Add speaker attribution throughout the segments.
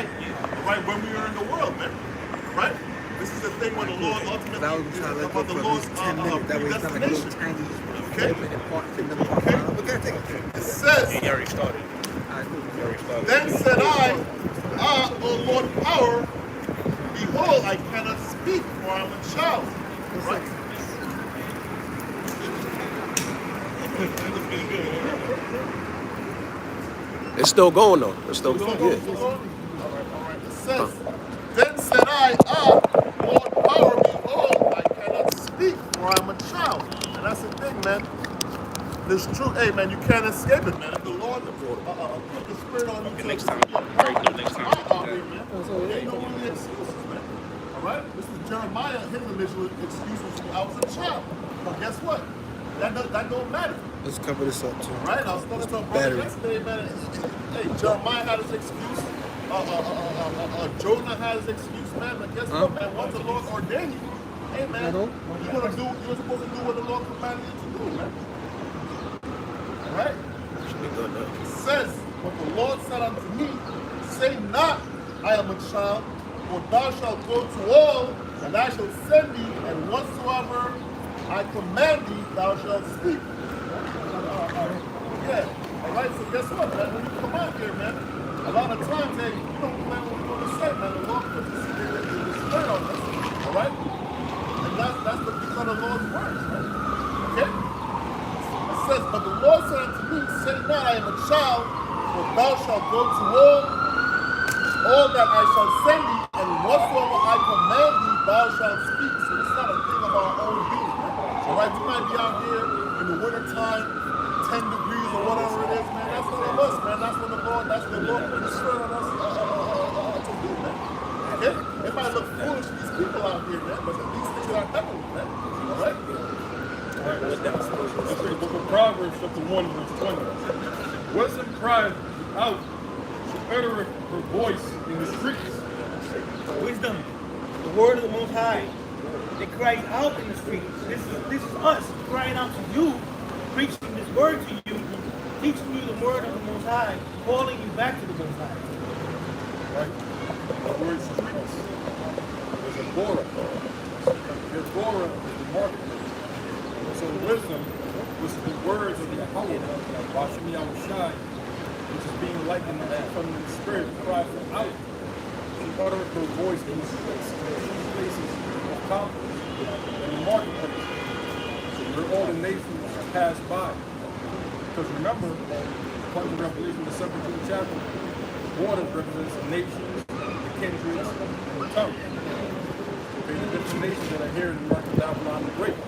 Speaker 1: right? All right, when we are in the world, man. Right? This is the thing when the Lord ultimately is about the Lord's predestination. Okay? Okay? It says,
Speaker 2: He already started.
Speaker 1: then said I, O Lord power, behold, I cannot speak, for I am a child. Right?
Speaker 3: It's still going though. It's still going. Yeah.
Speaker 1: All right. It says, then said I, Lord power, behold, I cannot speak, for I am a child. And that's the thing, man. This truth, hey man, you can't escape it, man. If the Lord put the Spirit on you,
Speaker 2: Next time. Next time.
Speaker 1: ain't no really excuses, man. All right? This is Jeremiah. His initial excuse was, I was a child. But guess what? That don't matter.
Speaker 4: Let's cover this up too.
Speaker 1: All right? I was talking to a brother yesterday, man. Hey, Jeremiah had his excuse. Jonah had his excuse, man. But guess what, man? Once the Lord ordained you, hey, man, you're supposed to do what the Lord commanded you to do, man. All right? It says, but the Lord said unto me, say not, I am a child, for thou shalt go to all, and I shall send thee, and whatsoever I command thee, thou shalt speak. Yeah. All right, so guess what, man? When you come out here, man, a lot of times, hey, you don't plan what you're going to say, man. The Lord puts the Spirit on us, all right? And that's because of the Lord's words, right? Okay? It says, but the Lord said unto me, say not, I am a child, for thou shalt go to all that I shall send thee, and whatsoever I command thee, thou shalt speak. So it's not a thing of our own being, man. All right, we might be out here in the wintertime, 10 degrees or whatever it is, man. That's none of us, man. That's when the Lord put the Spirit on us to do, man. Okay? It might look foolish to these people out here, man, but these things are happening, man. All right?
Speaker 5: That's the book of Proverbs, chapter 1, verse 20. Wisdom cries out, she uttereth her voice in the streets.
Speaker 6: Wisdom, the word of the Most High. They cry out in the streets. This is us crying out to you, preaching this word to you, teaching you the word of the Most High, calling you back to the Most High.
Speaker 5: Right? The word streets. There's a Gora. The Gora is the marketplace. So wisdom, which is the words of the Yahweh, Hashem Yahushai, which is being likened to that feminine spirit, cries out. She uttereth her voice in the streets, places of conflict, in the marketplace, where all the nations pass by. Because remember, according to Revelation, the 17th chapter, water represents the nations, the kindreds, and the tongues. Okay, the different nations that are here in the mark of Babylon the Great.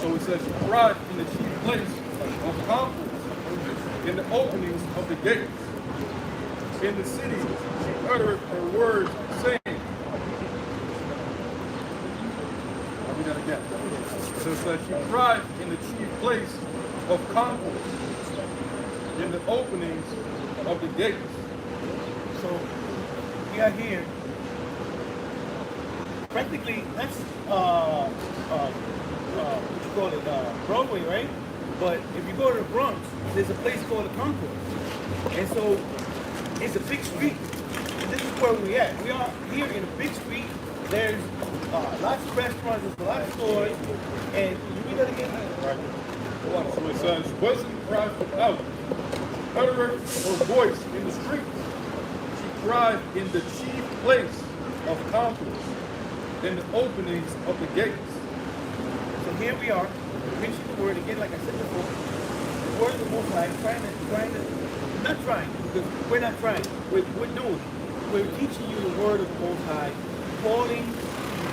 Speaker 5: So it says, she cried in the chief place of conference, in the openings of the gates. In the cities, she uttered her words, saying, I'll read that again. So it says, she cried in the chief place of conference, in the openings of the gates.
Speaker 6: So we are here. Practically, that's what you call it, Broadway, right? But if you go to the Bronx, there's a place called the Concourse. And so it's a big street. And this is where we're at. We are here in a big street. There's lots of restaurants, there's a lot of stores. And you read that again?
Speaker 5: Right. So it says, wisdom cries out, uttereth her voice in the streets. She cried in the chief place of conference, in the openings of the gates.
Speaker 6: So here we are, preaching the word again, like I said before. The word of the Most High, not trying, because we're not trying. We're doing it. We're teaching you the word of the Most High, calling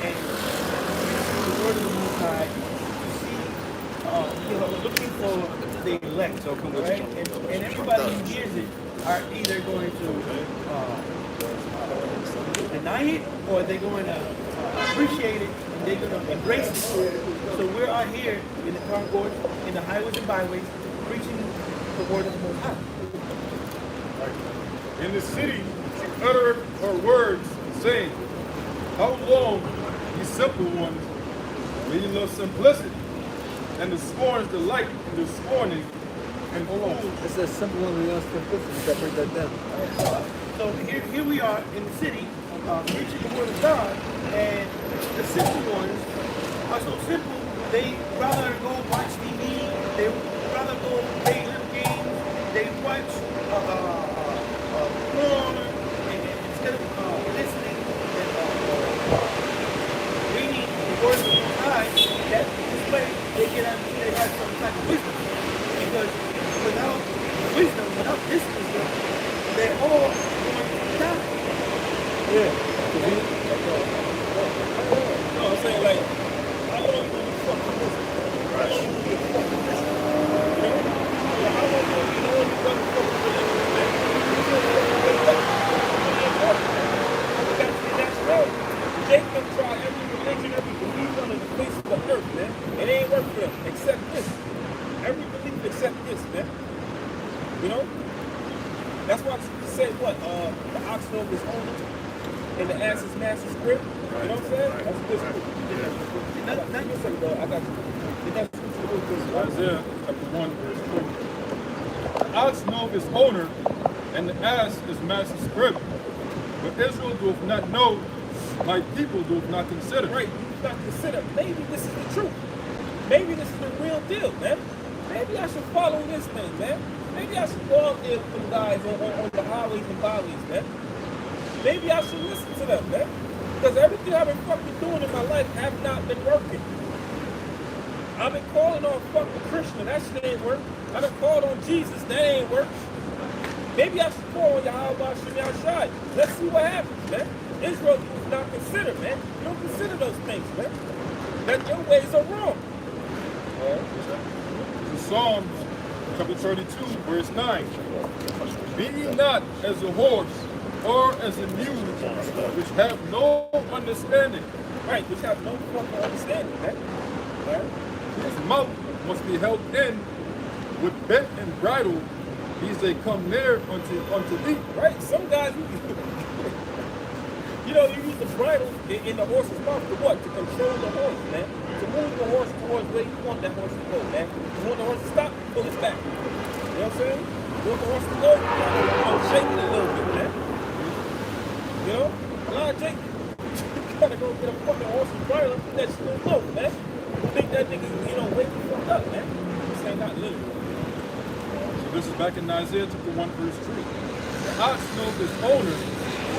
Speaker 6: and the word of the Most High to see, looking for the elect, right? And everybody who hears it are either going to deny it or they're going to appreciate it and they're going to embrace it. So we're out here in the concourse, in the highways and byways, preaching the word of the Most High.
Speaker 5: In the city, she uttered her words, saying, how long, ye simple ones, will ye love simplicity, and the scorners delight in the scorning, and hold on.
Speaker 4: It's a simple one, we love simplicity. That break that down.
Speaker 6: So here we are in the city, preaching the word of God, and the simple ones are so simple, they rather go watch TV, they rather go play little games, they watch porn, and instead of listening and reading the word of God, that this way they have some type of wisdom. Because without wisdom, without this wisdom, they're all going to die.
Speaker 5: Yeah.
Speaker 2: No, I'm saying like, how long will you fucking listen? How long will you fucking listen? You know? How long will you know you fucking listen? Jacob tried every religion, every belief under the face of the earth, man. It ain't work for them, except this. Every belief except this, man. You know? That's why I say what? The ox knows his owner and the ass is master's grip. You know what I'm saying? That's a good script. Not your second, though. I got you.
Speaker 5: Isaiah chapter 1, verse 3. The ox knoweth his owner, and the ass is master's crib. But Israel doth not know, my people doth not consider.
Speaker 2: Right, do not consider. Maybe this is the truth. Maybe this is the real deal, man. Maybe I should follow this thing, man. Maybe I should go out there with them guys on the highways and byways, man. Maybe I should listen to them, man. Because everything I've been fucking doing in my life have not been working. I've been calling on fucking Krishna, that shit ain't work. I've been calling on Jesus, that ain't work. Maybe I should call on Yahweh Shem Shai. Let's see what happens, man. Israel does not consider, man. You don't consider those things, man. That your ways are wrong.
Speaker 5: Psalms chapter 32, verse 9. Be ye not as a horse or as a mule, which have no understanding.
Speaker 2: Right, which have no fucking understanding, man. Right?
Speaker 5: His mouth must be held in with bit and bridle, these they come near unto thee.
Speaker 2: Right? Some guys, you know, you use the bridle in the horse's mouth to what? To control the horse, man. To move the horse towards where you want that horse to go, man. You want the horse to stop, pull it back. You know what I'm saying? You want the horse to go, shake it a little bit, man. You know? Jake, you gotta go get a fucking horse's bridle and put that shit on the road, man. You think that nigga, you know, wake the fuck up, man. This ain't not literal.
Speaker 5: So this is back in Isaiah chapter 1, verse 3. The ox knows his owner,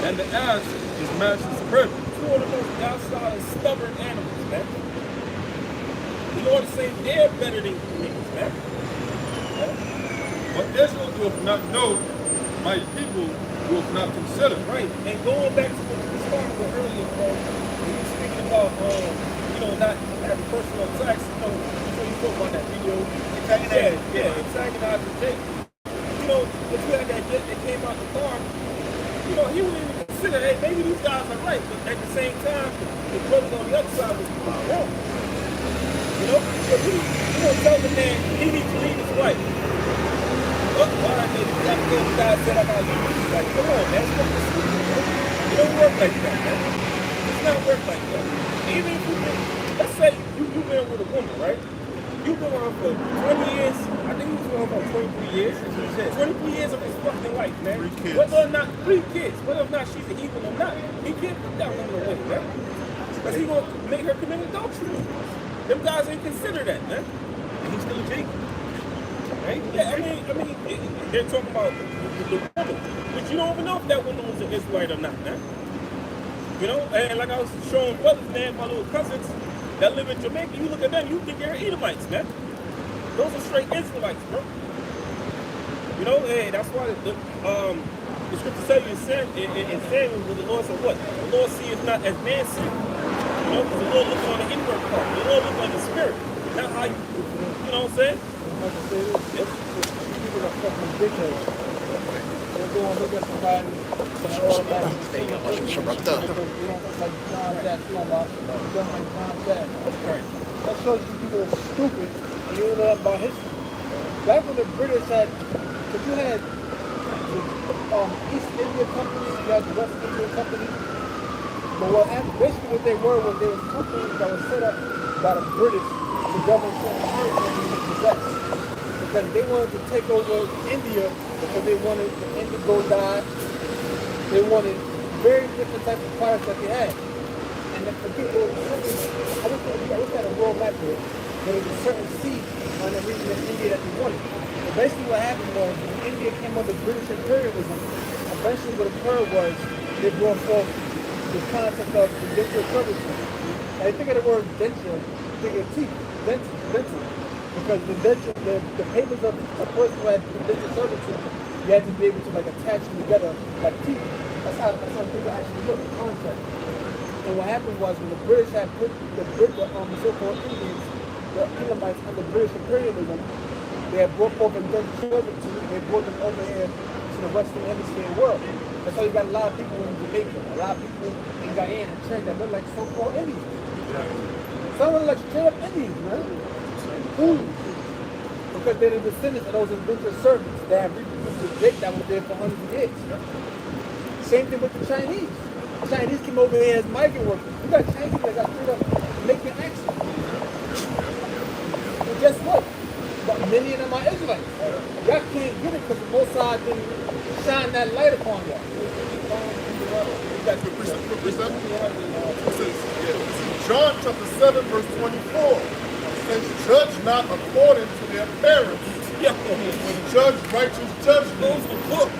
Speaker 5: and the ass is master's crib.
Speaker 2: Two of the most docile and stubborn animals, man. The Lord is saying they're better than you niggas, man.
Speaker 5: But Israel doth not know, my people doth not consider.
Speaker 2: Right, and going back to what we started with earlier, bro, when you were speaking about, you know, not having personal attacks, you know, before you spoke about that video. Antagonizing Jake. You know, if you had that jet that came out the car, you know, he wouldn't even consider, hey, maybe these guys are right, but at the same time, the brothers on the other side was wrong. You know, so you don't tell the man he needs to leave his wife. Look, why I did that because the guy said I gotta leave his wife. Come on, man, it's not the solution, man. It don't work like that, man. It's not work like that. Even if you been, let's say you've been with a woman, right? You've been with her for 20 years. I think he was with her for 23 years. 23 years of his fucking life, man.
Speaker 1: 3 kids.
Speaker 2: Whether or not, 3 kids. Whether or not she's a heathen or not, he can't put that woman away, man. Because he's going to make her commit adultery. Them guys ain't consider that, man.
Speaker 6: And he's still a Jake. Right?
Speaker 2: Yeah, I mean, they're talking about the woman. But you don't even know if that woman was an Israelite or not, man. You know? And like I was showing brothers, man, my little cousins that live in Jamaica, you look at them, you think they're Edomites, man. Those are straight Israelites, bro. You know, hey, that's why the scripture tells you in Samuel, when the Lord said what? The Lord seeth not as man seeth. You know, because the Lord looks on the inward part. The Lord looks on the spirit. Not how you know what I'm saying?
Speaker 6: I can say this. Yep. People are fucking dickheads. They'll go and look at somebody and all that. They don't like John that, you know, don't like John that. That shows you people are stupid and you don't know about history. Back when the British had, because you had the East India Company, you had the West India Company. But what happened, basically what they were companies that were set up by the British to govern certain areas that they possessed. Because they wanted to take over India because they wanted the indigo dye They wanted very different types of products that they had. And then for people, I wish I had a world map here, but there was a certain sea on the region of India that they wanted. So basically what happened was when India came under British imperialism, eventually what occurred was they brought forth the concept of indentured servitude. Now you think of the word denture, think of teeth, denture. Because the papers of a person who had indentured servitude, you had to be able to like attach them together like teeth. That's how people actually look, contract. And what happened was when the British had put the so-called Indians, the Elamites under British imperialism, they had brought forth indentured servitude and they brought them over here to the Western Hemisphere world. That's why you got a lot of people in Jamaica, a lot of people in Guyana and Trinidad that look like so-called Indians. Some look like straight up Indians, man. Because they're the descendants of those indentured servants that have reproduced the Jake that was there for hundreds of years. Same thing with the Chinese. The Chinese came over here as migrant workers. You got Chinese that got straight up making accent. And guess what? But many of them are Israelites. Y'all can't get it because the Mossad didn't shine that light upon y'all.
Speaker 1: John chapter 7, verse 24. It says, judge not according to their parents, but judge righteous judgment.
Speaker 2: Close the book.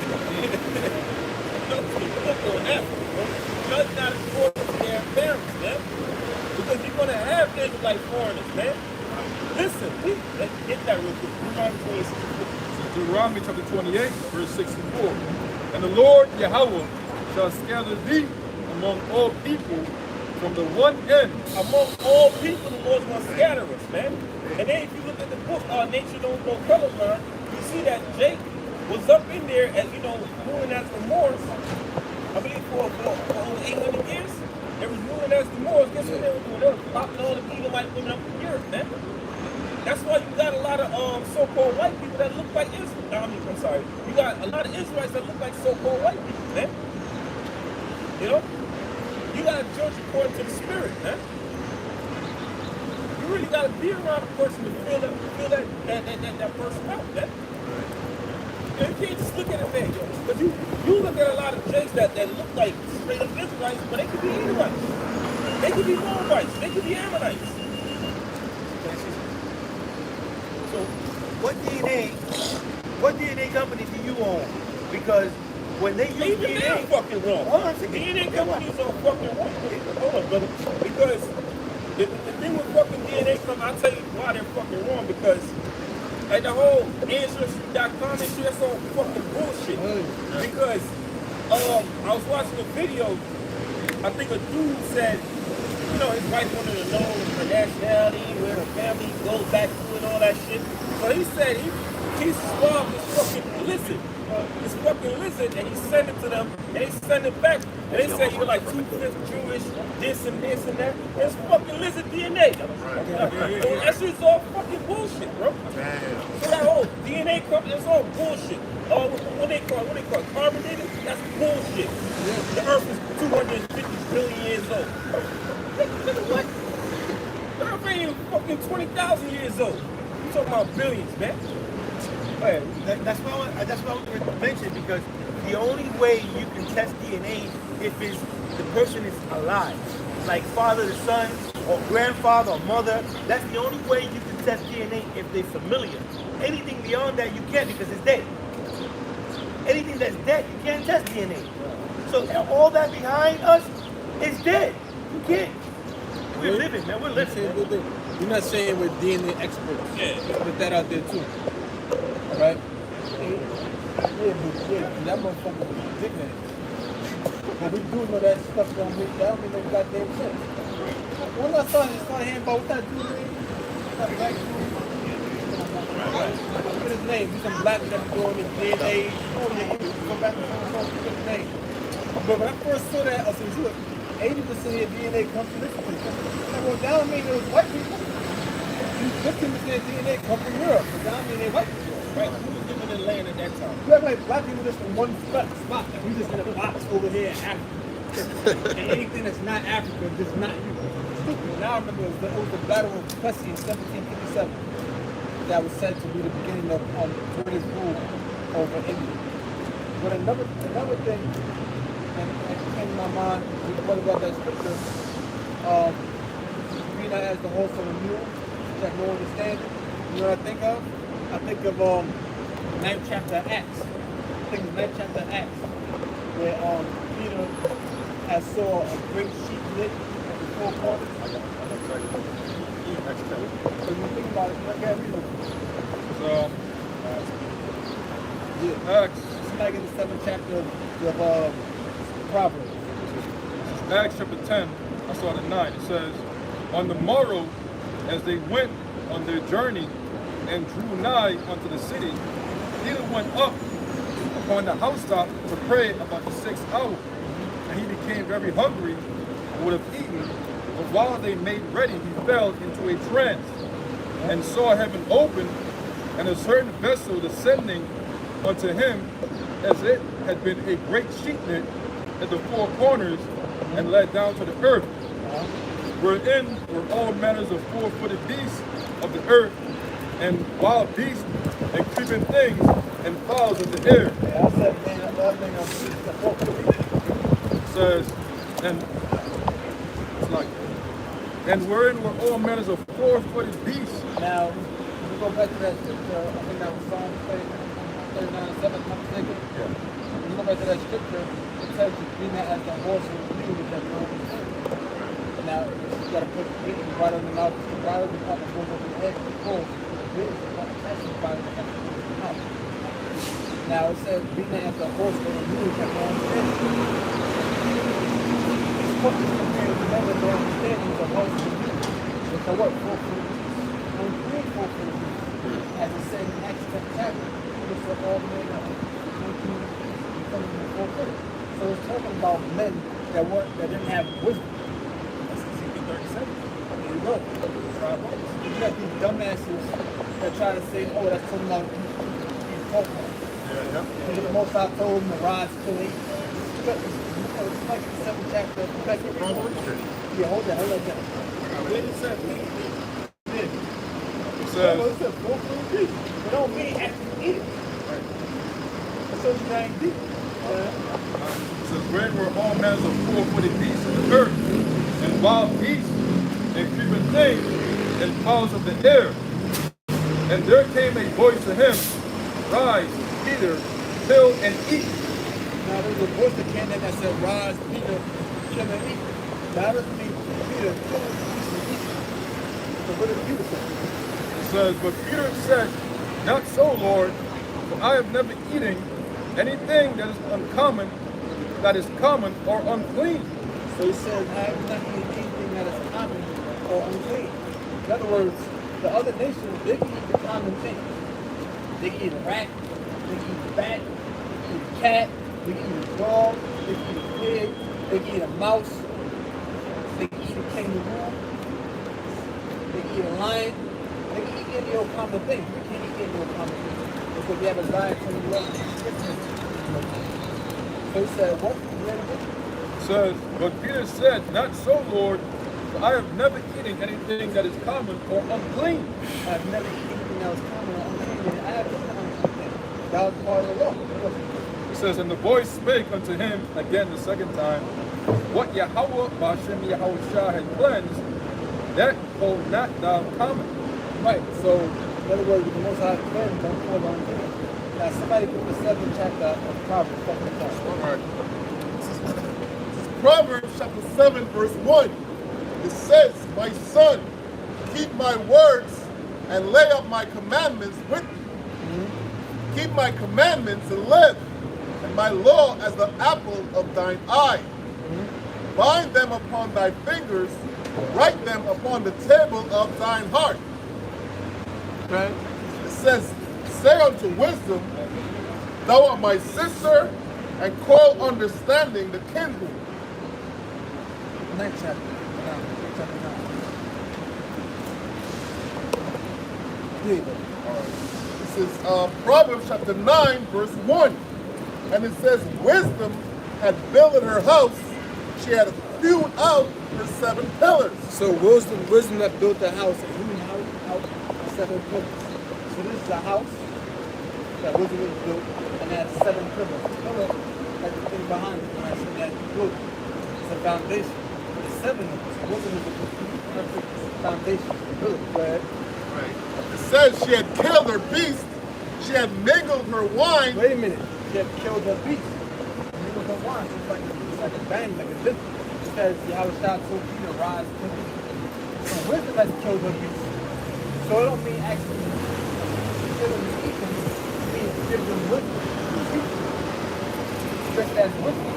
Speaker 2: Judge not according to their parents, man. Because you're going to have Israelite foreigners, man. Listen, please, let's get that real quick.
Speaker 5: Deuteronomy chapter 28, verse 64. And the Lord Yahweh shall scatter thee among all people from the one end.
Speaker 2: Among all people, the Lord's going to scatter us, man. And then if you look at the book, Nature Don't Know Colorblind, you see that Jake was up in there as, ruling as the Moors. I believe for over 800 years. They was ruling as the Moors. Guess what they were doing? They were popping all the Edomite women up in Europe, man. That's why you got a lot of so-called white people that look like Israel. I'm sorry. You got a lot of Israelites that look like so-called white people, man. You got to judge according to the spirit, man. You really got to be around a person to feel that person out, man. You can't just look at a man, because you look at a lot of Jakes that look like straight up Israelites, but they could be Edomites. They could be Moabites. They could be Ammonites.
Speaker 6: So what DNA company do you own? Because when they use
Speaker 2: Even
Speaker 6: DNA,
Speaker 2: they're fucking wrong.
Speaker 6: Hold on a second.
Speaker 2: DNA companies are fucking wrong. Hold on, brother. Because the thing with fucking DNA companies, I'll tell you why they're fucking wrong. Because like the whole Ancestry.com and shit, that's all fucking bullshit. Because I was watching a video, I think a dude said, his wife wanted to know her nationality, where her family goes back to and all that shit. So he said he swabbed this fucking lizard, and he sent it to them, and they sent it back. And they said you're like 2/5 Jewish, this and that. It's fucking lizard DNA. So that shit's all fucking bullshit, bro. So that whole DNA company is all bullshit. What they call it? Carbonated? That's bullshit. The Earth is 250 billion years old. Nigga, what? The Earth ain't even fucking 20,000 years old. You talking about billions, man.
Speaker 6: that's what I was going to mention, because the only way you can test DNA if the person is alive, like father to son, or grandfather or mother. That's the only way you can test DNA if they're familiar. Anything beyond that you can't, because it's dead. Anything that's dead, you can't test DNA. So all that behind us is dead. You can't. We're living, man. We're living. Man.
Speaker 4: You're not saying we're DNA experts.
Speaker 2: Yeah.
Speaker 4: Put that out there too. Right?
Speaker 6: That motherfucker was a dickhead. But we do know that stuff don't make no goddamn sense. When I started hearing about what that dude is, that black dude, look at his name. He's some black that be doing his DNA. Go back to his name. But when I first saw that, I said, look, 80% of your DNA comes from this place. I go, that don't mean it was white people. 15% of DNA come from Europe. But that don't mean they're white people.
Speaker 2: Right? Who was living in the land at that time?
Speaker 6: You act like black people just in one spot. We just in a box over here in Africa. And anything that's not Africa is just not you. Stupid. Now I remember it was the Battle of Plessy in 1757 that was said to be the beginning of British rule over India. But another thing
Speaker 4: and it came to my mind, what about that scripture? Being as the horse on a mule, that no understanding. You know what I think of? I think of 9th chapter of Acts. I think of 9th chapter of Acts, where Peter has saw a great sheep lit at the four corners. So you think about it, look at it.
Speaker 5: So, Acts.
Speaker 4: It's like in the 7th chapter of Proverbs.
Speaker 5: Acts chapter 10, I saw it at 9. It says, on the morrow, as they went on their journey and drew nigh unto the city, Peter went up upon the housetop to pray about the 6th hour. And he became very hungry and would have eaten, but while they made ready, he fell into a trance and saw heaven open and a certain vessel descending unto him as it had been a great sheet net at the four corners and let down to the earth, wherein were all manners of four-footed beasts of the earth, and wild beasts, and creeping things, and fowls of the air. It says, and wherein were all manners of four-footed beasts.
Speaker 4: Now, we go back to that scripture, I think that was Psalm 39:7, if I'm not mistaken.
Speaker 5: Yeah.
Speaker 4: When you go back to that scripture, it tells you, be not as the horse and the mule that no understanding. Now, you got to put beating right on the mouth, right on the top that goes over the head, the horse, the bit is attached by the mouth. Now, it says, be not as the horse and the mule that no understanding. It's what is compared to them that no understanding the horse and the mule. It's a what? Four-footed beast. Unclean four-footed beast. As it said in Acts 10 chapter, it said all men are unclean becoming four-footed. So it's talking about men that didn't have wisdom. That's Ezekiel 37. There you go. You got these dumbasses that try to say, oh, that's talking about these folklore. Because the most I told them to rise till 8. It's like the 7th chapter of Proverbs. Yeah, hold that. Where did it say?
Speaker 5: It says,
Speaker 6: It don't mean actually eat it.
Speaker 4: So you ain't deep.
Speaker 5: it says, wherein were all manners of four-footed beasts of the earth, and wild beasts, and creeping things, and fowls of the air. And there came a voice to him, rise, Peter, kill and eat.
Speaker 4: Now there was a voice that came in that said, rise, Peter, kill and eat. That doesn't mean Peter, kill and eat. So what did Peter say?
Speaker 5: It says, but Peter said, not so, Lord, for I have never eaten anything that is uncommon, that is common or unclean.
Speaker 4: So he says, I have not eaten anything that is common or unclean. In other words, the other nations, they can eat the common things. They can eat a rat, they can eat a bat, they can eat a cat, they can eat a dog, they can eat a pig, they can eat a mouse, they can eat a kangaroo, they can eat a lion, they can eat any old common thing. We can't eat any old common thing. Because we have a dietary law. So he said, what?
Speaker 5: It says, but Peter said, not so, Lord, for I have never eaten anything that is common or unclean.
Speaker 4: I have never eaten anything that was common or unclean. I have eaten unclean things. That was part of the law.
Speaker 5: It says, and the voice spake unto him again the second time, what Yahweh Bashem Yahushua had cleansed, that hold not thou common.
Speaker 4: Right, so in other words, the Most High cleansed, don't call on him. Now somebody put the 7th chapter of Proverbs.
Speaker 1: All right. This is Proverbs chapter 7, verse 1. It says, my son, keep my words and lay up my commandments with you. Keep my commandments and live, and my law as the apple of thine eye. Bind them upon thy fingers, write them upon the table of thine heart.
Speaker 4: Okay.
Speaker 1: It says, say unto wisdom, thou art my sister, and call understanding the kinswoman.
Speaker 4: Next chapter. Chapter 9. Here you go.
Speaker 1: This is Proverbs chapter 9, verse 1. And it says, wisdom had built her house, she had hewed out her 7 pillars.
Speaker 4: So wisdom that built the house, and who out 7 pillars. So this is a house that wisdom was built, and it had 7 pillars. Pillar, like the thing behind it, when I said that foundation. There's 7 of us. Wisdom is the perfect foundation. Good. Go ahead.
Speaker 1: Right. It says she had killed her beast. She had mingled her wine.
Speaker 4: Wait a minute. She had killed her beast. Mingled her wine. So it's like a bang, like a dip. It says Yahweh shot so Peter rise to me. So wisdom has killed her beast. So it don't mean actually kill them and eat them. It means give them wisdom. Just as wisdom.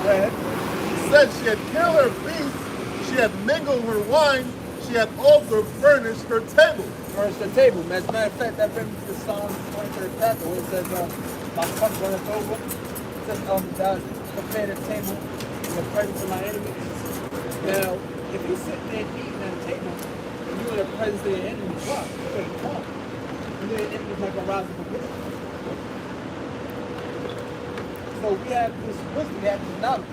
Speaker 4: Go ahead.
Speaker 1: It said she had killed her beast. She had mingled her wine. She had also furnished her table.
Speaker 4: Furnished her table. As a matter of fact, that brings me to Psalm 23rd chapter where it says, my cup runneth over. It says, thou prepared a table in the presence of my enemies. Now, if you're sitting there eating at a table, and you're in the presence of your enemies, wow, you're going to talk. You know your enemy's not going to rise up against you. So we have this wisdom, we have this knowledge.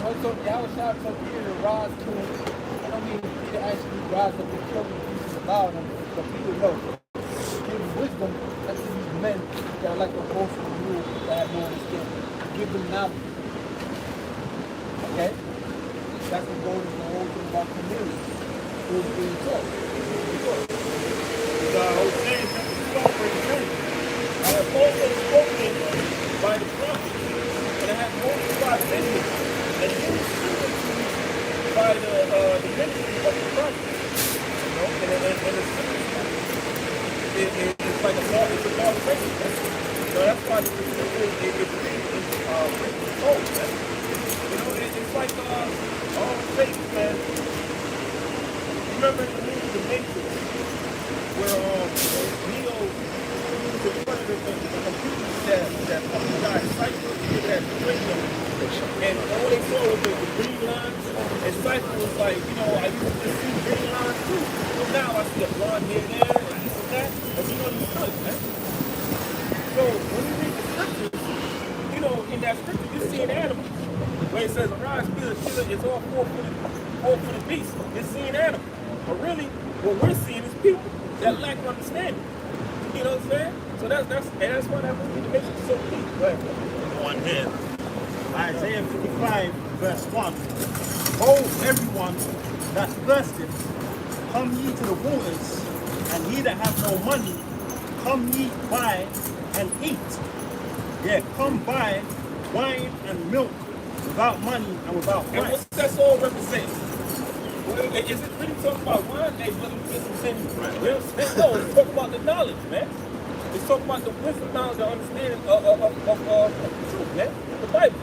Speaker 4: So Yahweh shall tell Peter to rise to him. I don't mean Peter actually rise up and kill them and devour them, but Peter knows. Give wisdom unto these men that are like a horse of the mule that have no understanding. Give them knowledge. Okay? That's what goes in the whole thing about Cornelius. It was being taught.
Speaker 2: The Hosea chapter 12, verse 10. I have also spoken by the prophet, and I have multiplied vengeance, and you by the ministry of the prophet. You know, and it's like a law, it's a law of grace. So that's why the it's cold, man. You know, it's like all faith, man. Remember in the movie The Matrix, where Neo used the computer that guy Cypher that curriculum, and all they saw was the green lines, and Cypher was like, you know, I used to see green lines too. So now I see a blonde hair there, and this and that, and you know you could, man. So when you read the scriptures, you know, in that scripture you see an animal. Where it says, arise, kill, it's all four for the beast. It's seeing animals. But really, what we're seeing is people that lack understanding. You know what I'm saying? So that's why that movie makes it so deep. Right.
Speaker 6: On here. Isaiah 55, verse 1. Oh, everyone that's thirsty, come ye to the waters, and ye that have no money, come ye buy and eat. Yeah, come buy wine and milk without money and without price.
Speaker 2: And what's that all represent? Is it really talking about wine? Hey, brother, we just saying, you know what I'm saying? No, it's talking about the knowledge, man. It's talking about the wisdom, knowledge, the understanding of the truth, man. The Bible.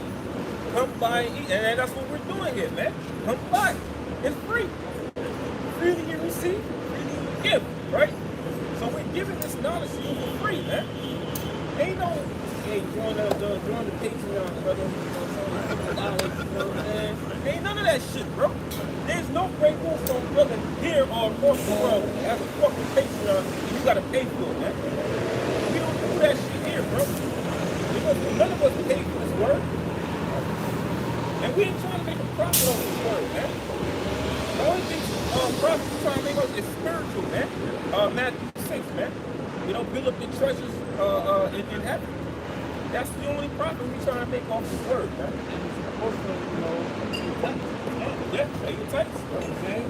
Speaker 2: Come by and eat. And that's what we're doing here, man. Come by. It's free. Freely you receive, freely you give, right? So we're giving this knowledge to you for free, man. Ain't no, hey, join the Patreon, brother. You know what I'm saying? Ain't none of that shit, bro. There's no Greatmillstone brother here or across the world that has a fucking Patreon and you gotta pay for it, man. We don't do that shit here, bro. Because none of us pay for this word. And we ain't trying to make a profit off this word, man. The only thing profit we're trying to make us is spiritual, man. Matthew 6, man. You know, build up the treasures in heaven. That's the only profit we're trying to make off this word, man.
Speaker 4: Also, you know,
Speaker 2: Yeah, pay your tax. You know what I'm saying?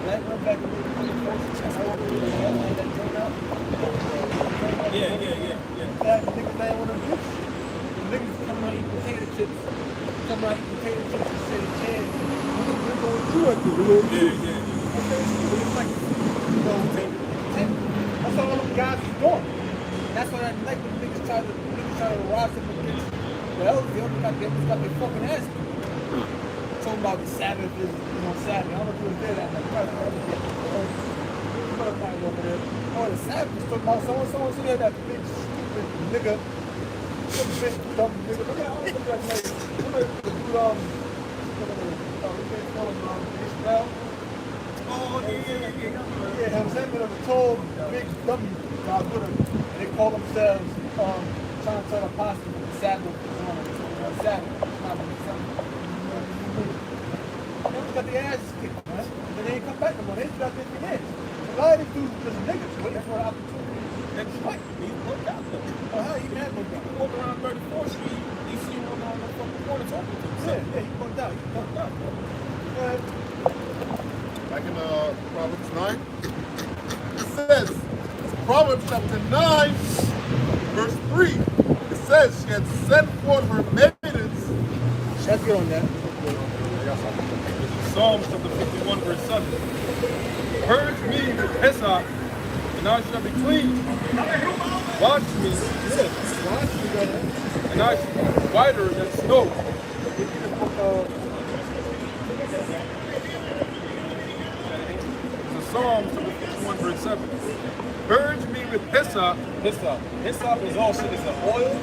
Speaker 4: that went back to the
Speaker 2: Yeah.
Speaker 4: That niggas ain't want to do. The niggas come out eat potato chips. Come out eat potato chips and say, yeah, we're going through it.
Speaker 2: Yeah.
Speaker 4: Okay, it's like, you know, that's all them guys is doing. That's why I like when niggas try to rise up against the elders. The elders got their fucking ass beat. Talking about the Sabbath is, you know, Sabbath. I don't know if you was there that night. Probably over there. Oh, the Sabbath is talking about someone see that big stupid nigga. Some big dumb nigga. Look at that nigga. Somebody put the dude Ishmael.
Speaker 2: Oh, yeah.
Speaker 4: Yeah, I'm saying that a tall, big dummy guy with him. And they call themselves trying to tell the apostles that the Sabbath is on Sabbath. It's not on the Sabbath. They got their asses kicked, man. And they ain't come back no more. They just got their heads. A lot of these dudes are just niggas waiting for an opportunity. That's right.
Speaker 2: He's booked out there.
Speaker 4: Oh, hell, you can have no
Speaker 2: You walk around 34th Street, you see him on the fucking corner talking to him.
Speaker 4: Yeah, he
Speaker 6: pumped out. You pumped out. Go ahead.
Speaker 1: Back in Proverbs 9, it says, Proverbs chapter 9, verse 3, it says, she had sent forth her maidens.
Speaker 4: That's good on that.
Speaker 5: Psalms chapter 51, verse 7. Purge me with hyssop, and I shall be clean. Wash me, and I shall be whiter than snow. It's Psalms chapter 51, verse 7. Purge me with hyssop.
Speaker 2: Hyssop is also an oil,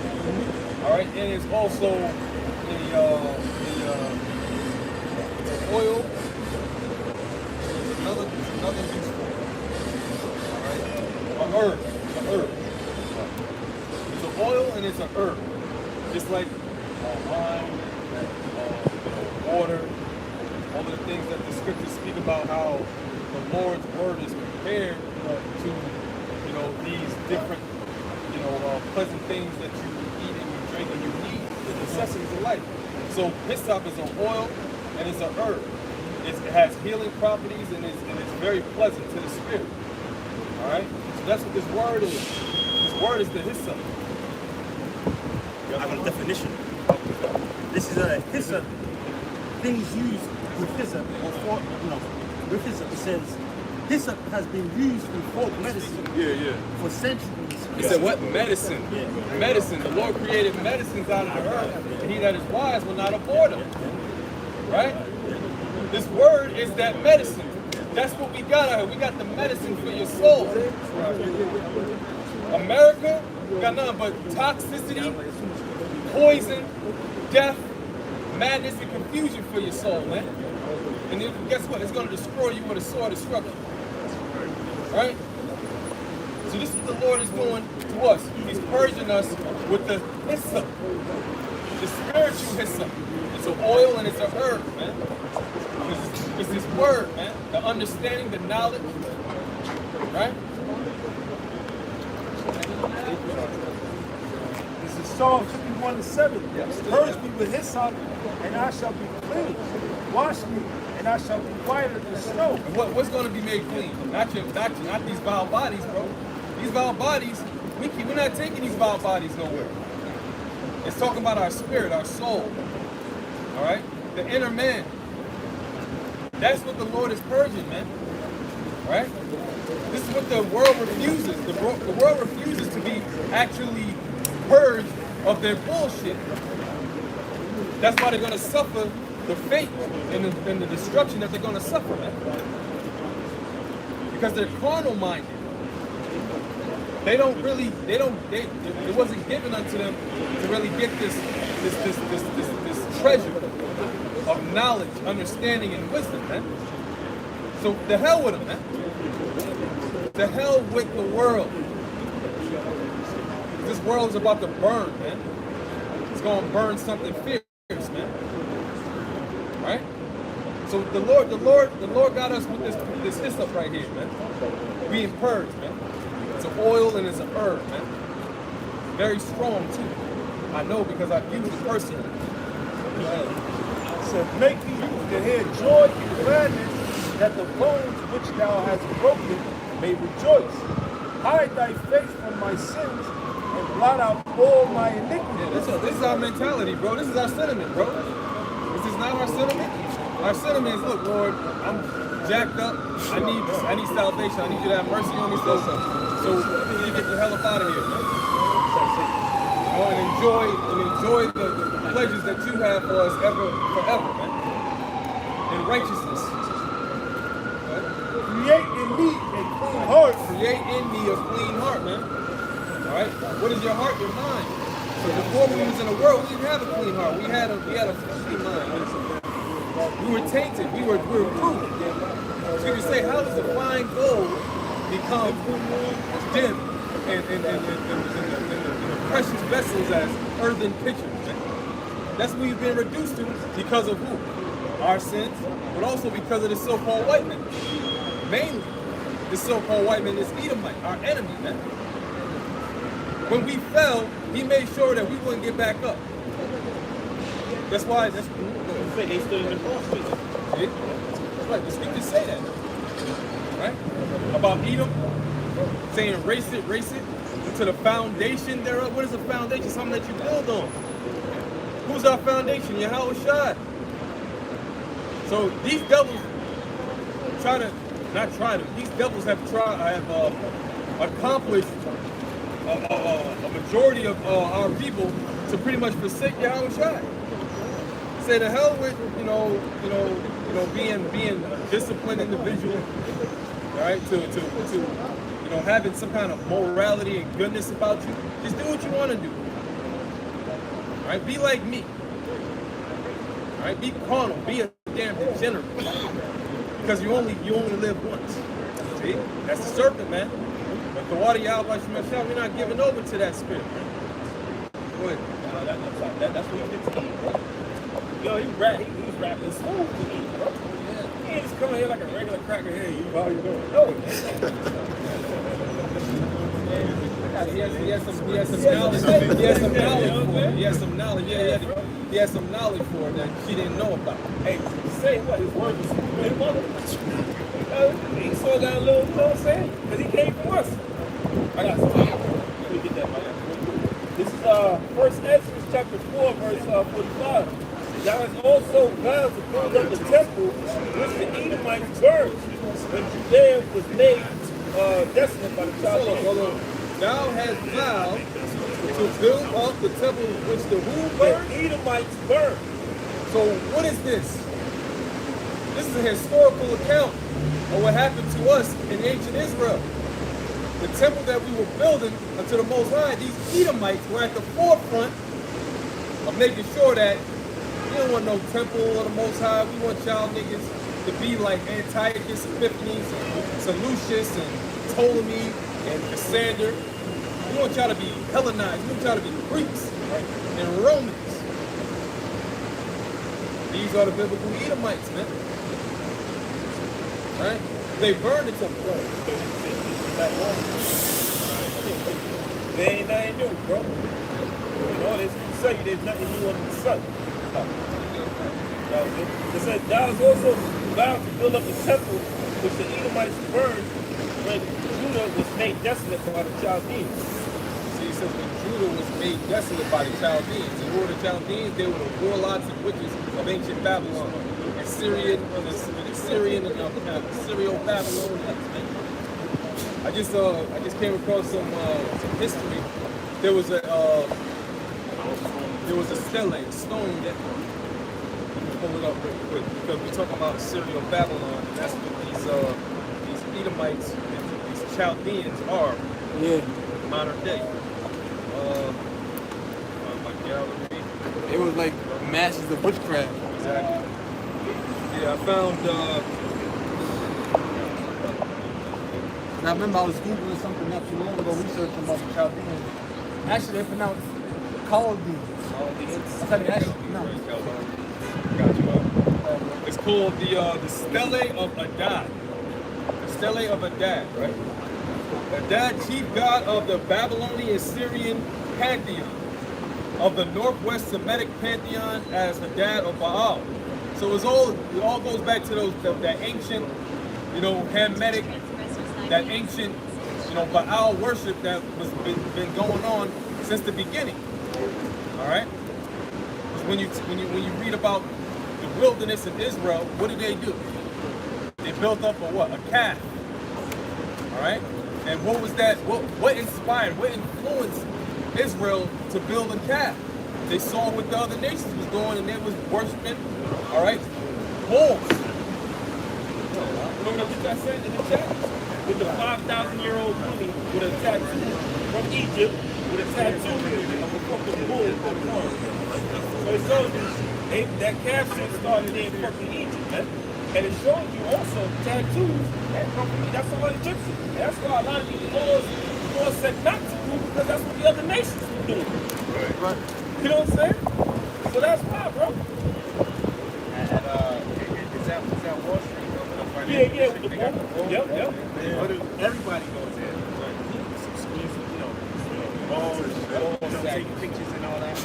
Speaker 2: all right, and it's also it's an oil. It's another useful, all right, a herb. It's an oil and it's an herb, just like wine, water, all of the things that the scriptures speak about how the Lord's word is compared to these different, pleasant things that you eat and you drink and you need, the necessities of life. So hyssop is an oil and it's an herb. It has healing properties and it's very pleasant to the spirit. All right? So that's what this word is. This word is the hyssop.
Speaker 6: I have a definition. This is a hyssop. Things used with hyssop, or for, with hyssop, it says, hyssop has been used in folk medicine for centuries.
Speaker 2: He said what? Medicine.
Speaker 6: Yeah.
Speaker 2: Medicine. The Lord created medicines out of the earth, and he that is wise will not abhor them. Right? This word is that medicine. That's what we got out here. We got the medicine for your soul. America got nothing but toxicity, poison, death, madness, and confusion for your soul, man. And then guess what? It's going to destroy you with a sword of destruction. Right? So this is what the Lord is doing to us. He's purging us with the hyssop, the spiritual hyssop. It's an oil and it's a herb, man. It's this word, man. The understanding, the knowledge, right?
Speaker 6: This is Psalm 51:7. Purge me with hyssop, and I shall be clean. Wash me, and I shall be whiter than snow.
Speaker 2: What's going to be made clean? Not these vile bodies, bro. These vile bodies, we're not taking these vile bodies nowhere. It's talking about our spirit, our soul. All right? The inner man. That's what the Lord is purging, man. Right? This is what the world refuses. The world refuses to be actually purged of their bullshit. That's why they're going to suffer the fate and the destruction that they're going to suffer, man. Because they're carnal minded. It wasn't given unto them to really get this treasure of knowledge, understanding, and wisdom, man. So the hell with them, man. The hell with the world. This world is about to burn, man. It's going to burn something fierce, man. Right? So the Lord got us with this hyssop right here, man. Being purged, man. It's an oil and it's an herb, man. Very strong too. I know because I've used it personally.
Speaker 6: It said, make me to hear joy and gladness, that the bones which thou hast broken may rejoice. Hide thy face from my sins and blot out all my iniquities.
Speaker 2: Yeah, this is our mentality, bro. This is our sentiment, bro. This is not our sentiment. Our sentiment is, look, Lord, I'm jacked up. I need salvation. I need you to have mercy on me. So you get the hell up out of here, man. And enjoy the pleasures that you have for us forever, man. In righteousness.
Speaker 6: Create in me a clean heart.
Speaker 2: Create in me a clean heart, man. All right. What is your heart? Your mind. So before we was in the world, we didn't have a clean heart. We had a filthy mind. We were tainted. We were rude. So you say, how does the fine gold become dim and the precious vessels as earthen pitchers? That's what we've been reduced to because of who? Our sins, but also because of the so-called white man. Mainly, the so-called white man is Edomite, our enemy, man. When we fell, he made sure that we wouldn't get back up.
Speaker 5: That's why. That's
Speaker 6: They stood in the cross with it.
Speaker 5: see? That's right. The scriptures say that, right? About Edom, saying race it to the foundation thereof. What is a foundation? Something that you build on. Who's our foundation? Yahweh Shai. So these devils these devils have accomplished a majority of our people to pretty much forsake Yahweh Shai. Say the hell with being a disciplined individual, all right? To having some kind of morality and goodness about you. Just do what you want to do. All right? Be like me. All right? Be carnal. Be a damn degenerate. Because you only live once. See? That's the serpent, man. But the water Yahweh Shemashah, we're not giving over to that spirit. Go ahead.
Speaker 6: That's what he did to eat, bro. Yo, he was rapping smooth to eat, bro. He ain't just coming here like a regular cracker. Hey, how you doing? No.
Speaker 5: He has some knowledge. He has some knowledge for it that she didn't know about.
Speaker 6: Hey, say what? His word was smooth, mother. He saw that little, you know what I'm saying? Because he came from us. I got some. Let me get that, man. This is 1 Ezra chapter 4, verse 45. Thou hast also vowed to build up the temple which the Edomites burned when Judea was made desolate by the Chaldeans.
Speaker 5: Thou hast vowed to build up the temple which the who burned?
Speaker 6: The Edomites burned.
Speaker 5: So what is this? This is a historical account of what happened to us in ancient Israel. The temple that we were building unto the Most High, these Edomites were at the forefront of making sure that we don't want no temple of the Most High. We want y'all niggas to be like Antiochus Epiphanes and Seleucus and Ptolemy and Cassander. We want y'all to be Hellenized. We want y'all to be Greeks, right? And Romans. These are the biblical Edomites, man. Right? They burned the temple.
Speaker 6: They ain't nothing new, bro. You know, they tell you there's nothing new under the sun. It said, thou hast also vowed to build up the temple which the Edomites burned when Judah was made desolate by the Chaldeans.
Speaker 5: See, it says when Judah was made desolate by the Chaldeans. And who were the Chaldeans? They were the warlocks and witches of ancient Babylon. And Syrio-Babylonians. I just came across some history. There was a stele, a stone that pull it up real quick because we're talking about Syrio-Babylon, and that's what these Edomites and these Chaldeans are.
Speaker 4: Yeah.
Speaker 5: Modern day. My gallery.
Speaker 4: It was like masses of witchcraft.
Speaker 5: Exactly. Yeah, I found.
Speaker 4: And I remember I was Googling something not too long ago, researching about the Chaldeans. Actually, they're pronounced Chaldeans. That's how they actually pronounce it.
Speaker 5: Got you. It's called the Stele of Adad. The Stele of Adad, right? Adad, chief god of the Babylonian Syrian pantheon, of the Northwest Semitic pantheon as Hadad of Baal. So it all goes back to that ancient, Hamitic, that ancient, Baal worship that was been going on since the beginning. All right. When you read about the wilderness in Israel, what did they do? They built up a calf. All right. And what was that? What inspired? What influenced Israel to build a calf? They saw what the other nations was doing, and they was worshiping. All right. Bulls.
Speaker 6: Remember what I said in the chat? With the 5,000-year-old mummy with a tattoo from Egypt, with a tattoo of a fucking bull. So it shows you that calf shit started in fucking Egypt, man. And it shows you also tattoos that come from that's all Egyptian. That's why a lot of these laws said not to do because that's what the other nations were doing.
Speaker 4: Right.
Speaker 6: You know what I'm saying? So that's why, bro.
Speaker 2: Is that Wall Street?
Speaker 6: Yeah, with the bull. Yep.
Speaker 2: Everybody goes there. Some exclusive, balls, taking pictures and all that.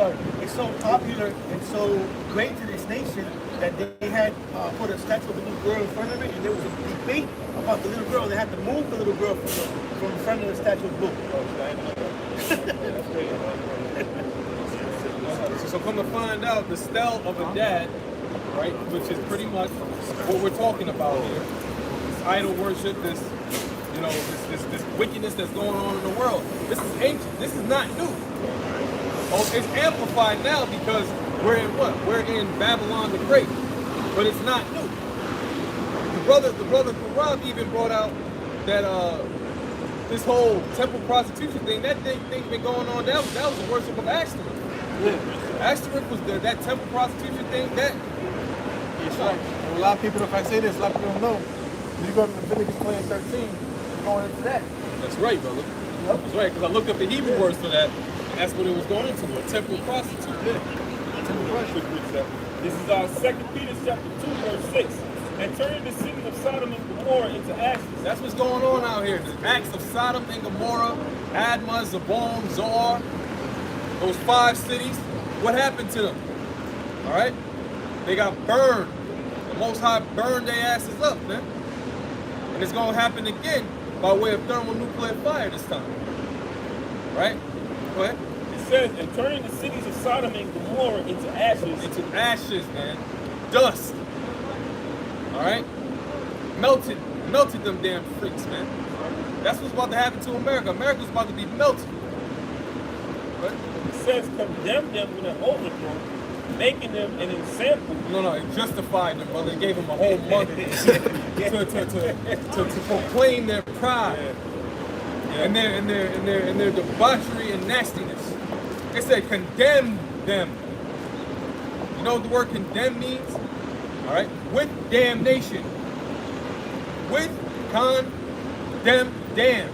Speaker 6: sorry, it's so popular and so great to this nation that they had put a statue of a little girl in front of it, and there was a debate about the little girl. They had to move the little girl from in front of the statue of Blue.
Speaker 2: So come to find out, the stele of a dad, right, which is pretty much what we're talking about here. This idol worship, this, you know, this wickedness that's going on in the world. This is ancient. This is not new. Oh, it's amplified now because we're in what? We're in Babylon the Great, but it's not new. The brother Karab even brought out that this whole temple prostitution thing. That thing's been going on. That was the worship of Ashtoreth. Yeah. Ashtoreth was that temple prostitution thing. That.
Speaker 4: Yes, right. And a lot of people, if I say this, a lot of people don't know. When you go to Leviticus 20:13, you're going into that.
Speaker 2: That's right, brother. Yep. That's right, because I looked up the Hebrew words for that, and that's what it was going into, a temple prostitute.
Speaker 5: Yeah. Temple prostitute. This is our 2 Peter chapter 2, verse 6. And turning the city of Sodom and Gomorrah into ashes.
Speaker 2: That's what's going on out here. The acts of Sodom and Gomorrah, Admah, Zeboim, Zoar, those 5 cities, what happened to them? All right? They got burned. The Most High burned their asses up, man. And it's going to happen again by way of thermonuclear fire this time. Right? Go ahead.
Speaker 5: It says, and turning the cities of Sodom and Gomorrah into ashes.
Speaker 2: Into ashes, man. Dust. All right? Melted them damn freaks, man. That's what's about to happen to America. America's about to be melted. Right?
Speaker 5: It says, condemn them with an overthrow, making them an example.
Speaker 2: No, it justified them, brother. It gave them a whole month to proclaim their pride and their debauchery and nastiness. It said, condemn them. You know what the word condemn means? All right, with damnation, with damn,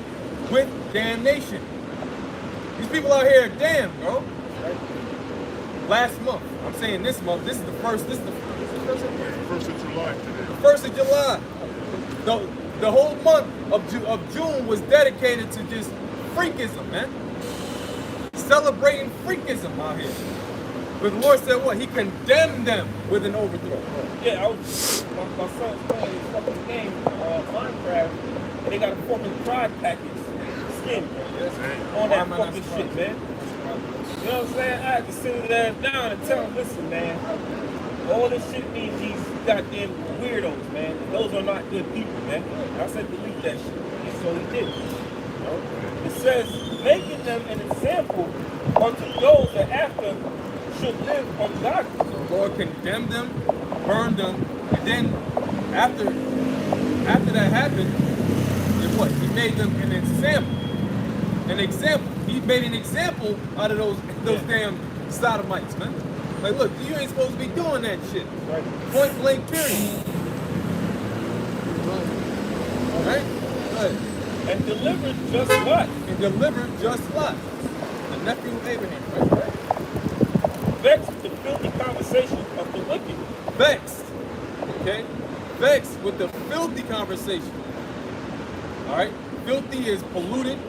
Speaker 2: with damnation. These people out here are damned, bro. Right? Last month, I'm saying this month. This is the first. This is the
Speaker 1: First of July today.
Speaker 2: 1st of July. The whole month of June was dedicated to just freakism, man. Celebrating freakism out here. But the Lord said what? He condemned them with an overthrow.
Speaker 5: Yeah, my son's playing this fucking game, Minecraft, and they got a fucking pride package skin on that fucking shit, man. You know what I'm saying? I had to sit his ass down and tell him, listen, man, all this shit means these goddamn weirdos, man. And those are not good people, man. And I said, delete that shit. And so he did. You know? It says, making them an example unto those that after should live ungodly.
Speaker 2: So the Lord condemned them, burned them, and then after that happened, then what? He made them an example. An example. He made an example out of those damn sodomites, man. Like, look, you ain't supposed to be doing that shit. Right. Point blank, period. All right? Good.
Speaker 5: And delivered just Lot.
Speaker 2: And delivered just Lot. The nephew of Abraham, right?
Speaker 5: Vexed with the filthy conversation of the wicked.
Speaker 2: Vexed. Okay? Vexed with the filthy conversation. All right? Filthy is polluted.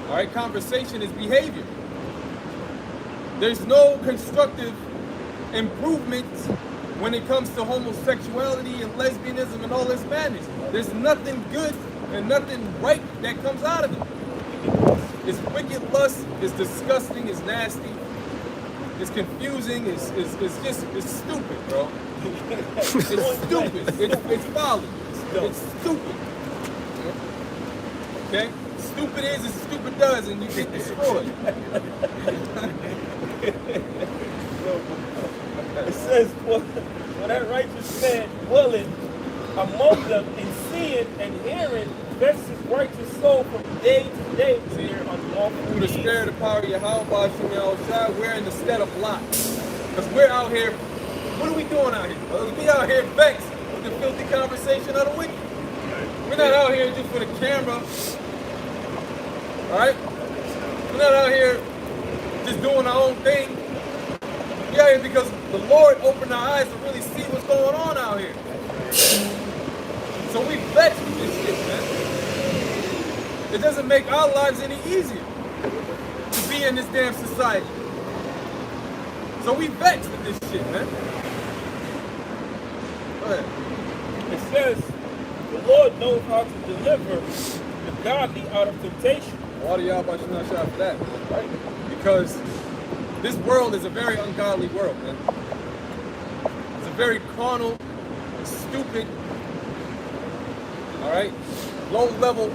Speaker 2: All right? Conversation is behavior. There's no constructive improvements when it comes to homosexuality and lesbianism and all this madness. There's nothing good and nothing right that comes out of it. It's wicked lust, it's disgusting, it's nasty, it's confusing, it's stupid, bro. It's stupid. It's folly. It's stupid. Okay? Stupid is as stupid does, and you get destroyed.
Speaker 5: It says, for that righteous man dwelling among them and seeing and hearing, vexes his righteous soul from day to day to their unlawful
Speaker 2: Through the spirit of power, Yahweh, we're in the stead of Lot. Because we're out here, what are we doing out here? We out here vexed with the filthy conversation of the wicked. We're not out here just for the camera. Alright? We're not out here just doing our own thing. We're out here because the Lord opened our eyes to really see what's going on out here. So we vexed with this shit, man. It doesn't make our lives any easier to be in this damn society.
Speaker 5: So we vexed with this shit, man. Go ahead.
Speaker 2: It says the Lord knows how to deliver the godly out of temptation.
Speaker 5: Why do y'all about not shot for that, right? Because this world is a very ungodly world, man. It's a very carnal, stupid, all right, low-level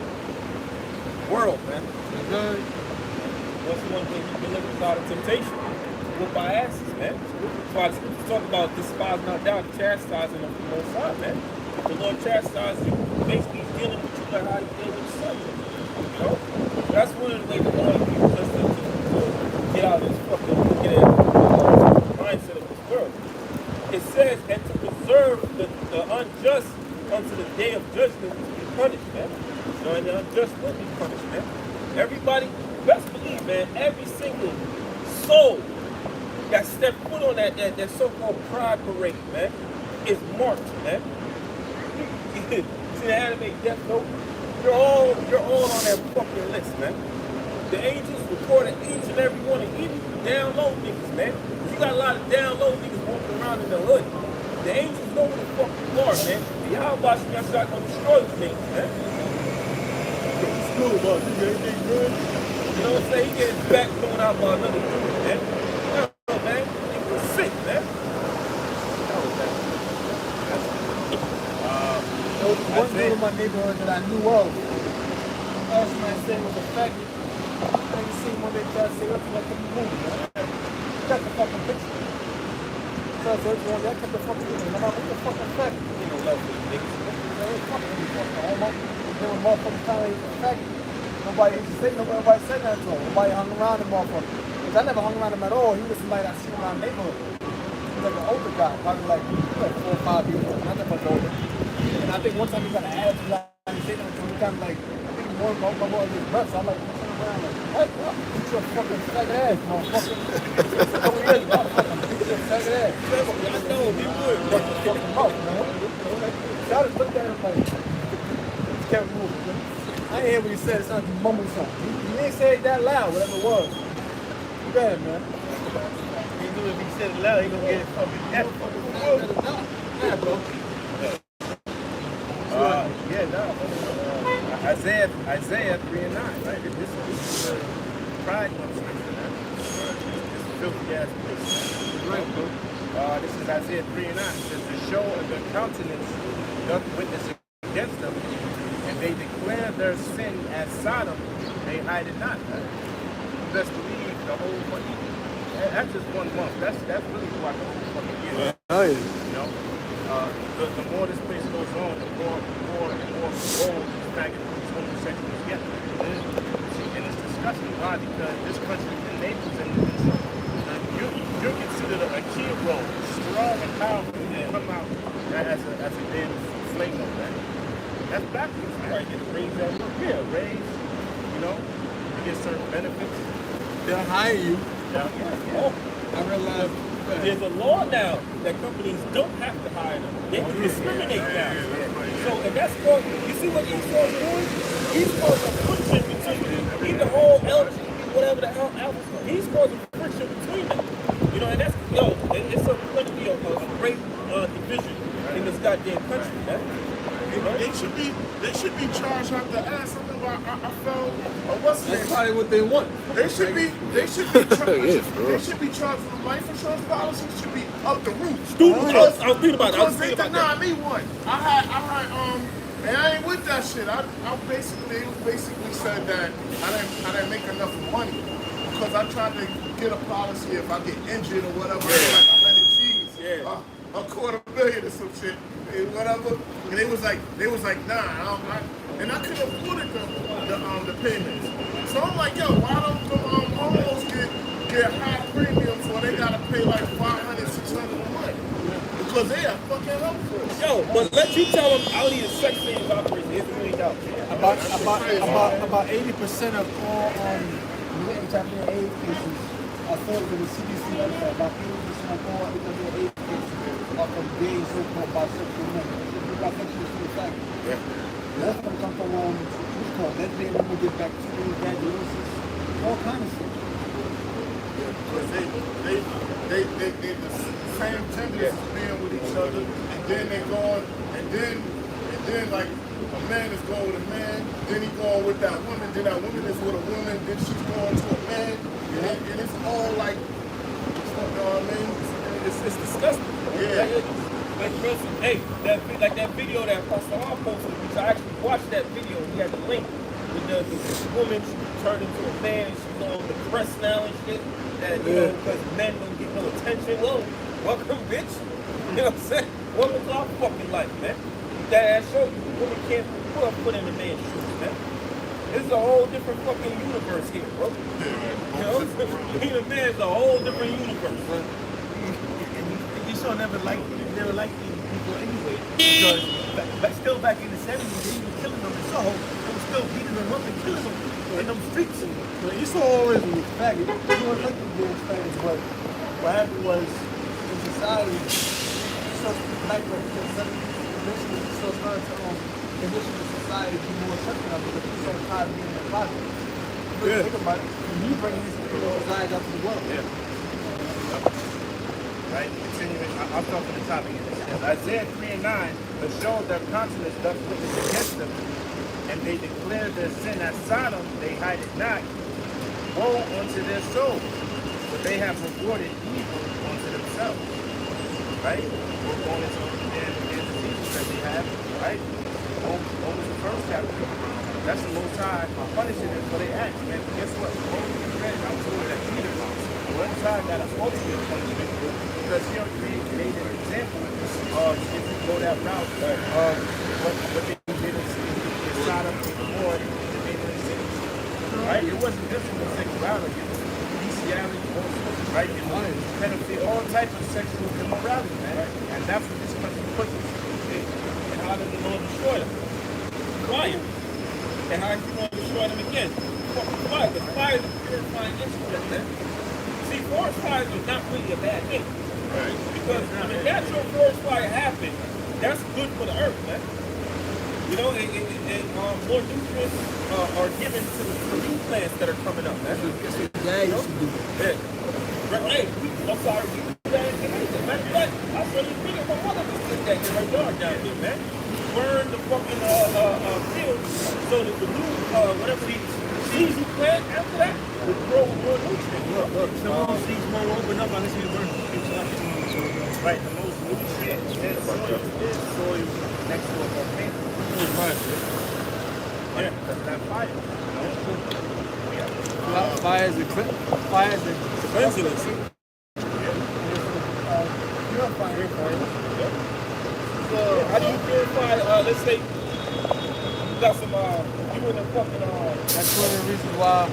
Speaker 5: world, man.
Speaker 2: What's one thing he delivers out of temptation? Whoop our asses, man. That's why the scriptures talk about despise not thou the chastising of the Most High, man. If the Lord chastises you, basically he's dealing with you like how he deal with his son. You know? That's one of the ways the Lord uses us to get out of this fucking mindset of this world. It says, and to preserve the unjust unto the day of judgment to be punished, man. You know, and the unjust will be punished, man. Everybody, best believe, man, every single soul that stepped foot on that so-called pride parade, man, is marked, man. See the anime Death Note? You're all on that fucking list, man. The angels recorded each and every one of you down low niggas, man. You got a lot of down low niggas walking around in the hood. The angels know who the fuck you are, man. The Yahweh Shem's not gonna destroy the things, man. It's cool, boss. You got anything good? You know what I'm saying? He getting his back thrown out by another dude, man. No, man. He was sick, man.
Speaker 4: There was one dude in my neighborhood that I knew of. Last man said was affected. I ain't seen one day try to say what's like a movie, man. Got the fucking picture. So I said, well, that kept the fucking movie. No matter what the fuck affected.
Speaker 2: He don't love these niggas.
Speaker 4: They ain't fucking homo. They were motherfuckers trying to affected. Nobody said nothing to him. Nobody hung around him, motherfucker. Because I never hung around him at all. He was somebody I seen around the neighborhood. He was like an older guy, probably like 4 or 5 years old. Not that much older. And I think one time he got an attitude like he said that to me, kind of like, I think he more of his breath. So I'm like, I'm around like, what? Beat your fucking faggot ass, motherfucker. A couple years ago, I'm beat your faggot ass.
Speaker 2: I know he would.
Speaker 4: Fucking mouth, man. So I just looked at him like, just kept moving. I ain't hear what he said. It sounded like he mumbled something. He ain't say it that loud, whatever it was. Go ahead, man.
Speaker 6: He knew if he said it loud, he gonna get it fucking F.
Speaker 4: Yeah, bro.
Speaker 6: Isaiah 3 and 9, right? This is pride month scripture, man. This filthy ass place. Right, bro. This is Isaiah 3 and 9. It says, the show of their countenance doth witness against them, and they declare their sin as Sodom, they hide it not. Right? Best believe the whole fucking, that's just 1 month. That's really like the whole fucking year.
Speaker 3: Oh, yeah.
Speaker 6: You know? The more this place goes on, the more and more gold these faggots, these homosexuals get. And it's disgusting. Why? Because this country enables them to do so. You're considered a key role, strong and powerful, and then come out as a damn flame of that. That's backwards, man. Right, get a raise that look. Yeah, raise, you know, you get certain benefits.
Speaker 5: They'll hire you.
Speaker 6: Yeah.
Speaker 2: Oh,
Speaker 5: I realize.
Speaker 2: there's a law now that companies don't have to hire them. They can discriminate now. So, and that's called, you see what Esau's doing? He's causing friction between either whole LGBT, whatever the hell else. He's causing friction between them. You know, and that's, it's going to be a great division in this goddamn country, man.
Speaker 1: They should be charged out the ass. Something about I felt. What's
Speaker 5: That's
Speaker 1: this?
Speaker 5: probably what they want.
Speaker 1: They should be charged for life insurance policies. Should be up the roof.
Speaker 2: I was thinking about
Speaker 1: Because
Speaker 2: that.
Speaker 1: they denied me one. I had and I ain't with that shit. I basically said that I didn't make enough money because I tried to get a policy if I get injured or whatever. Like $100,000 or some shit, whatever. And they was like, nah, and I couldn't afford it the payments. So I'm like, yo, why don't the homeowners get high premiums when they gotta pay like $500, $600 a month? Because they are fucking helpful.
Speaker 2: Yo, but let you tell them I don't need a sex change operation. It's really down.
Speaker 4: About 80% of all HIV/AIDS cases are thought to the CDC website. About 80% of all HIV/AIDS cases are from gay so-called bisexual men. Bisexual suicide.
Speaker 1: Yeah.
Speaker 4: Most of them come from what's called lesbian women get bacteria, vaginosis, all kinds of stuff.
Speaker 1: Because they the same genders being with each other, and then they go on, and then like a man is going with a man, then he going with that woman, then that woman is with a woman, then she's going to a man, and it's all like, you know what I mean?
Speaker 2: It's disgusting.
Speaker 1: Yeah.
Speaker 2: Hey, that video that Pastor Hall posted, which I actually watched that video. He had the link with the woman turned into a man. She's on the press now and shit. That you know, because men don't get no attention. Well, welcome, bitch. You know what I'm saying? Welcome to our fucking life, man. That show you, women can't put up foot in the man's shoes, man. This is a whole different fucking universe here, bro. You know, being a man is a whole different universe.
Speaker 6: And you saw never liked these people anyway. Because still back in the 70s, they were killing them in Soho. They were still beating them up and killing them in them streets.
Speaker 4: Well, you saw always with the faggot. Everyone liked them being faggots, but what happened was in society, so black people eventually so started to condition the society to be more accepting of it because people so tired of being in the closet. Think about it. When you bring these desires out to the world.
Speaker 6: Yeah. Right? Continuing, I'll start from the top again. It says, Isaiah 3 and 9, the show their conscience doth witness against them, and they declare their sin as Sodom, they hide it not. Woe unto their souls, for they have rewarded evil unto themselves. Right? We're going into the diseases that they have, right? Over the first chapter. That's the Most High punishing them for their acts, man. Guess what? I'm told that Peter, the Most High got a ultimate punishment because he made an example of, if you go that route, of what they did in Sodom and Gomorrah, the neighboring cities. Right? It wasn't just for sexuality, it was bestiality, right? It was pedophilia, all types of sexual immorality, man. Right? And that's what this country puts us in. And how did the Lord destroy them? Fire. And how you going to destroy them again? Fucking fire. Because fire is a purifying instrument, man. See, forest fires are not really a bad thing.
Speaker 1: Right.
Speaker 6: Because when a natural forest fire happens, that's good for the earth, man. You know, more nutrients are given to the new plants that are coming up, man.
Speaker 4: Yeah, you should do it.
Speaker 6: Yeah. Hey, I'm sorry, we do that in anything. Matter of fact, I really think my mother just did that in her yard down there, man. Burn the fucking field so that the new, whatever these seeds you plant after that will grow more nutrients.
Speaker 2: Look, some of those seeds won't open up unless you burn them.
Speaker 6: Right, the most nutrient is soil next to a volcano. Yeah, because that fire.
Speaker 4: Fire is cleansing us. Purifying.
Speaker 6: How do you purify, let's say, you got some, you in the fucking,
Speaker 4: That's one of the reasons why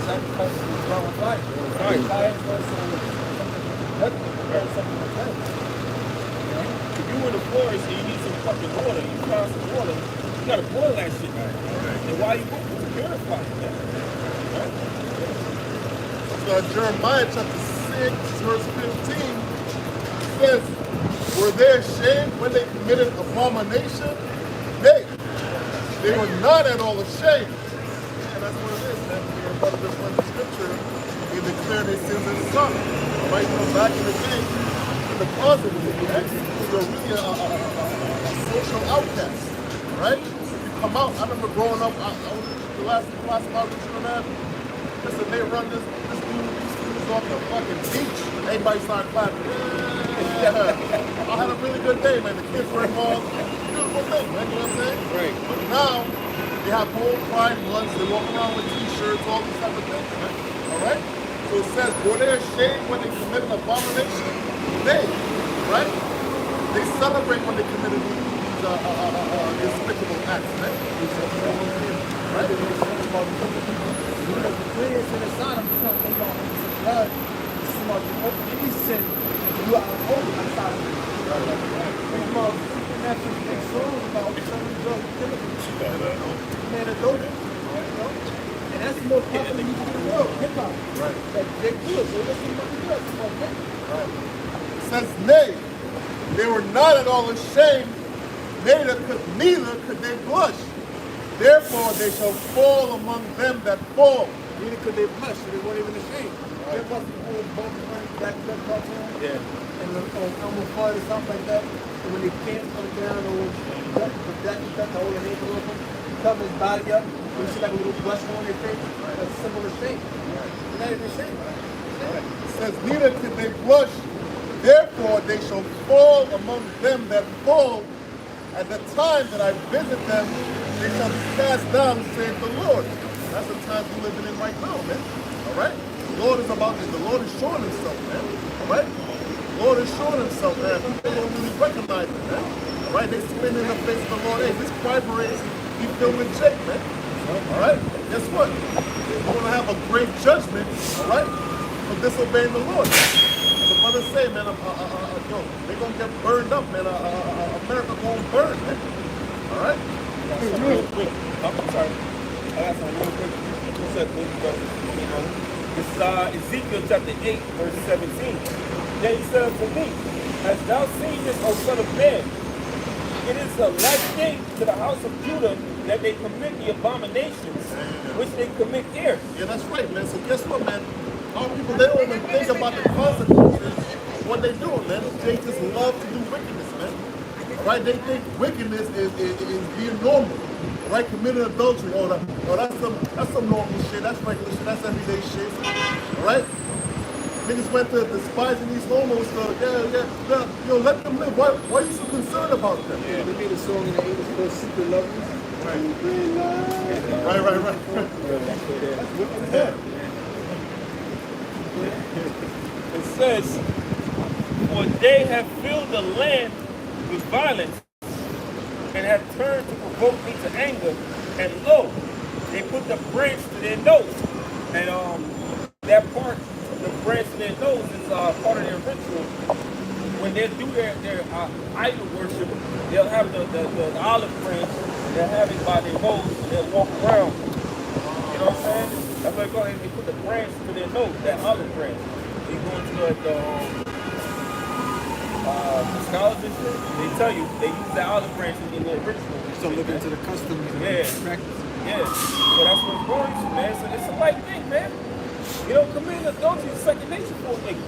Speaker 4: sacrifices is done with fire.
Speaker 6: Right.
Speaker 4: Fire is something
Speaker 6: if you in the forest and you need some fucking water, you find some water, you gotta boil that shit. And why you want to purify it, man? Right?
Speaker 1: So Jeremiah chapter 6, verse 15 says, were they ashamed when they committed abomination? Nay, they were not at all ashamed. And that's what it is, man. Your brother just went to scripture, they declared their sins in Sodom. Right? You know, back in the day, in the closet, right? You're really a social outcast, right? You come out, I remember growing up, I was the last class of my original man. Listen, they run this dude off the fucking beach. Everybody started clapping. Yeah. I had a really good day, man. The kids were involved. Beautiful thing, man. You know what I'm saying?
Speaker 6: Right.
Speaker 1: But now, they have whole pride months. They walk around with t-shirts, all these type of things, man. All right? So it says, were they ashamed when they committed an abomination? They, right? They celebrate when they committed these despicable acts, man. Right?
Speaker 4: Because the clearest in the Sodom is not from blood. It's about any sin. You are holy on Sodom. It's about supernatural things. Songs about selling drugs, killing people. Man, adultery. And that's the most popular music in the world, hip hop.
Speaker 1: Right.
Speaker 4: Like, they're good. They listen to the drugs. It's about hip.
Speaker 1: Right. It says, nay, they were not at all ashamed, neither could they blush. Therefore they shall fall among them that fall,
Speaker 6: Neither could they blush, so they weren't even ashamed. They must be doing both that cartoon.
Speaker 2: Yeah.
Speaker 6: And Elmo Floyd or something like that. And when they can't come down or that the whole neighbor of them, cover his body up, you see like a little blush on their face. That's a symbol of shame. They're not even ashamed.
Speaker 1: It says, neither can they blush, therefore they shall fall among them that fall. At the time that I visit them, they shall be cast down, saith the Lord. That's the time we're living in right now, man. All right? The Lord is about this. The Lord is showing himself, man. All right? The Lord is showing himself, man. People don't really recognize it, man. All right? They spin in the face of the Lord. Hey, this Piper is, he filming Jake, man. All right? Guess what? We're going to have a great judgment, all right, for disobeying the Lord. The brothers say, man, yo, they're going to get burned up, man. America going to burn, man. All right?
Speaker 2: Real quick. I'm sorry. I got something real quick. What's up, good brother? You know, this is Ezekiel chapter 8, verse 17. Then he said unto me, hast thou seen this, O son of man? It is a like thing to the house of Judah that they commit the abominations which they commit here.
Speaker 1: Yeah, that's right, man. So guess what, man? Our people, they don't even think about the consequences of what they're doing, man. They just love to do wickedness, man. All right? They think wickedness is being normal. All right? Committing adultery. That's some normal shit. That's regular shit. That's everyday shit. All right? Niggas went to despising these homos. So, yeah. Yo, let them live. Why are you so concerned about them?
Speaker 6: Yeah. They made a song in the 80s called Secret Lovers.
Speaker 1: Right.
Speaker 2: It says, for they have filled the land with violence and have turned to provoke me to anger, and lo, they put the branch to their nose. And that part, the branch to their nose, is part of their ritual. When they do their idol worship, they'll have the olive branch, they'll have it by their nose, and they'll walk around. You know what I'm saying? That's why they call it, they put the branch to their nose, that olive branch. They go into the scholars and shit, they tell you, they use that olive branch in their little ritual.
Speaker 6: So looking into the customs and practices.
Speaker 2: Yeah, so that's what it's going to, man. So it's a light thing, man. You know, committing adultery is second nature for a nigga.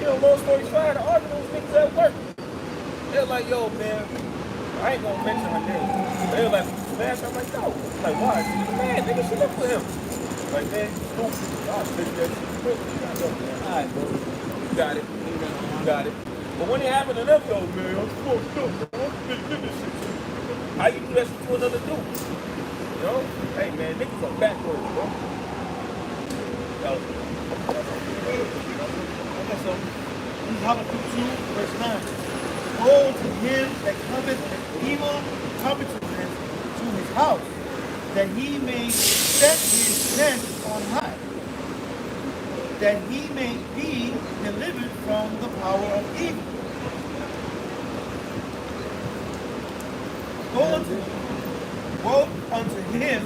Speaker 2: You know, long story short, the argument those niggas at work. They're like, yo, man, I ain't gonna mention her name. They're like, man, I'm like, yo. Like, why? She's mad, nigga, she look for him. Like, man, stupid. I'll fix that shit quick. All right, bro. You got it. You got it. But when it happened to them, yo, man, I'm fucked up, bro. I'm fixing this shit. How you do that shit to another dude? You know? Hey, man, niggas are backwards, bro.
Speaker 6: Okay, so Habakkuk 2, verse 9. Woe to him that cometh with evil covetousness to his house, that he may set his tent on high, that he may be delivered from the power of evil. Woe unto him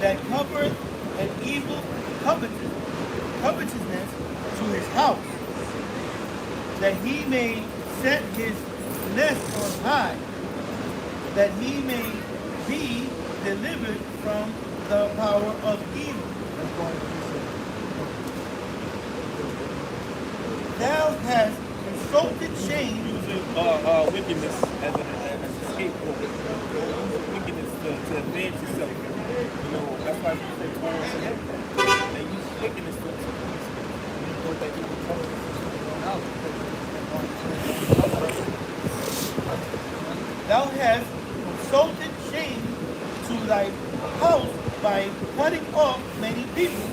Speaker 6: that covereth an evil covetousness to his house, that he may set his nest on high, that he may be delivered from the power of evil. Thou hast insulted shame.
Speaker 2: Using wickedness as a scapegoat. Wickedness to advance yourself. You know, that's why people say towards him. They use wickedness to
Speaker 6: Thou hast insulted shame to thy house by cutting off many people.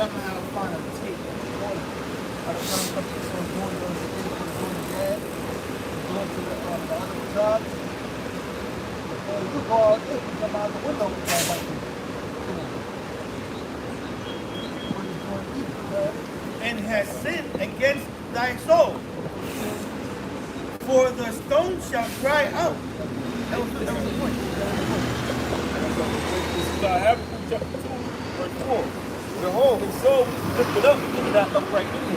Speaker 6: Somehow find a tape I don't know what people going to the dad, going to the other jobs. You go out there, you come out the window with that like this. And has sinned against thy soul. For the stone shall cry out. That was the point.
Speaker 2: This is Habakkuk chapter 2, verse 4. Behold, his soul is lifted up into that upright man.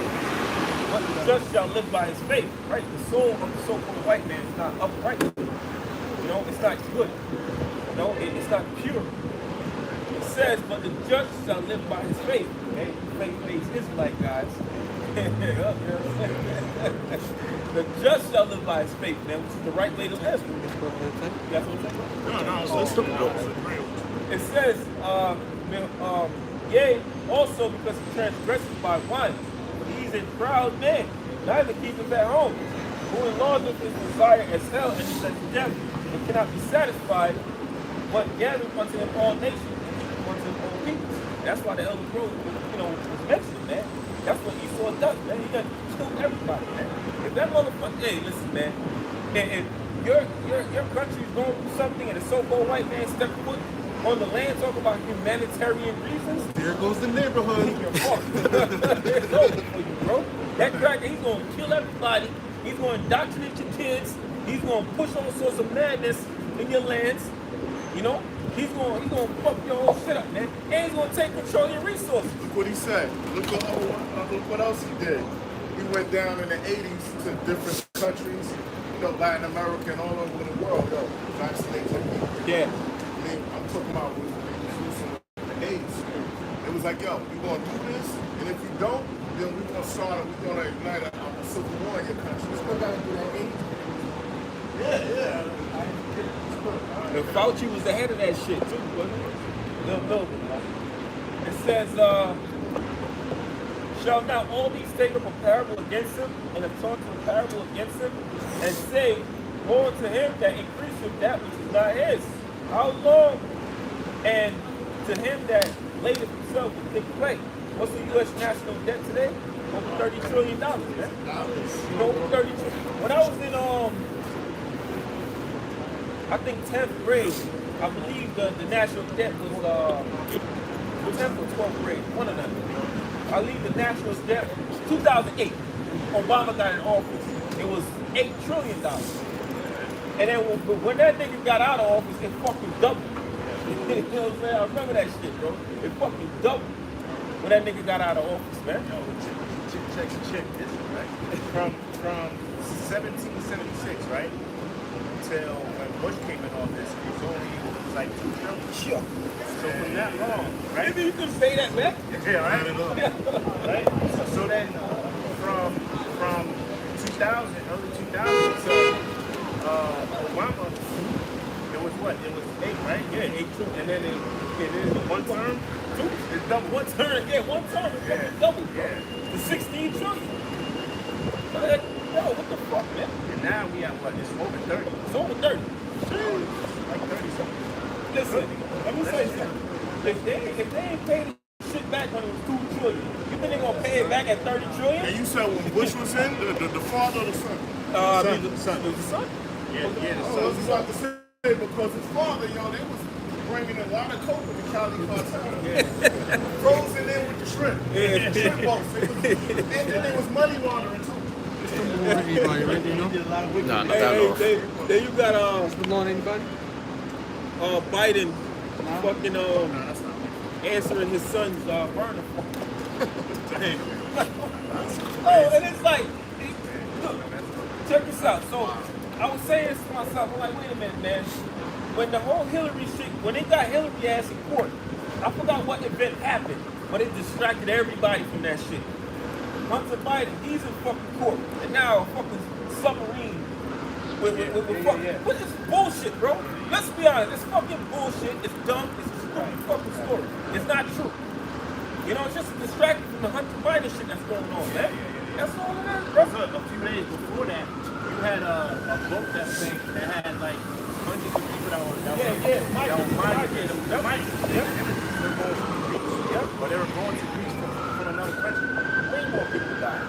Speaker 2: But the just shall live by his faith, right? The soul of the so-called white man is not upright. You know, it's not good. You know, it's not pure. It says, but the just shall live by his faith. Okay? Faith-based Israelite, guys. The just shall live by his faith, man, which is the right way to live. That's what I'm saying? It says, yea, also because he transgresses by wine. He's a proud man, neither keepeth at home, who enlargeth his desire as hell and is as death, and cannot be satisfied, but gathereth unto him all nations and unto him all peoples. That's why the elder grove, was mentioned, man. That's what Esau does, man. He done killed everybody, man. If that motherfucker, hey, listen, man. And your country's going through something, and a so-called white man step foot on the land, talk about humanitarian reasons.
Speaker 1: There goes the neighborhood.
Speaker 2: It's over for you, bro. That cracker, he's going to kill everybody. He's going to indoctrinate your kids. He's going to push all sorts of madness in your lands. You know, he's going to fuck your whole shit up, man. And he's going to take control of your resources.
Speaker 1: Look what he said. Look what else he did. He went down in the 80s to different countries, Latin America and all over the world, vaccinate their people.
Speaker 2: Yeah.
Speaker 1: I'm talking about when we was using the AIDS. It was like, yo, we gonna do this, and if you don't, then we're gonna ignite a civil war in your country. We still gotta do that AIDS. Yeah.
Speaker 2: The Fauci was the head of that shit too, wasn't it? No. It says, shall not all these take up a parable against him, and have taught a parable against him, and say, woe to him that increaseth that which is not his. How long? And to him that ladeth himself with thick clay. What's the U.S. national debt today? Over $30 trillion, man. Over 30 trillion. When I was in, I think 10th grade, I believe the national debt was 10th or 12th grade, one of them. I believe the national debt, 2008, Obama got in office, it was $8 trillion. And then when that nigga got out of office, it fucking doubled. You know what I'm saying? I remember that shit, bro. It fucking doubled when that nigga got out of office, man.
Speaker 6: Check this, right? From 1776, right? Until when Bush came in office, it was like 2 trillion.
Speaker 2: Sure.
Speaker 6: So from that long, right?
Speaker 2: Maybe you can say that, man.
Speaker 6: Yeah, right? Right? So then from 2000, early 2000 to Obama, it was what? It was 8, right?
Speaker 2: Yeah, 8 trillion.
Speaker 6: And then in one term, it's double.
Speaker 2: One term, it's fucking double, bro.
Speaker 6: Yeah.
Speaker 2: The 16 trillion. Yo, what the fuck, man?
Speaker 6: And now we have what? It's over 30.
Speaker 2: It's over 30.
Speaker 6: Like 30 something.
Speaker 2: Listen, let me say something. If they ain't paid shit back when it was 2 trillion, you think they gonna pay it back at 30 trillion?
Speaker 1: And you said when Bush was in, the father or the son?
Speaker 2: The son. It was the son?
Speaker 6: Yeah, the
Speaker 1: I was about to say, because his father, they was bringing a lot of coke with the Cali cartel. Frozen in with the shrimp.
Speaker 2: Yeah.
Speaker 1: The shrimp boats. And then there was money laundering too.
Speaker 4: Anybody ready, you know?
Speaker 3: Nah, not that off.
Speaker 2: Then you got
Speaker 4: What's the law on anybody?
Speaker 2: Biden fucking answering his son's burner. Oh, and it's like, look, check this out. So I was saying this to myself, I'm like, wait a minute, man. When the whole Hillary shit, when they got Hillary ass in court, I forgot what event happened, but it distracted everybody from that shit. Hunter Biden, he's in fucking court, and now a fucking submarine with fucking, what is bullshit, bro? Let's be honest, it's fucking bullshit, it's dumb, it's a stupid fucking story. It's not true. You know, it's just a distraction from the Hunter Biden shit that's going on, man. That's all it is, bro.
Speaker 6: A few days before that, you had a boat that sank that had like hundreds of people that were migrating. But they were going to Greece from another country.
Speaker 2: Way more people died.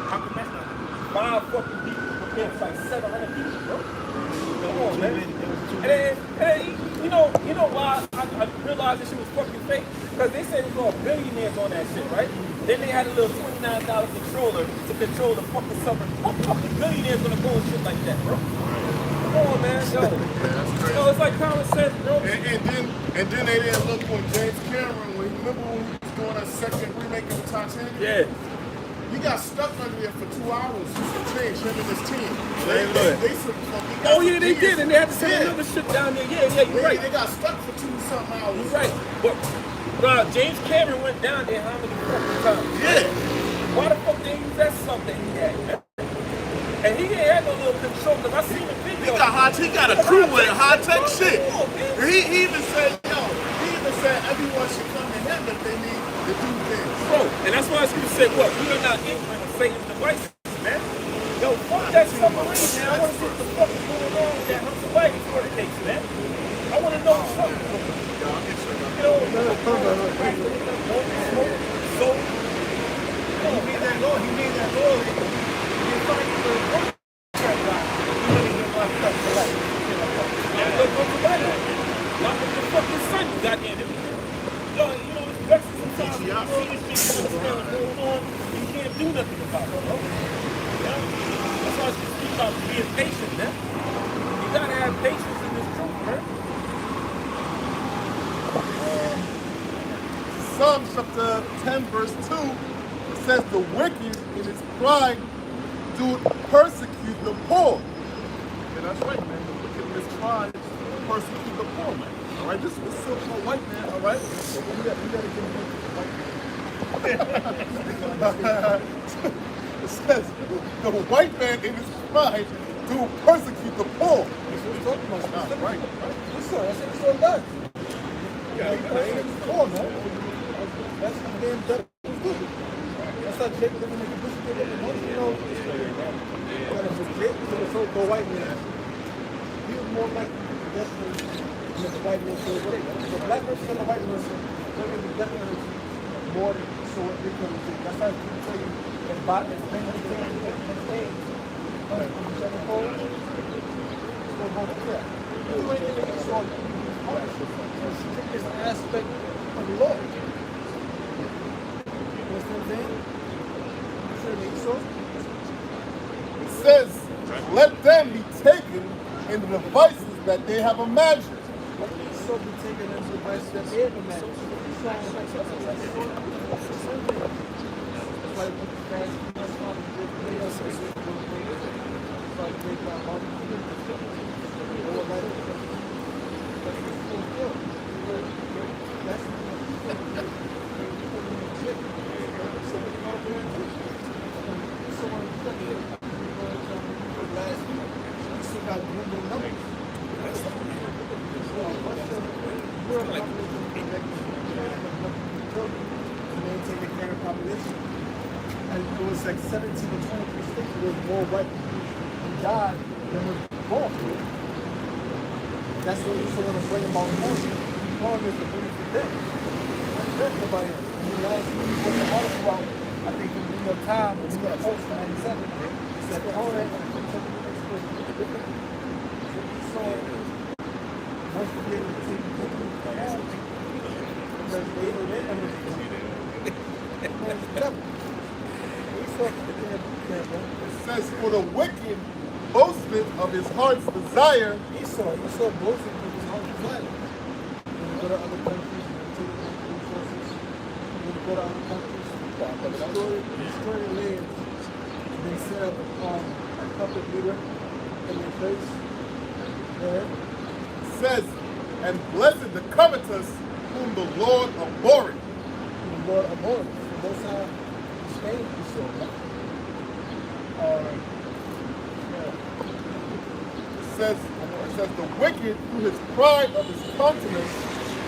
Speaker 6: How come that's not?
Speaker 2: 5 fucking people, but it's like 700 people, bro. Come on, man. And then, you know why I realized this shit was fucking fake? Because they said it was all billionaires on that shit, right? Then they had a little $29 controller to control the fucking summer. What fucking billionaires gonna go and shit like that, bro? Come on, man. Yo. Yo, it's like common sense, bro.
Speaker 1: And then they didn't look when James Cameron, remember when he was doing that second remake of Titanic?
Speaker 2: Yeah.
Speaker 1: He got stuck under there for 2 hours. He said, change him and his team.
Speaker 2: Oh, yeah, they did. And they had to send another shit down there. Yeah, you're right.
Speaker 1: They got stuck for 2-something hours.
Speaker 2: You're right. But James Cameron went down there how many fucking times?
Speaker 1: Yeah.
Speaker 2: Why the fuck they use that something he had, man? And he ain't had no little control, because I seen the video.
Speaker 1: He got a crew with high-tech shit. He even said, everyone should come to him if they need to do things.
Speaker 2: Bro, and that's why I was going to say, what? We are not ignorant of Satan's devices, man. Yo, fuck that submarine, man. I want to see what the fuck is going on with that Hunter Wagon for the case, man. I want to know something. You know, so,
Speaker 6: He made that law. He made that law. He find you for a contract ride. You want to get locked up for life.
Speaker 2: lock up your fucking son, you goddamn it. Yo, you know, it's vexing sometimes. You see this shit going on, you can't do nothing about it, bro. Yeah? That's why I should speak about being patient, man. You gotta have patience in this truth, man.
Speaker 1: Psalm chapter 10, verse 2, it says, the wicked in his pride do persecute the poor. Yeah, that's right, man. The wicked in his pride persecute the poor, man. All right, this is still for a white man, all right? So we gotta give him a white man. It says, the white man in his pride do persecute the poor.
Speaker 4: That's what we're talking about.
Speaker 1: Right.
Speaker 4: Yes, sir. That's what the story does. Poor, man. That's the damn devil. That's how Jacob didn't make a pussy get in the money, you know. But if it's Jacob to the so-called white man, he was more likely to be desperate than the white man said whatever. The black person and the white person, they're going to be definitely more than so what they couldn't do. That's how people tell you that bot is things and things. Sevenfold, it's going to go to crap. You ain't going to get so the strictest aspect of the law.
Speaker 1: It says, let them be taken in the devices that they have imagined.
Speaker 4: Let these souls be taken in the devices that they have imagined. It was like 17 or 23 states where more white people died than was born. That's what we used to want to bring about morning. Morning is the beautiful day. That's about it. Last week we put the article out, I think in the New York Times, the New York Post in 97, it said, oh, that's different. So, once we get to take people out, because they know they're going to
Speaker 1: It says, for the wicked boasteth of his heart's desire.
Speaker 4: Esau boasted of his heart's desire. When you go to other countries, you take resources. When you go to other countries, destroy the lands. They set up a puppet leader in their place.
Speaker 1: It says, and blessed the covetous whom the Lord abhorreth.
Speaker 4: The Lord abhorreth. So most of Spain, Esau.
Speaker 1: It says the wicked through his pride of his countenance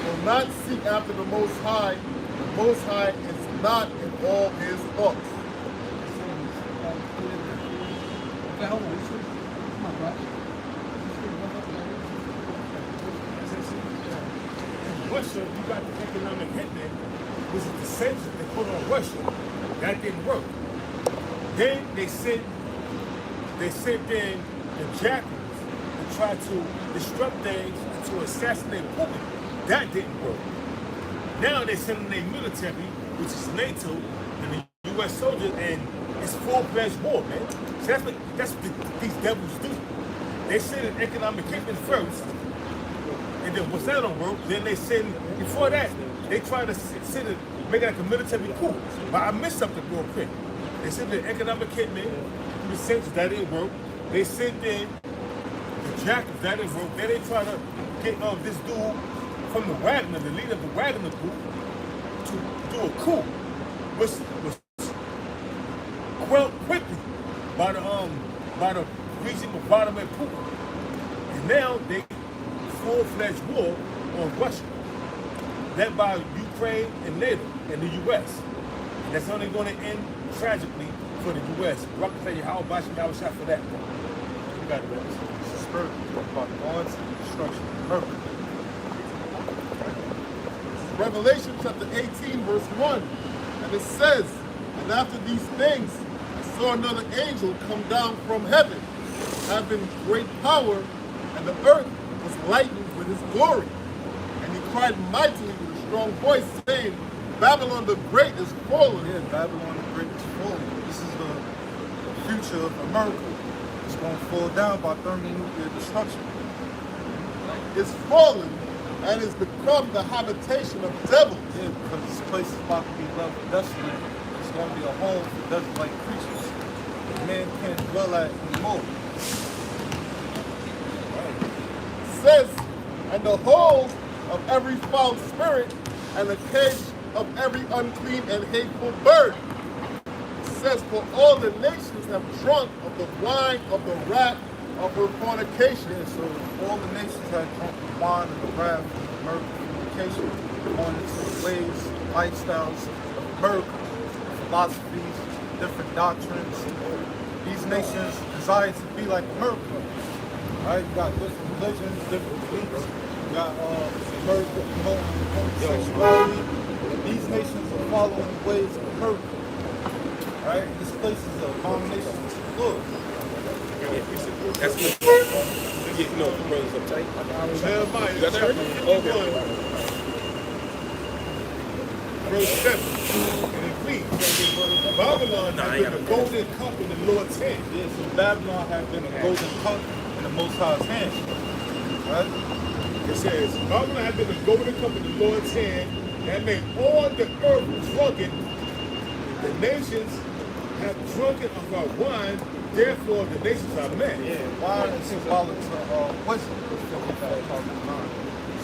Speaker 1: will not seek after the Most High. The Most High is not in all his thoughts.
Speaker 5: Russia, you got the economic hit there, which is the sanctions they put on Russia. That didn't work. Then they sent in the jackals to try to disrupt things and to assassinate Putin. That didn't work. Now they're sending their military, which is NATO, and the U.S. soldiers, and it's full-fledged war, man. So that's what these devils do.
Speaker 2: they send an economic hitman first, and then once that don't work, then they send, before that, they try to send it, make it like a military coup. But I missed something real quick. They sent an economic hitman through the census, that didn't work. They sent in the jackets, that didn't work. Then they try to get this dude from the Wagner, the leader of the Wagner group, to do a coup, which was quelled quickly by the regime of Vladimir Putin. And now they full-fledged war on Russia, led by Ukraine and NATO and the U.S. And that's only going to end tragically for the U.S. Rock can tell you how about you shot for that. You got it, man.
Speaker 5: This is spirit about going to the destruction of murder.
Speaker 1: Revelation chapter 18, verse 1. And it says, and after these things, I saw another angel come down from heaven, having great power, and the earth was lightened with his glory. And he cried mightily with a strong voice, saying, Babylon the Great is fallen.
Speaker 5: Yeah, Babylon the Great is fallen. This is the future of America. It's going to fall down by thermonuclear destruction.
Speaker 1: It's fallen and has become the habitation of devils.
Speaker 5: Yeah, because this place is about to be left desolate. It's going to be a home for desert-like creatures. Man can't dwell at anymore.
Speaker 1: It says, and the holes of every foul spirit and the cage of every unclean and hateful bird. It says, for all the nations have drunk of the wine of the wrath of her fornication.
Speaker 5: Yeah, so all the nations have drunk the wine of the wrath of American fornication, going into the ways, lifestyles of America, philosophies, different doctrines. These nations desire to be like America. Right? You got different religions, different beliefs. You got America promoting homosexuality. And these nations are following the ways of America. Right? This place is an abomination to the Lord.
Speaker 2: That's good. Yeah, no, brothers uptight.
Speaker 1: Jeremiah
Speaker 2: You got that
Speaker 1: chapter
Speaker 2: ready?
Speaker 1: 51, verse 7. And it reads, Babylon has been the golden cup in the Lord's hand.
Speaker 5: Yeah, so Babylon has been a golden cup in the Most High's hand. Right?
Speaker 1: It says, Babylon has been the golden cup in the Lord's hand, and made all the earth drunken. The nations have drunken of our wine, therefore the nations are mad.
Speaker 5: Yeah, wine is symbolic to wisdom.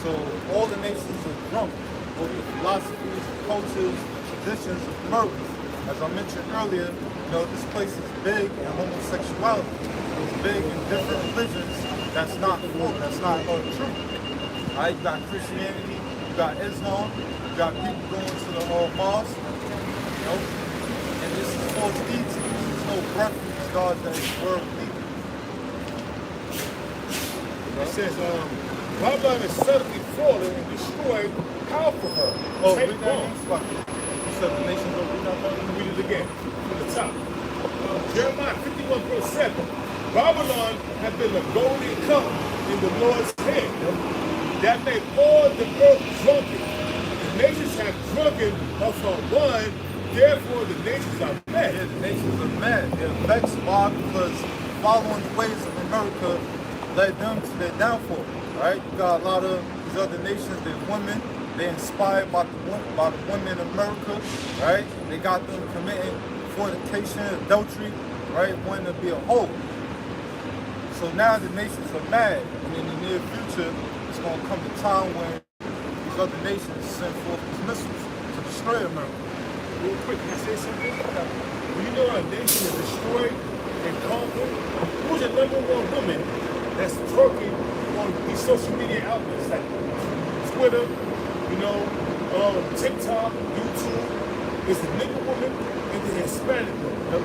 Speaker 5: So all the nations are drunk over the philosophies, cultures, traditions of America. As I mentioned earlier, this place is big in homosexuality. It's big in different religions. That's not true. That's not true. Right? You got Christianity, you got Islam, you got people going to the mosque. And this is false deeds. There's no refuge, God, that is worldly.
Speaker 1: It says, Babylon is suddenly fallen and destroyed. How for her?
Speaker 5: Oh,
Speaker 1: Take
Speaker 5: read that
Speaker 1: one.
Speaker 5: next spot. You said the nations are read that part?
Speaker 1: Read it again from the top. Jeremiah 51, verse 7. Babylon had been the golden cup in the Lord's hand that made all the earth drunken. The nations have drunken of her wine, therefore the nations are mad.
Speaker 5: Yeah, the nations are mad. They're vexed. Why? Because following the ways of America led them to their downfall. Right? You got a lot of these other nations, they're women. They're inspired by the women in America. Right? They got them committing fornication, adultery, right? Wanting to be a whole. So now the nations are mad. And in the near future, it's going to come a time when these other nations send forth these missiles to destroy America.
Speaker 1: Real quick, can I say something? When you know a nation is destroyed and conquered, who's the number one woman that's twerking on these social media outlets like Twitter, TikTok, YouTube? It's the nigger woman and the Hispanic woman.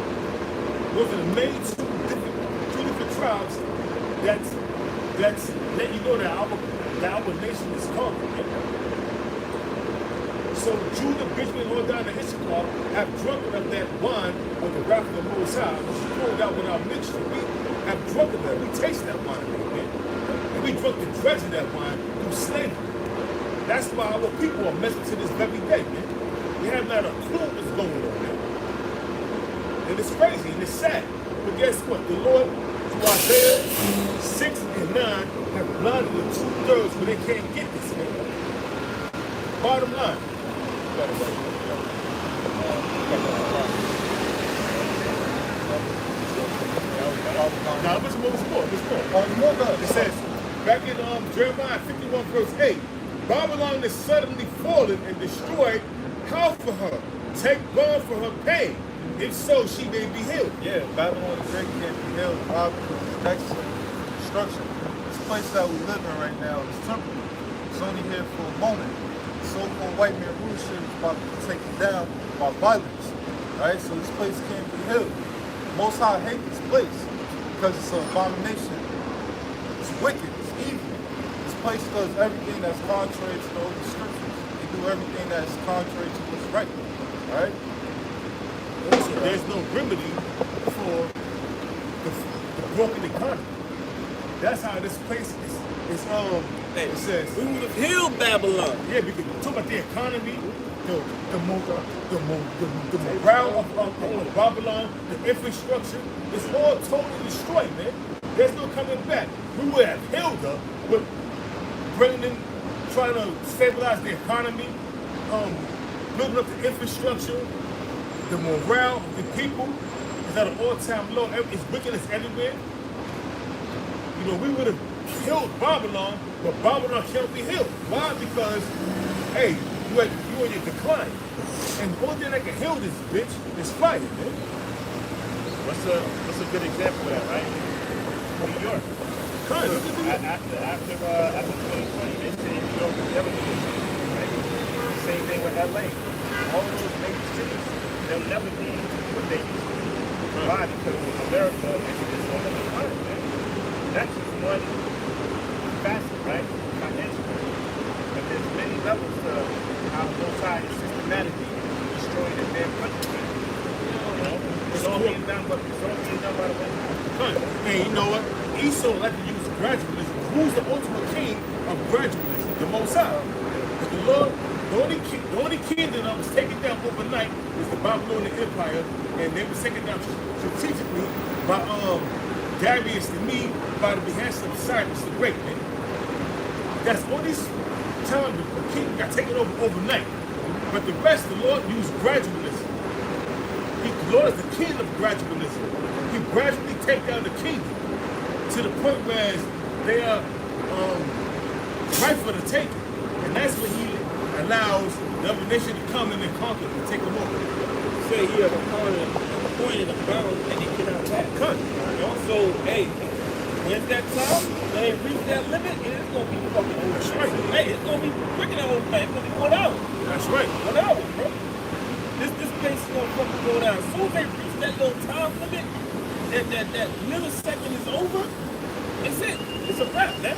Speaker 1: Those are the main two different tribes that's let you know that our nation is conquered. So Judah, Benjamin, all down to Issachar have drunken of that wine of the wrath of the Most High, which is poured out with our mixture. We have drunken that. We taste that wine a little bit. And we drunk the dregs of that wine through slavery. That's why our people are messing to this very day, man. We have not a clue what's going on, man. And it's crazy and it's sad. But guess what? The Lord is
Speaker 2: to Isaiah 6 and 9 have blinded the 2/3 where they can't get this, man. Bottom line. Now, what's more? It says, back in Jeremiah 51 verse 8, Babylon is suddenly fallen and destroyed. How for her? Take balm for her pain. If so, she may be healed.
Speaker 5: Yeah, Babylon the Great can't be healed. Why? Because it's destruction. This place that we live in right now is temporary. It's only here for a moment. The so-called white man rulership is about to be taken down by violence. Right? So this place can't be healed. Most High hate this place because it's an abomination. It's wicked. It's evil. This place does everything that's contrary to the Holy Scriptures. They do everything that's contrary to what's right. Right?
Speaker 2: Also, there's no remedy for the broken economy. That's how this place is it says
Speaker 6: We would have healed Babylon.
Speaker 2: yeah, we can talk about the economy, the morale of Babylon, the infrastructure. It's all totally destroyed, man. There's no coming back. We would have healed her, but bringing in, trying to stabilize the economy, building up the infrastructure, the morale of the people is at an all-time low. It's wickedness everywhere. You know, we would have killed Babylon, but Babylon can't be healed. Why? Because, hey, you in your decline. And the only thing that can heal this bitch is fire, man.
Speaker 1: What's a good example of that, right? New York. After 2020, they say New York will never be the same, right? Same thing with LA. All of those major cities, they'll never be what they used to be. Why? Because America is on the decline, man. That's just one facet, right? Financially. But there's many levels to how the Most High is systematically destroying the damn country. You know? It's all being done by the Most High.
Speaker 2: And you know what? Esau like to use gradualism. Who's the ultimate king of gradualism? The Most High. But the Lord, the only kingdom that was taken down overnight was the Babylonian Empire, and they were taken down strategically by Darius the Mede by the behest of Cyrus the Great, man. That's all this time the kingdom got taken over overnight. But the rest, the Lord used gradualism. The Lord is the king of gradualism. He gradually take down the kingdom to the point where they are ripe for the taking. And that's when he allows the other nation to come in and conquer and take them over.
Speaker 6: Say here, appointed a bound and they cannot pass. And also, hey, when's that time? They reach that limit, and it's gonna be fucking over.
Speaker 2: That's right.
Speaker 6: Hey, it's gonna be freaking over. It's gonna be 1 hour.
Speaker 2: That's right.
Speaker 6: 1 hour, bro. This place is gonna fucking go down. As soon as they reach that little time limit, that millisecond is over, it's it. It's a wrap, man.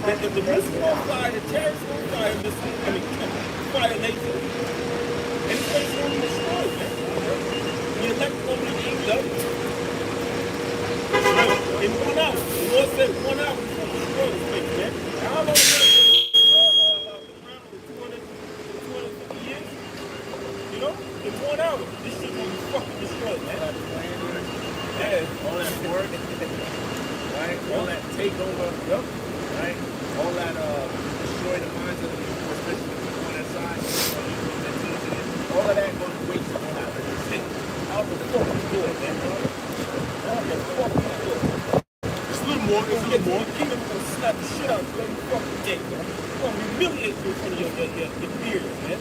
Speaker 6: The missiles gonna fly, the chariots gonna fly, fire laser. And this place is gonna be destroyed, man. The electric gonna be aimed up. In 1 hour. The Lord said 1 hour is gonna destroy this place, man. How long is it? Around 250 years? You know? In 1 hour, this shit gonna be fucking destroyed, man. Yeah.
Speaker 1: All that work, right? All that takeover, right? All that destroy the minds of the people, especially the people on that side. All of that goes to waste on that.
Speaker 6: How the fuck you do it, man? How the fuck you do it?
Speaker 2: It's a little more. It's a little more.
Speaker 6: The kingdom gonna slap the shit out of you every fucking day, man. It's gonna humiliate you in front of your peers, man.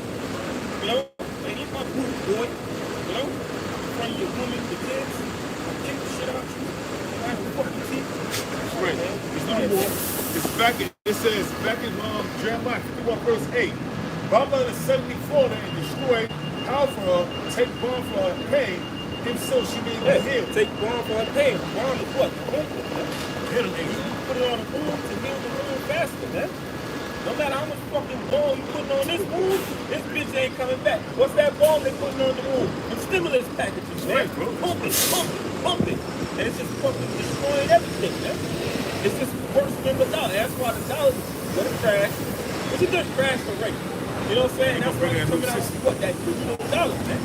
Speaker 6: You know? And if my booty boy, you know? In front of your woman, your kids, I'll kick the shit out of you. I have fucking teeth.
Speaker 2: That's right. It's a little more. It says back in Jeremiah 51 verse 8, Babylon is suddenly fallen and destroyed. How for her? Take balm for her pain. If so, she may be healed.
Speaker 6: Take balm for her pain. Balm is what?
Speaker 2: Heal it.
Speaker 6: Put it on the wound to heal the wound faster, man. No matter how much fucking balm you putting on this wound, this bitch ain't coming back. What's that balm they putting on the wound? The stimulus packages, man.
Speaker 2: Right, bro.
Speaker 6: Pump it, pump it, pump it. And it's just fucking destroying everything, man. It's just worse than the dollar. That's why the dollar is gonna crash. It's a good crash for rate. You know what I'm saying? That's why it's coming out of what, that digital dollar, man.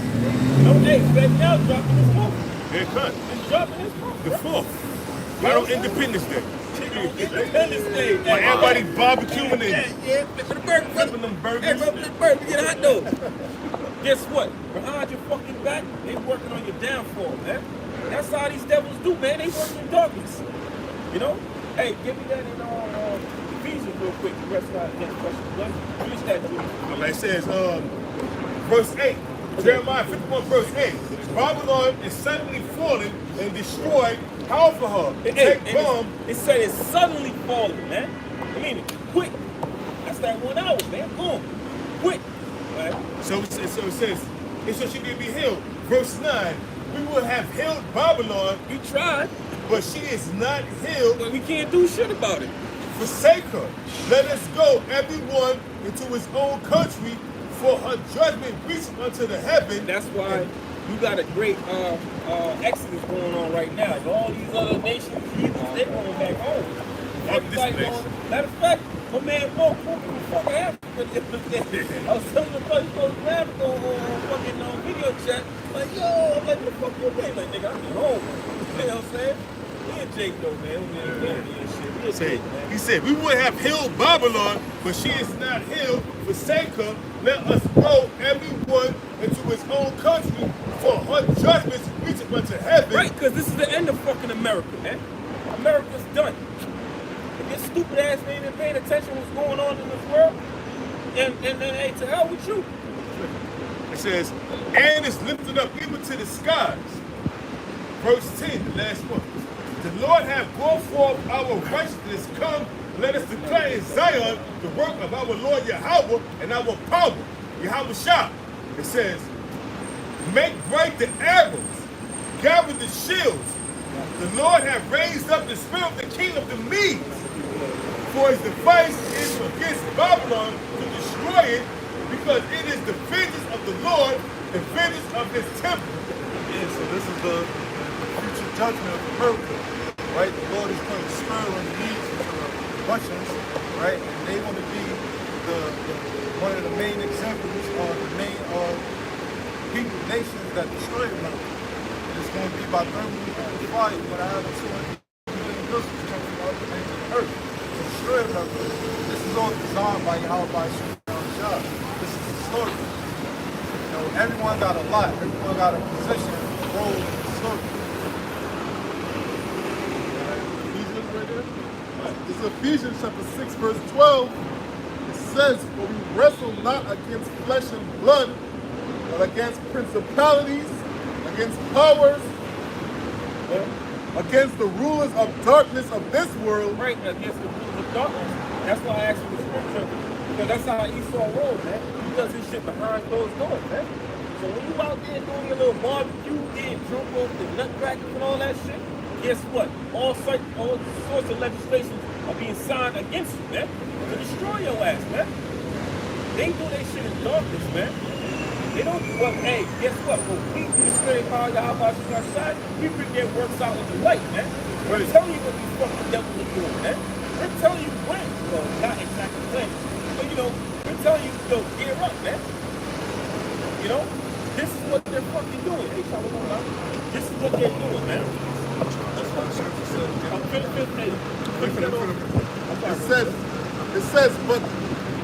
Speaker 6: You know, hey, Fed now dropping this month.
Speaker 2: They're cut.
Speaker 6: It's dropping this month.
Speaker 2: The fourth.
Speaker 5: Right on Independence Day.
Speaker 2: Independence Day.
Speaker 5: Like everybody barbecuing and
Speaker 2: Yeah, for the burger.
Speaker 5: flipping them burgers.
Speaker 2: Hey, bro, for the burger, get a hot dog. Guess what? Behind your fucking back, they working on your downfall, man. That's how these devils do, man. They work in darkness. You know? Hey, give me that in Ephesians real quick. The rest of that against question. Finish that, dude.
Speaker 5: Like it says, verse 8, Jeremiah 51, verse 8. Babylon is suddenly fallen and destroyed. How for her? Take bomb.
Speaker 2: It said it's suddenly falling, man. I mean, quick. That's that 1 hour, man. Boom. Quick. Right?
Speaker 5: So it says, and so she can be healed. Verse 9, we will have healed Babylon,
Speaker 2: We tried,
Speaker 5: but she is not healed.
Speaker 2: but we can't do shit about it.
Speaker 5: Forsake her. Let us go, everyone, into his own country, for her judgment reaches unto the heaven.
Speaker 2: That's why you got a great exodus going on right now. All these other nations, they're going back home. Everybody going, matter of fact, my man Mo from fucking Africa the other day. I was telling the buddy from Africa on fucking video chat, like, yo, I'm like, what the fuck you doing? Like, nigga, I'm at home. You know what I'm saying? Me and Jake though, man. We and shit.
Speaker 5: He said, we would have healed Babylon, but she is not healed. Forsake her. Let us go, everyone, into his own country, for her judgments reach unto heaven.
Speaker 2: Right, because this is the end of fucking America, man. America's done. If this stupid ass ain't been paying attention to what's going on in this world, and hey, to hell with you.
Speaker 5: It says, and is lifted up even to the skies. Verse 10, the last one. The Lord hath brought forth our righteousness. Come, let us declare in Zion the work of our Lord Yahweh and our power. Yahweh Shah. It says, make bright the arrows, gather the shields. The Lord hath raised up the spirit of the king of the Medes. For his device is against Babylon to destroy it, because it is the vengeance of the Lord, the vengeance of his temple.
Speaker 1: Yeah, so this is the future judgment of America, right? The Lord is putting a spur on the knees to the Russians, right? And they want to be one of the main examples of the main people, nations that destroy America. And it's going to be by thermal fire when I have 200 million missiles coming from other nations of the earth to destroy America. This is all designed by Yahweh Shah. This is the story. You know, everyone got a lot. Everyone got a position, a role in the story.
Speaker 7: Ephesians right there. This is Ephesians chapter 6, verse 12. It says, for we wrestle not against flesh and blood, but against principalities, against powers, against the rulers of darkness of this world.
Speaker 2: Right, against the rulers of darkness. That's why I asked you the scripture, because that's how Esau rolls, man. He does his shit behind closed doors, man. So when you out there doing your little barbecue, getting drunk off the nutcrackers and all that shit, guess what? All sorts of legislations are being signed against you, man, to destroy your ass, man. They do their shit in darkness, man. They don't, well, hey, guess what? When we do the spirit power of Yahweh outside, we bring their works out in the light, man. We're telling you what these fucking devils are doing, man. We're telling you when. Well, not exactly when, but you know, we're telling you, yo, gear up, man. You know? This is what they're fucking doing. Hey, this is what they're doing, man.
Speaker 7: It says, but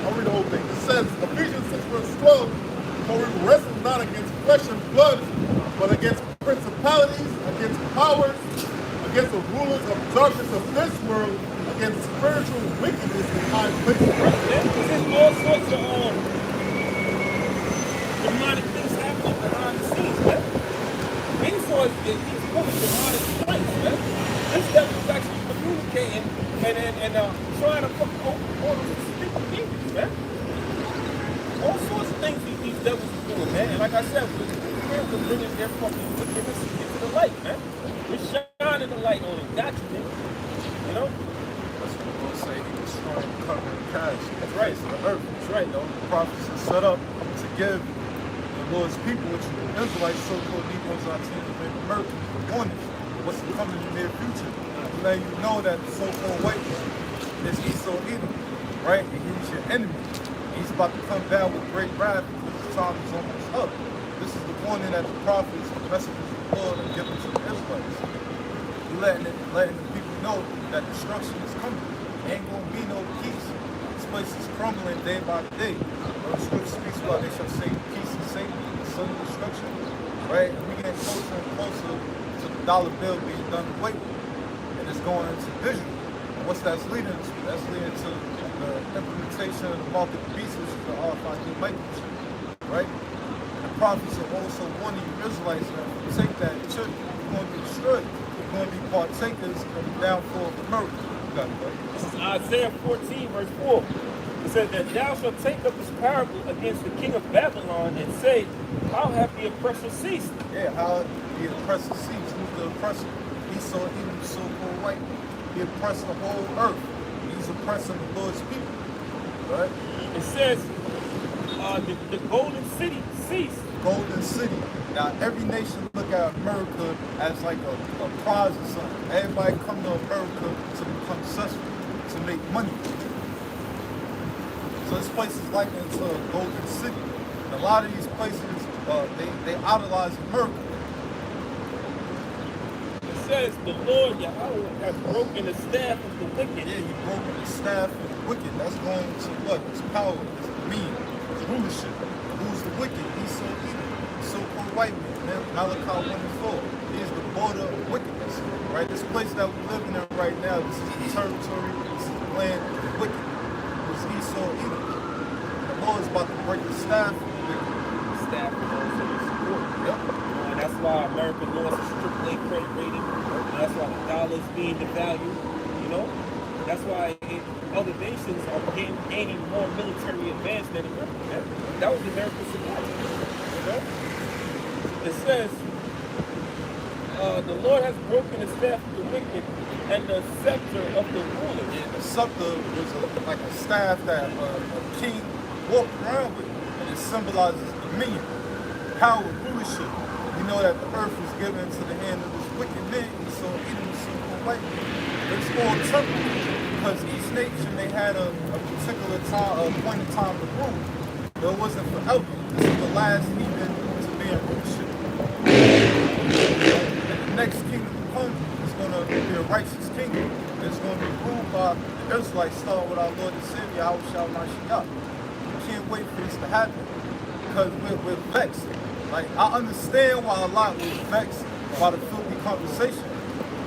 Speaker 7: I'll read the whole thing. It says, Ephesians 6, verse 12, for we wrestle not against flesh and blood, but against principalities, against powers, against the rulers of darkness of this world, against spiritual wickedness in high places.
Speaker 2: There's all sorts of demonic things happening behind the scenes, man. Esau is pulling demonic strikes, man. This devil is actually communicating and trying to fucking all those stupid demons, man. All sorts of things these devils are doing, man. And like I said, we're bringing their fucking wickedness into the light, man. We're shining the light on them. Got you, man. You know?
Speaker 1: That's what the Lord say. He destroyed the covenant of cash.
Speaker 2: That's right.
Speaker 1: Face of the earth.
Speaker 2: That's right, though.
Speaker 1: The prophets are set up to give the Lord's people, which are the Israelites, so-called Negroes, Latinos, and Americans, the warning. What's coming in the near future? To let you know that the so-called white man is Esau Edom, right? And he's your enemy. He's about to come down with great wrath because his time is almost up. This is the warning that the prophets, the messengers of the Lord, are giving to the Israelites.
Speaker 5: letting the people know that destruction is coming. Ain't gonna be no peace. This place is crumbling day by day. The scripture speaks about they shall say peace and safety, the son of destruction. Right? And we getting closer and closer to the dollar bill being done away with. And it's going into digital. And what's that's leading to? That's leading to the implementation of the mark of the beast, which is the RFID microchip. Right? The prophets are also warning you Israelites that if you take that chip, you're going to be destroyed. You're going to be partakers of the downfall of America.
Speaker 2: This is Isaiah 14, verse 4. It says that thou shalt take up this parable against the king of Babylon and say, how hath the oppressor ceased?
Speaker 5: Yeah, how the oppressor ceased. Who's the oppressor? Esau, Edom, so-called white. He oppressed the whole earth. He's oppressing the Lord's people. Right?
Speaker 2: It says the golden city ceased.
Speaker 5: Golden city. Now, every nation look at America as like a prize or something. Everybody come to America to become successful, to make money. So this place is likened to a golden city. And a lot of these places, they idolize America.
Speaker 2: It says the Lord Yahweh has broken the staff of the wicked.
Speaker 5: Yeah, he broken the staff of the wicked. That's going to what? It's power, it's mean, it's rulership. Who's the wicked? Esau, Edom, so-called white man. Malachi 1 and 4. Here's the border of wickedness. Right? This place that we're living in right now, this is the territory, this is the land of the wicked. It's Esau, Edom. The Lord is about to break the staff of the wicked.
Speaker 2: The staff of those that we support.
Speaker 5: Yep.
Speaker 2: And that's why America lost its AAA credit rating. And that's why the dollar is being devalued. You know? That's why other nations are gaining more military advance than America. That was America's support. You know? It says, the Lord has broken the staff of the wicked and the scepter of the ruler.
Speaker 5: Yeah, the scepter was like a staff that a king walked around with, and it symbolizes dominion, power, rulership. We know that the earth was given into the hand of this wicked man, so Edom was so white. It's all temporal, because each nation, they had a particular time, a point in time to rule. But it wasn't forever. This is the last heathen to be in rulership. And the next kingdom to come is going to be a righteous kingdom. It's going to be ruled by the Israelites, starting with our Lord and Savior, Yahushua Mashiach. We can't wait for this to happen, because we're vexed. Like, I understand why a lot was vexed by the filthy conversation,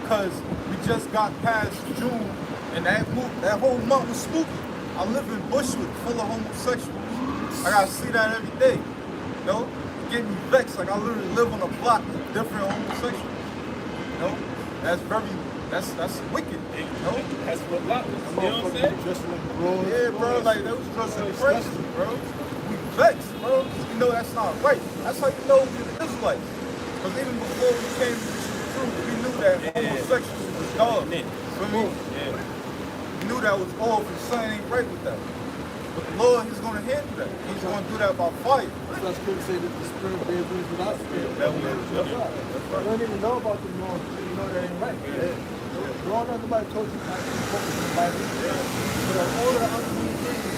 Speaker 5: because we just got past June, and that whole month was spooky. I live in Bushwick, full of homosexuals. I gotta see that every day. You know, it get me vexed. Like, I literally live on a block with different homosexuals. You know, that's wicked. You know,
Speaker 2: That's what lot was. You know what I'm saying?
Speaker 7: Just like bro.
Speaker 5: yeah, bro. Like, they was dressing crazy, bro. We vexed, bro. You know that's not right. That's how you know we're the Israelites. Because even before we came to the truth, we knew that homosexuals was dog. For me, we knew that was off, and something ain't right with that. But the Lord, He's going to handle that. He's going to do that by fire.
Speaker 4: That's why scripture say that the spirit bears witness without spirit.
Speaker 5: That's right.
Speaker 4: You don't even know about the Lord, so you know that ain't right. Don't know nobody told you not to focus on the Bible. But all of the other things,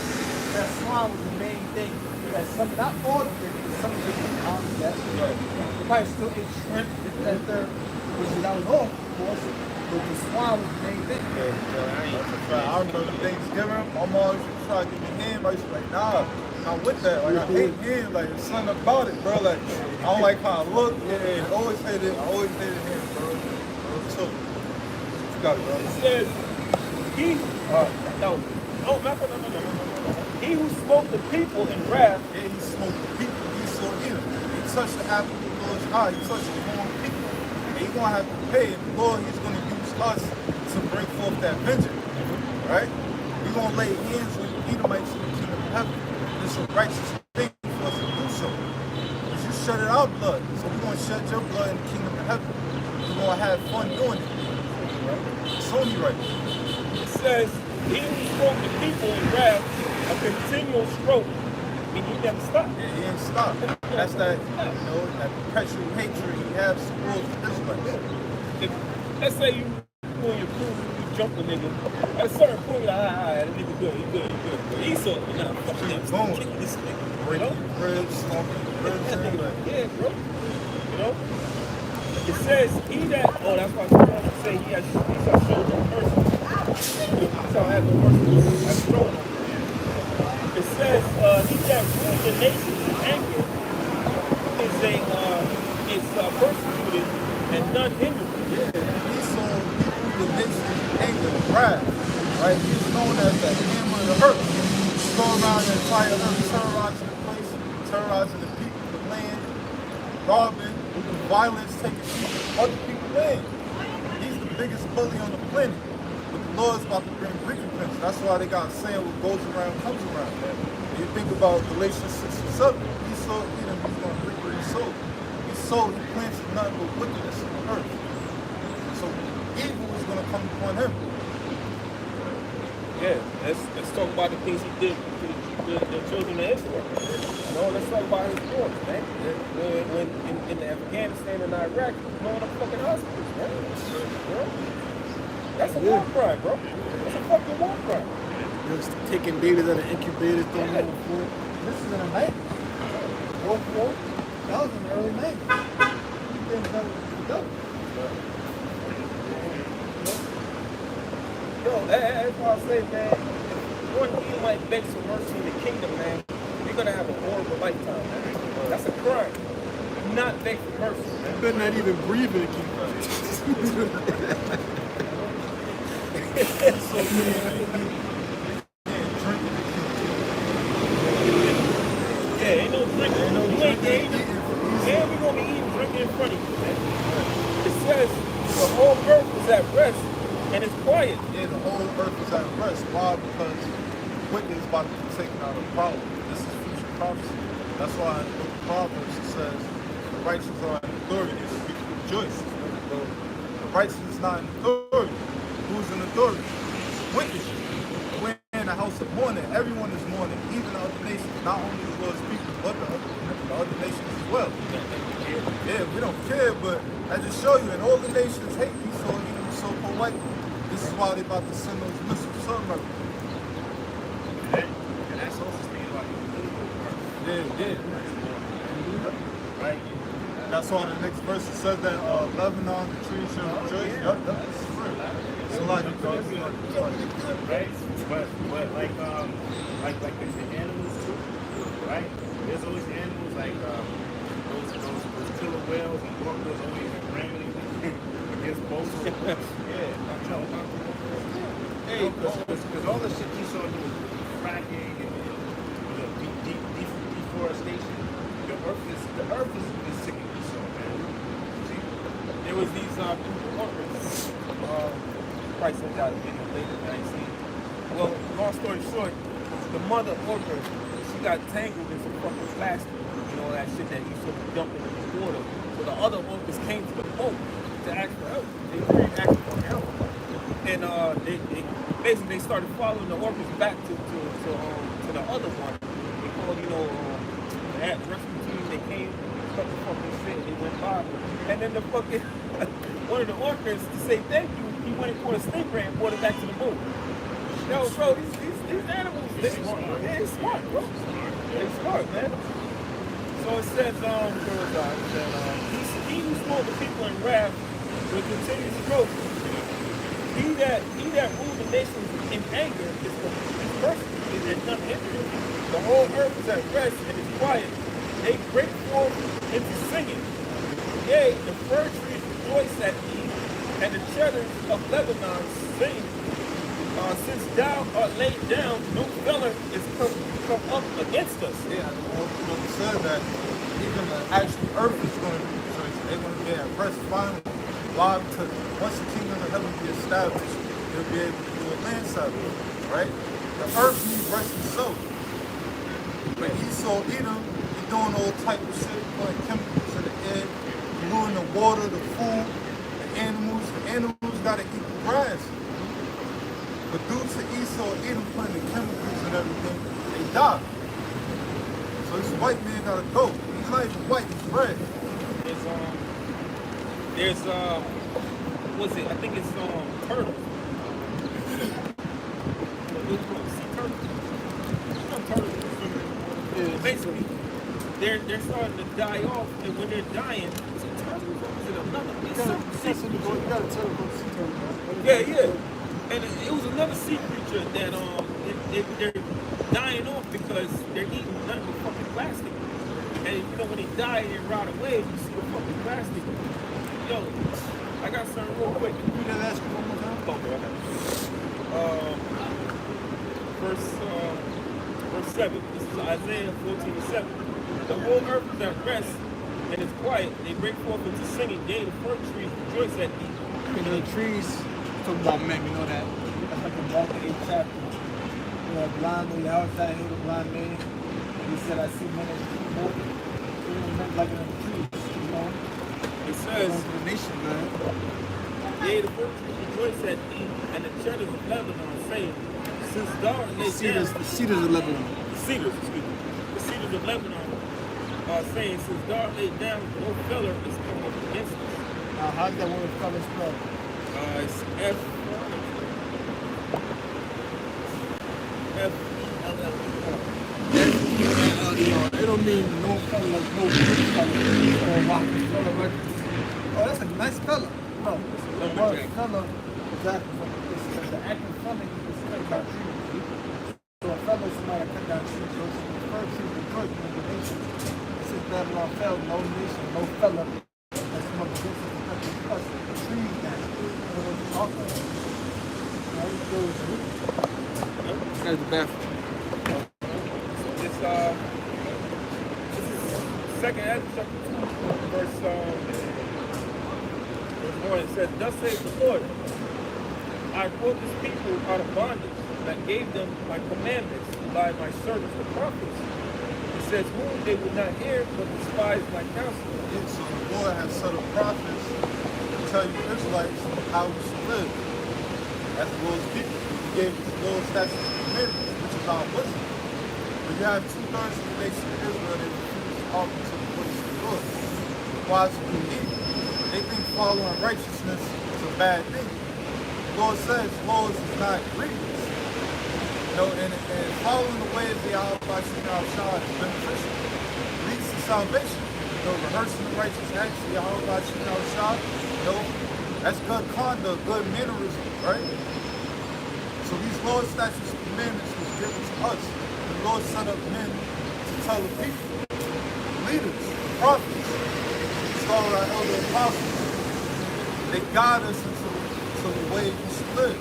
Speaker 4: that swine was the main thing. That some, not all of it, but some of it was common. That's right. They probably still ate shrimp, that third, which that was off, of course. But the swine was the main thing.
Speaker 5: I remember Thanksgiving, my mom used to try to give me ham. I used to be like, nah, not with that. Like, I hate ham. Like, there's something about it, bro. Like, I don't like how I look. Yeah, I always hated ham, bro. So, you got it, bro.
Speaker 2: It says, no. He who smote the people in wrath.
Speaker 5: Yeah, he smoked the people. He saw him. He touched the apple of the Lord's eye. He touched the wrong people. And he's going to have to pay. And the Lord, He's going to use us to bring forth that vengeance. Right? We're going to lay hands on the Edomites in the kingdom of heaven. And it's a righteous thing for us to do so. Because you shedded our blood. So we're going to shed your blood in the kingdom of heaven. We're going to have fun doing it. Right? It's only right.
Speaker 2: It says, he who smote the people in wrath, a continual stroke. I mean, he never stopped.
Speaker 5: Yeah, he ain't stopped. That's that, you know, that perpetual hatred he has towards the Israelites.
Speaker 2: If, let's say you doing your crew, you jump a nigga. At a certain point, you're like, that nigga good, he good. But Esau, nah, fuck him.
Speaker 5: Going.
Speaker 2: Kick this nigga. You
Speaker 5: Breaking
Speaker 2: know?
Speaker 5: ribs, stomping ribs, everything.
Speaker 2: Yeah, bro. You know? It says, he that, oh, that's why I'm supposed to say he shall show no mercy. He shall have no mercy. I've shown him. It says, he that rules the nations in anger is persecuted and none hindered.
Speaker 7: Yeah, Esau, he ruled the nation in anger and wrath. Right? He's known as the hammer of the earth. He's going around the entire earth, terrorizing the place, terrorizing the people, the land, robbing, with violence, taking other people's land. He's the biggest bully on the planet. But the Lord's about to bring recompense. That's why they got a saying, what goes around comes around. You think about Galatians 6 and 7, Esau, he's going to reap what he sowed. He sowed, he planted nothing but wickedness in the earth. So evil is going to come upon him.
Speaker 2: Yeah, let's talk about the things he did to the children of Israel. You know, let's talk about his wars, man. When in Afghanistan and Iraq, blowing up fucking hospitals, man. You know? That's a war crime, bro. That's a fucking war crime.
Speaker 6: Just taking babies out of incubators, throwing them on the floor.
Speaker 7: This is in the 90s. World War, that was in the early 90s. You didn't know what to do.
Speaker 2: Yo, that's why I say, man, if one thing might beg some mercy in the kingdom, man, you're gonna have a horrible lifetime, man. That's a crime. Do not beg for mercy, man.
Speaker 6: You better not even breathe in the kingdom.
Speaker 2: Yeah, ain't no drinking. Ain't no drinking. And we're gonna be eating, drinking in front of you, man. It says the whole earth is at rest and it's quiet.
Speaker 7: Yeah, the whole earth is at rest. Why? Because wicked is about to be taken out of power. This is future prophecy. That's why in the book of Proverbs it says the righteous are in authority, the people rejoice. The righteous is not in authority. Who's in authority? Wicked. We're in the house of mourning. Everyone is mourning, even the other nations. Not only the Lord's people, but the other nations as well. Yeah, we don't care, but I just show you, and all the nations hate Esau, even the so-called white people. This is why they about to send those missiles somewhere.
Speaker 5: And that's also speaking about the political part.
Speaker 7: Yeah.
Speaker 5: Right?
Speaker 7: That's why the next verse it says that Lebanon, the trees shall rejoice. Yup, this is true. So like,
Speaker 5: Right? But like there's the animals too, right? There's always animals like those killer whales and orcas always rambling against both.
Speaker 7: hey,
Speaker 5: Because all the shit you saw doing fracking and deforestation, the earth is sick of you, so man. See?
Speaker 2: There was these orcas. Probably sent out a video later that I ain't seen. Well, long story short, the mother orca, she got tangled in some fucking plastic. You know, that shit that you sort of dumped into the water. So the other orcas came to the boat to ask for help. They really asked for help. And they started following the orcas back to the other one. They called, the rescue team. They came, cut the fucking shit, they went by. And then the fucking one of the orcas, to say thank you, he went and caught a snake ray and brought it back to the boat. Yo, bro, these animals, they're smart, bro. They're smart, man. So it says, he who smote the people in wrath will continue to grow. He that ruled the nations in anger is persecuted and none hindered. The whole earth is at rest and is quiet. They break forth into singing. Yea, the fir trees rejoice at eve, and the cheddars of Lebanon sing. Since thou art laid down, no feller is come up against us.
Speaker 7: Yeah, the said that even the actual earth is going to be rejoicing. They're going to be at rest finally. Why? Because once the kingdom of heaven be established, they'll be able to do a land salvation, right? The earth needs rest itself. But Esau, Edom, he's doing all type of shit, putting chemicals in the air, polluting the water, the food, the animals. The animals got to eat the grass. But due to Esau, Edom putting the chemicals and everything, they die. So this white man got to go. He's not even white, he's red.
Speaker 2: There's what's it? I think it's turtles. Sea turtles. Some turtles. Basically, they're starting to die off, and when they're dying, it's a turtle. Is it another? It's some sea creature. Yeah. And it was another sea creature that they're dying off because they're eating nothing but fucking plastic. And you know when they die and they rot away, you see the fucking plastic. Yo, I got something real quick.
Speaker 6: Can you ask me one more time?
Speaker 2: Okay, I got it. Verse 7. This is Isaiah 14:7. The whole earth is at rest and is quiet. They break forth into singing. Yea, the fir trees rejoice at thee.
Speaker 4: You know, the trees, talking about men, we know that. That's like a Mark 8 chapter. You know, a blind man, the outside healed a blind man. And he said, I see men as walking. You know, men like in the trees, you know.
Speaker 2: It says,
Speaker 4: to the nation, man.
Speaker 2: yea, the fir trees rejoice at thee, and the cedars of Lebanon saying, since thou art laid down.
Speaker 4: The cedars of Lebanon.
Speaker 2: Cedars, excuse me. The cedars of Lebanon are saying, since thou art laid down, no feller is coming up against us.
Speaker 4: How's that word feller spelled?
Speaker 2: It's F.
Speaker 4: It don't mean no fella like no good fella or rocky fella. But, oh, that's a nice fella. No, the word fella is the active fella you can cut down trees. So a fella is somebody that cut down trees. So it's the first trees the first in the nation. Since Babylon fell, no nation, no fella that's come up against us to cut the trees down. That's what we're talking about. That's the bathroom.
Speaker 2: This is 2nd Ezra chapter 2, verse 1. It says, thus saith the Lord, I brought this people out of bondage, and I gave them my commandments by my servants the prophets. It says, whom they would not hear, but despised my counsel.
Speaker 7: And so the Lord has set up prophets to tell you Israelites how we should live. That's the Lord's people. He gave us the Lord's statutes and commandments, which is our wisdom. But you have 2/3 of the nation of Israel that refuse to hearken to the voice of the Lord. Why is it evil? They think following righteousness is a bad thing. The Lord says laws is not grievous. You know, and following the way of the Al-Bashir is beneficial. It leads to salvation. You know, rehearsing the righteous acts of the Al-Bashir, you know, that's good conduct, good mannerism, right? So these laws, statutes, and commandments was given to us. The Lord set up men to tell the people, leaders, prophets, start our elder apostles. They guide us into the way we should live.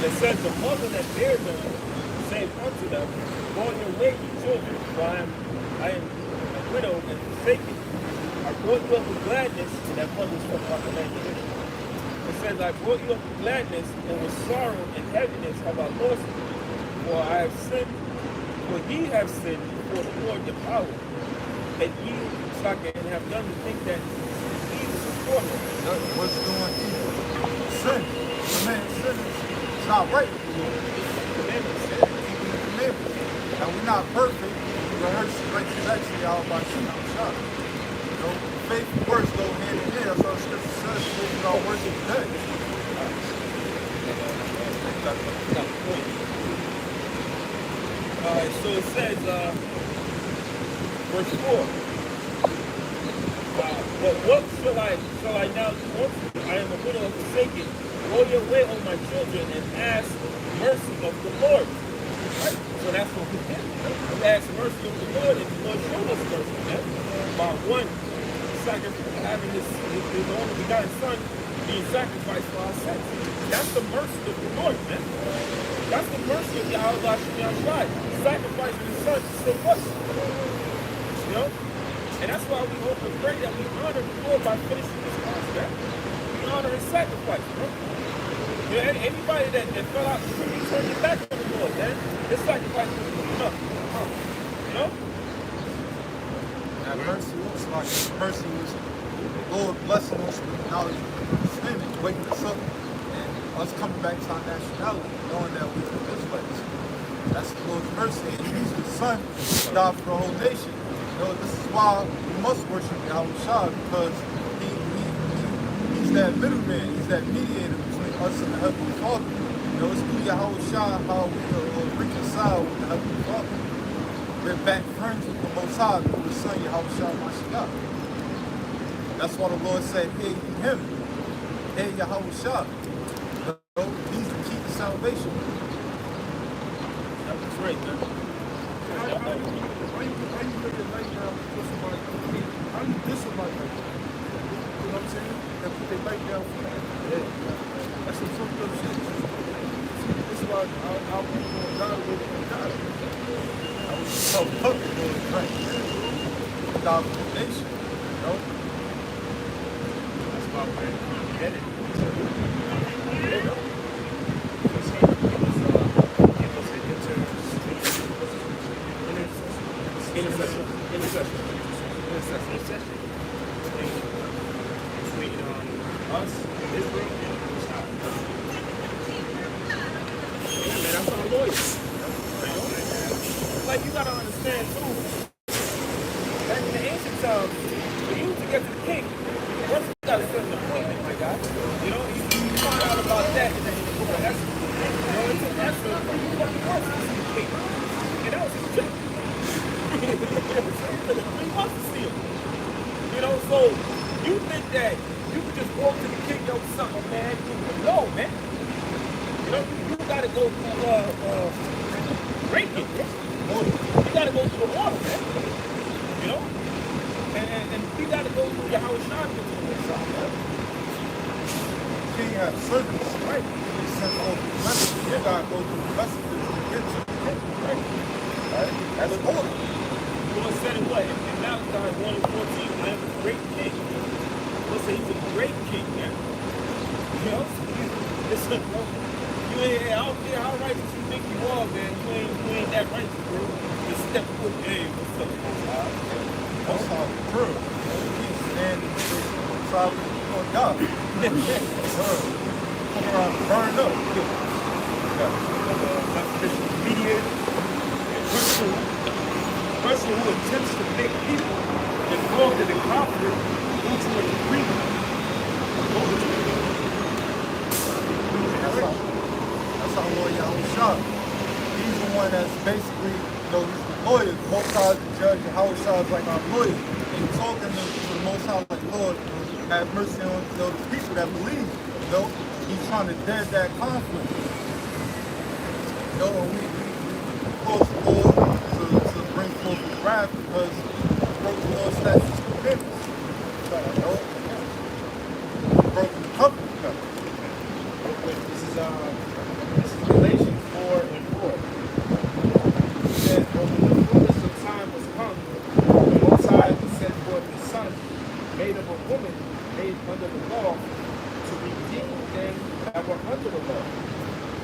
Speaker 2: It says, the mother that bare them saith unto them, go on your way, ye children, for I am a widow and forsaken. I brought you up with gladness, and that mother's from my commandment. It says, I brought you up with gladness, and with sorrow and heaviness have I lost you. For I have sinned, for ye have sinned before the Lord your power, and ye and have done the thing that evil before him.
Speaker 7: What's doing evil? Sin. The man sin. It's not right with the Lord.
Speaker 2: Commandments.
Speaker 7: Keeping the commandments. Now we're not perfect. We rehearse the righteous actually out by shooting shot. You know, faith and works go hand in hand. That's what the scripture says. Faith without works is dead.
Speaker 2: Alright, so it says, verse 4. But what shall I now do unto you? I am a widow and forsaken. Go your way, O my children, and ask mercy of the Lord. Right? So that's what we did. We asked mercy of the Lord, and the Lord showed us mercy. Right? By one sacrifice, having his only begotten son being sacrificed for our sins. That's the mercy of the Lord, man. That's the mercy of Yahweh Shai. Sacrificing his son to save us. You know? And that's why we hope and pray that we honor the Lord by finishing this contract. We honor his sacrifice, bro. You know, anybody that fell out, you turn your back on the Lord, man. His sacrifice was enough. You know?
Speaker 7: That mercy looks like mercy was the Lord blessing us with knowledge and understanding, waking us up, and us coming back to our nationality, knowing that we were Israelites. That's the Lord's mercy. And he used his son to die for the whole nation. You know, this is why we must worship Yahweh Shai, because he's that middleman, he's that mediator between us and the Heavenly Father. You know, it's through Yahweh Shai how we reconcile with the Heavenly Father. we're back friends with the Most High through the Son, Yahushua Mashiach. That's why the Lord said, "Hey, him, hey, Yahushua." He's the key to salvation.
Speaker 2: That's right, man.
Speaker 5: Why you make it light down for somebody? How you diss somebody like that? You know what I'm saying? They put their light down for you. Yeah. That's some fucked up shit. This is why our people don't die the way they die.
Speaker 7: I was so fucking doing right. God for the nation, you know?
Speaker 2: That's my man. Get it. Intercession. Between us, Israel, and the Most High. Yeah, man, that's our lawyers. Like, you gotta understand, too, back in the ancient times, for you to get to the king, first you gotta set an appointment, my guy. You know, you find out about that, and then you go to Esther. You know, it's an Esther, you fucking wants to see the king. And that was his job. He wants to see him. You know, so you think that you can just walk to the king, yo, something, man. No, man. You know, you gotta go through ranking. You gotta go through the order, man. You know? And you gotta go through your house shop to the inside, man.
Speaker 7: King has servants, right? He sent all the messages. You gotta go through the messages to get to the king, right? Right? That's order.
Speaker 2: The Lord said it what? In Malachi 1:14, man, the great king. Let's say he's a great king, man. You know? Listen, bro. You ain't, I don't care how righteous you think you are, man. You ain't that righteous, bro. Just step foot. Hey, what's up, man?
Speaker 7: Most of the true. He's standing beside on God. Come around and burn up.
Speaker 2: Mediator, a person who attempts to make people involved in the conflict into an agreement.
Speaker 7: That's our lawyer, Yahushua. He's the one that's basically, he's the lawyer. Most High is the judge, and Yahushua is like our lawyer. And he's talking to the Most High like, Lord, have mercy on those people that believe. He's trying to dead that conflict. We close the Lord to bring forth his wrath because we broke the Lord's statutes and commandments. Broken the covenant.
Speaker 2: This is Galatians 4:4. It says, "But when the fullness of time was come, the Most High sent forth His Son, made of a woman, made under the law, to redeem them that were under the law,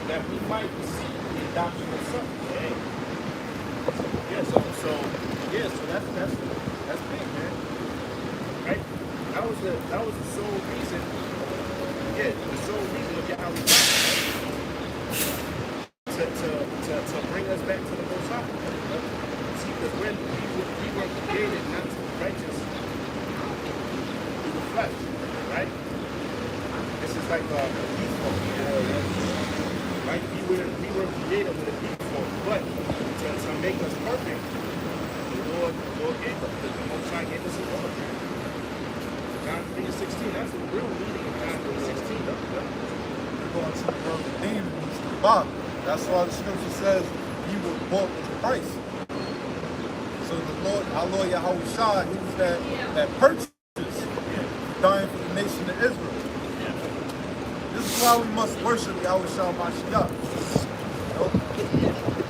Speaker 2: that we might receive the adoption of sons." Yeah, so that's big, man. Right? That was the sole reason. Yeah, the sole reason of Yahweh to bring us back to the Most High. See, because we were created not to be righteous through the flesh, right? This is like a default, right? We were created with a default, but to make us perfect, the Lord gave us, the Most High gave us a law. John 3:16, that's the real meaning of John 3:16.
Speaker 7: We're going to the world of demons, the Bible. That's why the scripture says you were bought with a price. So the Lord, our Lord Yahushua, he was that purchase, dying for the nation of Israel. This is why we must worship Yahushua Mashiach.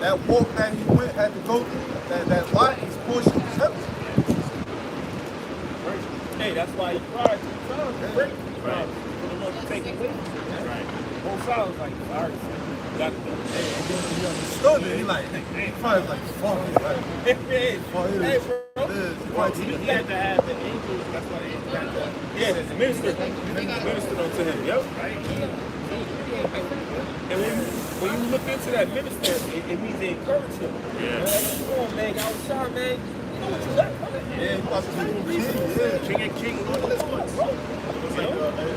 Speaker 7: That walk that he went had to go through, that light, his portion was heavy.
Speaker 2: Hey, that's why he cried 3 times. Right. For the Lord to take away from him. Right. Both sides like, all right, you got to do it.
Speaker 7: And then he understood it. He probably like, fuck it.
Speaker 2: Hey, bro.
Speaker 1: He had to have the angels. That's why they had to.
Speaker 2: Yeah, ministered unto him. Yep. Right. And when you look into that minister, it means they encourage him. Yeah. Come on, man. I was sorry, man. You know what you got coming?
Speaker 7: Yeah, he was king.
Speaker 2: King and king, Lord of Lords. It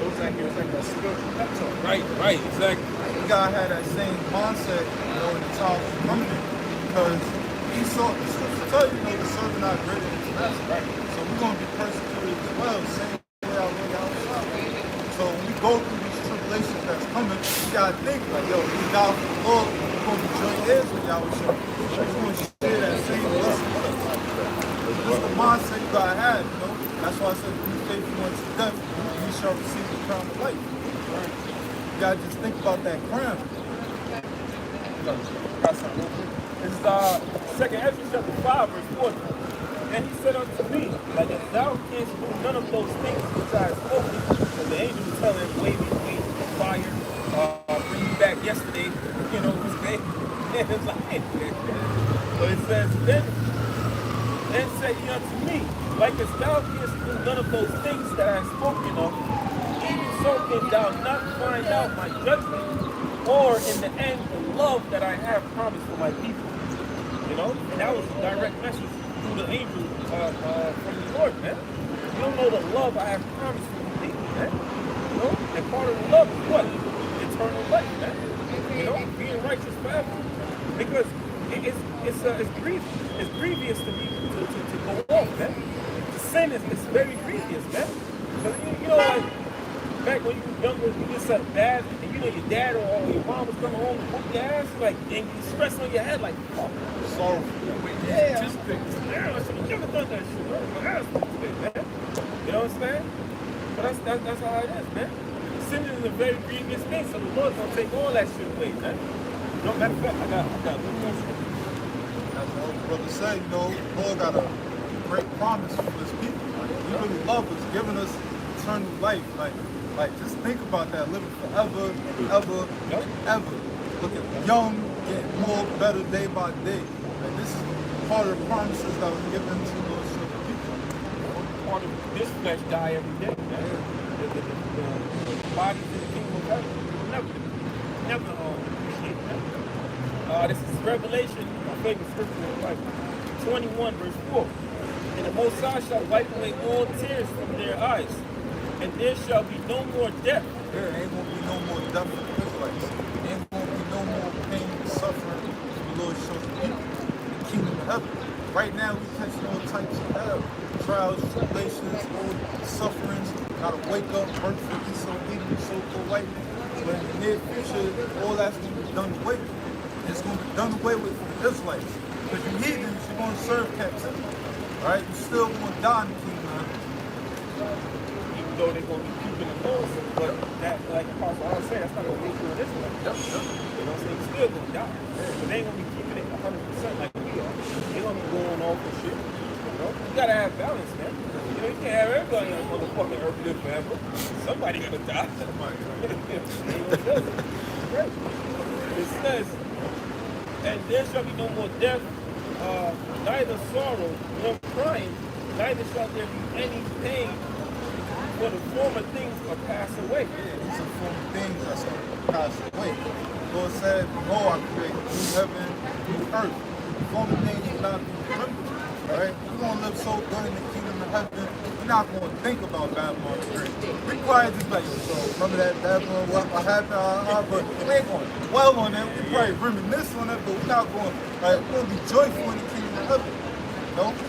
Speaker 2: was like a spiritual pep talk. Right, exactly.
Speaker 7: You gotta have that same mindset, in the time of coming, because he
Speaker 5: Esau, the scripture tell you, the servant not greater than his master. Right. So we're going to be persecuted as well, same way our Lord outside. So when we go through these tribulations that's coming, we got to think like, yo, we die for the Lord, we're going to be joint heirs with Yahweh. We're going to share that same blessing with us. That's the mindset you got to have, That's why I said, be faithful unto death, and you shall receive the crown of life. Right? You got to just think about that crown.
Speaker 2: This is 2nd Ezra chapter 5, verse 40. And he said unto me, like if thou canst do none of those things which I have spoken, and the angel was telling him, waving wings of fire, bring you back yesterday, this day. And it's like, so it says, then said he unto me, like as thou canst do none of those things that I have spoken of, even so canst thou not find out my judgment, or in the end the love that I have promised for my people. And that was a direct message through the angel from the Lord, man. You don't know the love I have promised for the people, man. And part of the love is what? Eternal life, man. Being righteous forever. Because it's grievous to go off, man. The sin is very grievous, man. Because like back when you were younger, you did something bad, and your dad or your mom was coming home and whoop your ass, like, and you stress on your head, like, fuck.
Speaker 5: Sorry.
Speaker 2: Yeah, I should have never done that shit. My ass was big, man. You know what I'm saying? But that's how it is, man. Sin is a very grievous thing, so the Lord's gonna take all that shit away, man. Matter of fact, I got a little more shit.
Speaker 5: As the old brother said, the Lord got a great promise for his people. He really loves us, giving us eternal life. Like, just think about that, living forever, ever, ever. Looking young, getting more better day by day. And this is part of the promises that was given to those people.
Speaker 2: Part of this flesh die every day, man. The bodies in the kingdom of heaven will never appreciate that. This is Revelation, my favorite scripture in the Bible, 21 verse 4. And the Most High shall wipe away all tears from their eyes, and there shall be no more death.
Speaker 5: There ain't gonna be no more death for the Israelites. There ain't gonna be no more pain and suffering. The Lord shows the people the kingdom of heaven. Right now we catching all types of hell, trials, tribulations, all sufferings. Gotta wake up, work for disobedience, so-called white man. But in the near future, all that's gonna be done away with. It's gonna be done away with for the Israelites. Because you heathens, you're gonna serve captivity. Right? You still gonna die in the kingdom of heaven.
Speaker 2: Though they're going to be keeping the laws, but that, like Apostle I was saying, that's not going to make you an Israelite. You know what I'm saying? You're still going to die. But they ain't going to be keeping it 100% like we are. They're going to be going off and shit. You got to have balance, man. You can't have everybody on the motherfucking earth live forever. Somebody going to die. Right. It says, and there shall be no more death, neither sorrow nor crying, neither shall there be any pain. For the former things are passed away.
Speaker 5: Yeah, these are former things that's going to pass away. The Lord said, behold, I create new heaven, new earth. The former things will not be remembered. Alright? We're going to live so good in the kingdom of heaven, we're not going to think about Babylon the Great. We're quiet just like, so remember that Babylon, what happened, but we ain't going to dwell on that. We probably reminisce on that, but we're not going we're going to be joyful in the kingdom of heaven.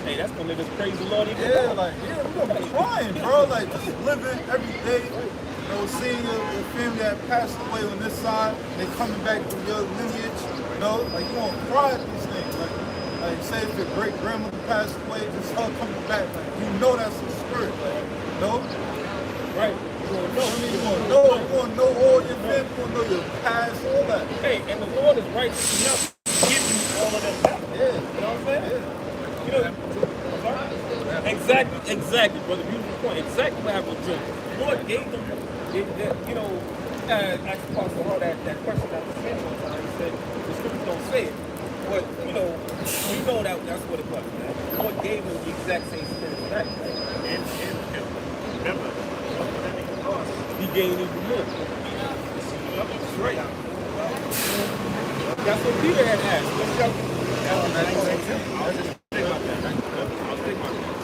Speaker 2: Hey, that's gonna make us praise the Lord even
Speaker 5: more.
Speaker 2: We're
Speaker 5: gonna be crying, bro. Like, just living every day. Seeing your family that passed away on this side, they coming back to your lineage. Like, you gonna cry at these things. Like say if your great grandmother passed away, just her coming back. Like, that's a spirit.
Speaker 2: Right.
Speaker 5: You're gonna know all your family. You're gonna know your past, all that.
Speaker 2: Hey, and the Lord is righteous enough to give you all of them back.
Speaker 5: Yeah.
Speaker 2: You know what I'm saying? Exactly, brother. Beautiful point. Exactly what happened with Job. The Lord gave them, I Apostle Hall that question that was said one time. He said, the scriptures don't say it, but, we know that's what it was, man. The Lord gave them the exact same spirit for that. And remember, he gained even more. That's right. That's what Peter had asked.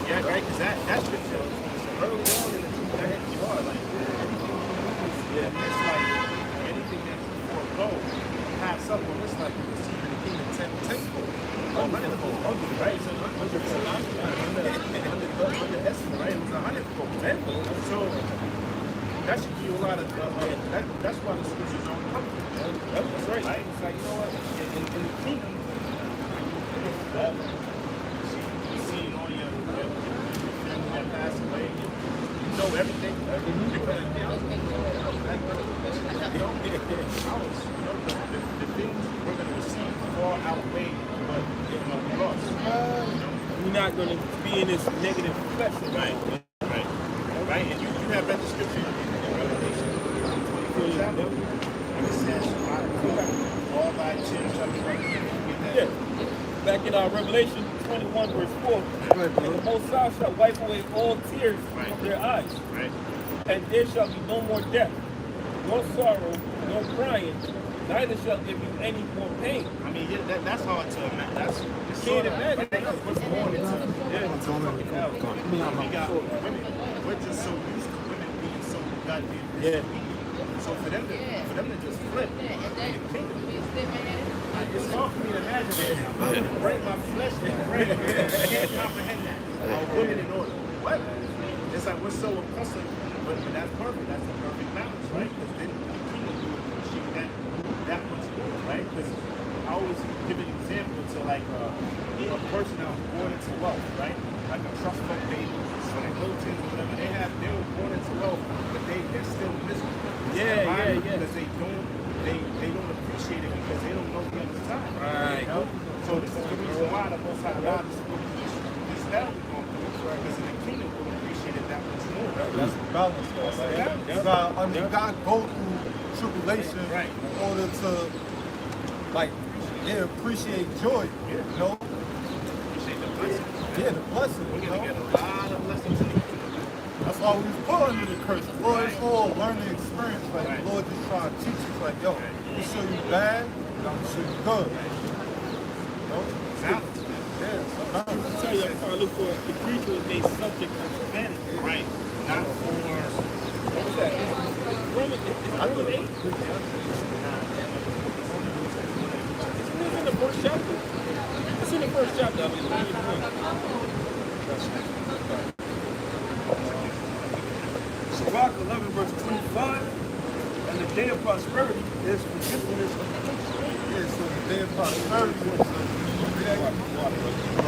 Speaker 6: Yeah, right, because that scripture early on in the you are like it's like anything that you forego, pass up on this, like you receive in the kingdom 10 tenfold.
Speaker 2: why that's why the scriptures don't come. That's right. It's like, you know what? In the kingdom, you see all your family that passed away. You know everything. The things we're going to receive far outweigh what we lost.
Speaker 6: You're not going to be in this negative flesh.
Speaker 2: Right. And you have read the scripture in Revelation 24 chapter. And it says, all thy sins shall be forgiven.
Speaker 6: Yeah. Back in Revelation 21 verse 4, and the Most High shall wipe away all tears from their eyes.
Speaker 2: Right.
Speaker 6: And there shall be no more death, nor sorrow, nor crying, neither shall there be any more pain.
Speaker 2: I mean, that's hard to imagine. That's
Speaker 6: Can't imagine.
Speaker 2: what's going into fucking hell. We got women. We're just so used to women being so goddamn rich. So for them to just flip in the kingdom, it's hard for me to imagine that. Break my flesh and break it. I can't comprehend that. Our women in order. What? It's like we're so accustomed, but that's perfect. That's the perfect balance, right? Because then the kingdom will appreciate that much more, right? Because I always give an example to like a person that was born into wealth, right? Like a trust fund baby, so they Miltons or whatever. They were born into wealth, but they're still miserable.
Speaker 6: Yeah.
Speaker 2: Because they don't appreciate it because they don't know the other side.
Speaker 6: Right.
Speaker 2: You know? So this is the reason why the Most High God is this hell we're going through. Because in the kingdom we'll appreciate it that much more.
Speaker 7: That's the balance, though, right? You gotta go through tribulation in order to, like, appreciate joy, you know?
Speaker 2: Appreciate the blessing.
Speaker 7: Yeah, the blessing,
Speaker 2: We're
Speaker 7: you
Speaker 2: going to
Speaker 7: know?
Speaker 2: get a lot of blessings in the kingdom.
Speaker 7: That's why we was put under the curse. Lord, it's all learning experience. Like, the Lord just trying to teach us, like, yo, I'm going to show you bad, but I'm going to show you good. You know?
Speaker 2: Balance.
Speaker 7: Yeah,
Speaker 6: I tell you, I'm trying to look for the creature is made subject to vanity.
Speaker 2: Right. Not for...
Speaker 6: What's that? Romans 8? It's in the first chapter. It's in the first chapter. I mean,
Speaker 5: Sirach 11 verse 25, and the day of prosperity is forgetfulness of affliction.
Speaker 7: yeah, so the day of prosperity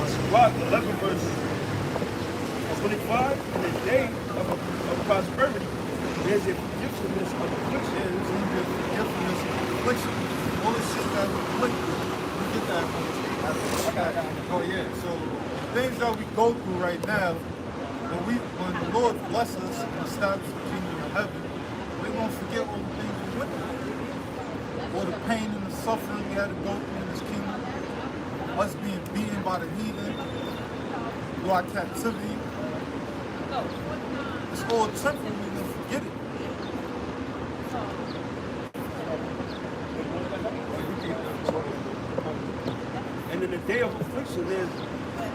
Speaker 5: Sirach 11 verse 25, and the day of prosperity is a forgetfulness of affliction.
Speaker 7: yeah, it's going to be a forgiveness of affliction. All the shit that we went through, we get that from oh yeah, so the things that we go through right now, when the Lord bless us and establish the kingdom of heaven, we're going to forget all the things we went through. All the pain and the suffering we had to go through in this kingdom, us being beaten by the heathen, through our captivity. It's all temporary, we're going to forget it.
Speaker 5: And in the day of affliction,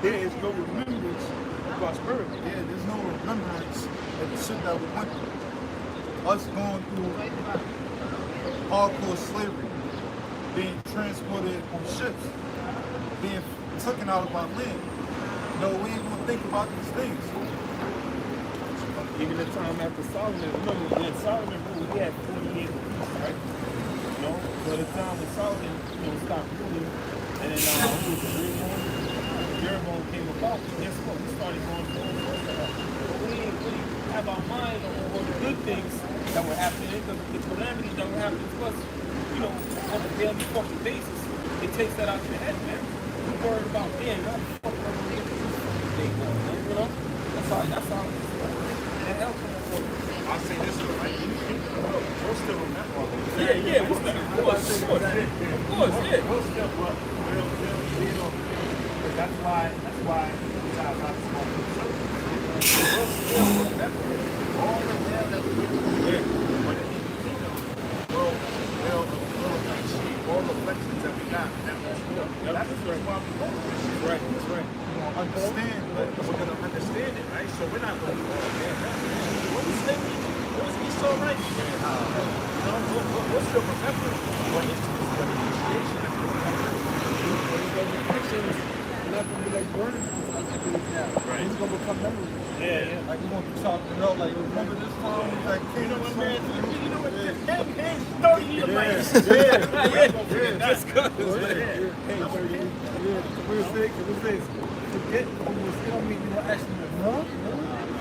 Speaker 5: there is no remembrance of prosperity.
Speaker 7: Yeah, there's no remembrance of the shit that we went through. Us going through hardcore slavery, being transported on ships, being taken out of our land. No, we ain't gonna think about these things.
Speaker 6: even the time after Solomon, remember when Solomon ruled, he had 40 years of peace, right? You know, so the time when Solomon, stopped ruling, and then who was it, Jeroboam came about, guess what? We started going forward. But we didn't really have our mind on the good things that were happening, the calamities that were happening to us, on a daily fucking basis. It takes that out of your head, man. You worried about being, how the fuck am I gonna get this day going, man? You know? That's how it helps me.
Speaker 2: I'll say this one, right? We'll still remember all those.
Speaker 6: Yeah, we'll still, of course, yeah.
Speaker 2: We'll still, because that's why we talk about small groups. We'll still remember all the hell that we went through. But in the kingdom, we'll appreciate all the blessings that we got. That's the reason why we go through this shit.
Speaker 6: That's right.
Speaker 7: Understand, but
Speaker 2: We're going to understand it, right? So we're not going to go, man, what was slavery? What was he so right? We'll still remember what his appreciation is.
Speaker 6: Not gonna be like burning now.
Speaker 2: Right.
Speaker 6: It's gonna become memories.
Speaker 2: Yeah.
Speaker 5: Like we're gonna be talking it out. Like remember this time we like
Speaker 6: You know what, man? You know what? That man 30 years That's good.
Speaker 4: Forget almost you don't mean you don't actually know.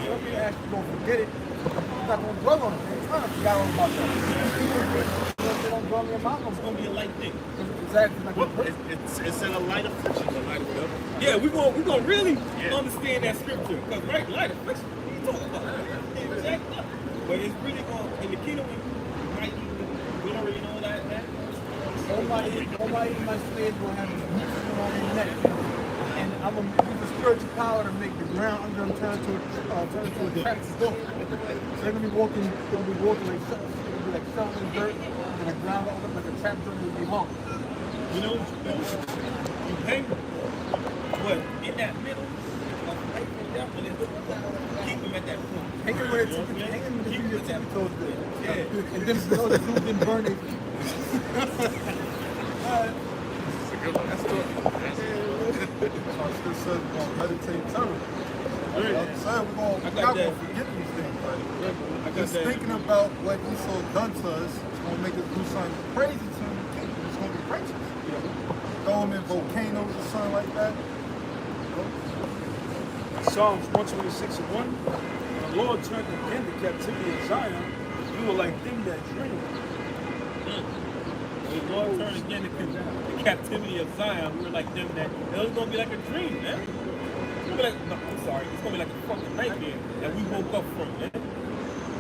Speaker 4: You don't mean actually gonna forget it. You're not gonna dwell on it. You're trying to figure out about that. They don't dwell on your mouth.
Speaker 6: It's gonna be a light thing.
Speaker 4: Exactly. Like
Speaker 1: It's in a light affliction.
Speaker 6: Yeah, we gonna really understand that scripture. Because right, light affliction, what are you talking about? Exactly. But it's really going in the kingdom we might we don't really know that, man.
Speaker 4: Almighty my slaves will have a mission on their neck. And I'm gonna use the spiritual power to make the ground under them turn to a trap door. So they're gonna be walking like shoveling dirt, and the ground will open up like a trap door and will be hung.
Speaker 6: You know, you hang what in that middle of life and death, and then keep them at that point.
Speaker 4: Hanging with your tippy toes good. Yeah. And then below the food didn't burn it.
Speaker 5: That's good. It says we're gonna meditate terror. Like I'm saying, we're not gonna forget these things. Like, just thinking about what Esau done to us is gonna make us do something crazy to him. It's gonna be righteous. Throw him in volcanoes or something like that.
Speaker 2: Psalms 126 and 1. When the Lord turned again the captivity of Zion, you were like them that dream.
Speaker 6: The Lord turned again the captivity of Zion. We were like them that it was gonna be like a dream, man. It's gonna be like I'm sorry, it's gonna be like a fucking nightmare that we woke up from, man.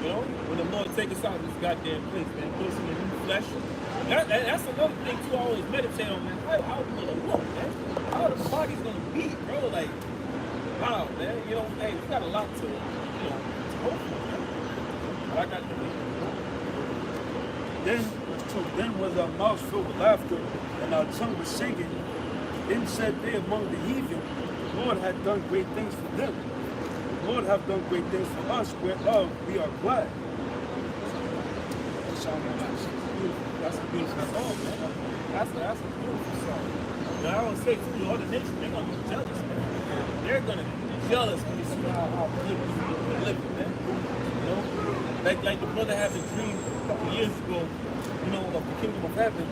Speaker 6: You know, when the Lord take us out of this goddamn place, man, put us in the new flesh. That's another thing too. I always meditate on, man. How we gonna look, man? How the body's gonna be, bro? Like, wow, man. You know, hey, we got a lot to, to hope for, man. But I got to be.
Speaker 2: Then was our mouths filled with laughter, and our tongue was singing. Then said they among the heathen, the Lord had done great things for them. The Lord hath done great things for us, whereof we are glad.
Speaker 6: That's a beautiful song, man. That's a beautiful song. But I want to say too, all the nations, they're gonna be jealous, man. They're gonna be jealous when they see how good people are living, man. You know, like the brother had a dream a couple years ago, you know, of the kingdom of heaven,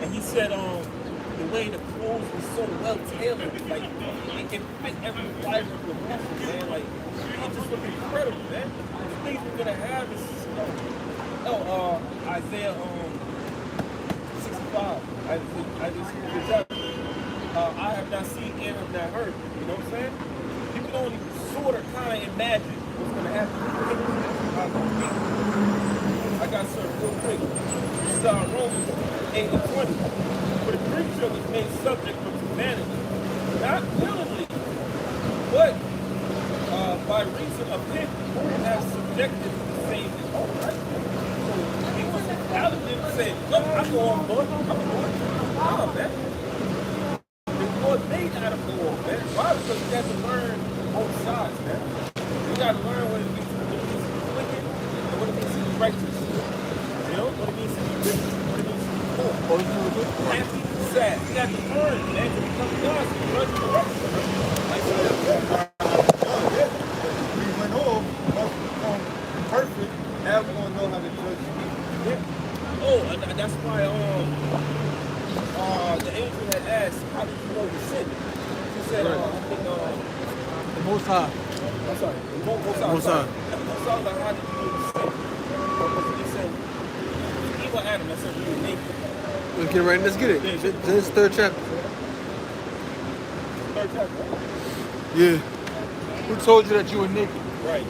Speaker 6: and he said, the way the clothes was so well tailored, like it can fit every fiber of the muscle, man. Like it just looked incredible, man. The things we're gonna have is, Isaiah 65. I have not seen, and have not heard. You know what I'm saying? You can only sort of kind of imagine what's gonna happen. I got something real quick. This is Romans 8 and 20. For the creature was made subject unto vanity, not willingly, but by reason of him who has subjected the same in all right. So he was out of them saying, look, I'm going on, I'm going. Oh, man. The Lord made Adam go on, man. Why? Because you have to learn both sides, man. You got to learn what it means to be wicked and what it means to be righteous. You know, what it means to be rich, what it means to be poor. Happy, sad. You got to learn, man, to become God's judge of the rest.
Speaker 5: We went off, become perfect. Now we're gonna know how to judge people.
Speaker 6: Yeah. Oh, and that's why the angel had asked, how did you know you sinned? She said, I think
Speaker 4: The Most High.
Speaker 6: I'm sorry. Most High. Most High was like, how did you know you sinned? He said, evil Adam, I said, you were naked.
Speaker 3: Let's get right. Let's get it. Genesis 3rd chapter.
Speaker 6: Third chapter, right?
Speaker 3: Yeah.
Speaker 4: Who told you that you were naked?
Speaker 6: Right.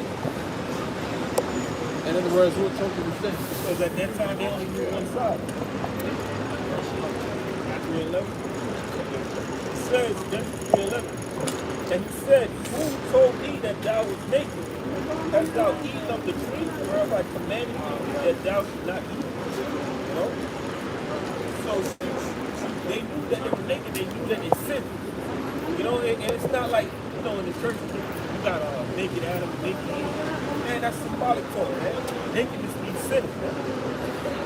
Speaker 4: In other words, who told you to sin?
Speaker 6: Because at that time, they only knew one side. 3:11. It says, Genesis 3:11. And he said, who told thee that thou was naked? Hast thou eaten of the tree whereof I commanded thee that thou should not eat? You know? So they knew that they were naked. They knew that they sinned. You know, and it's not like, you know, in the church, you got a naked Adam, naked Eve. Man, that's symbolic talk, man. Nakedness means sinning, man.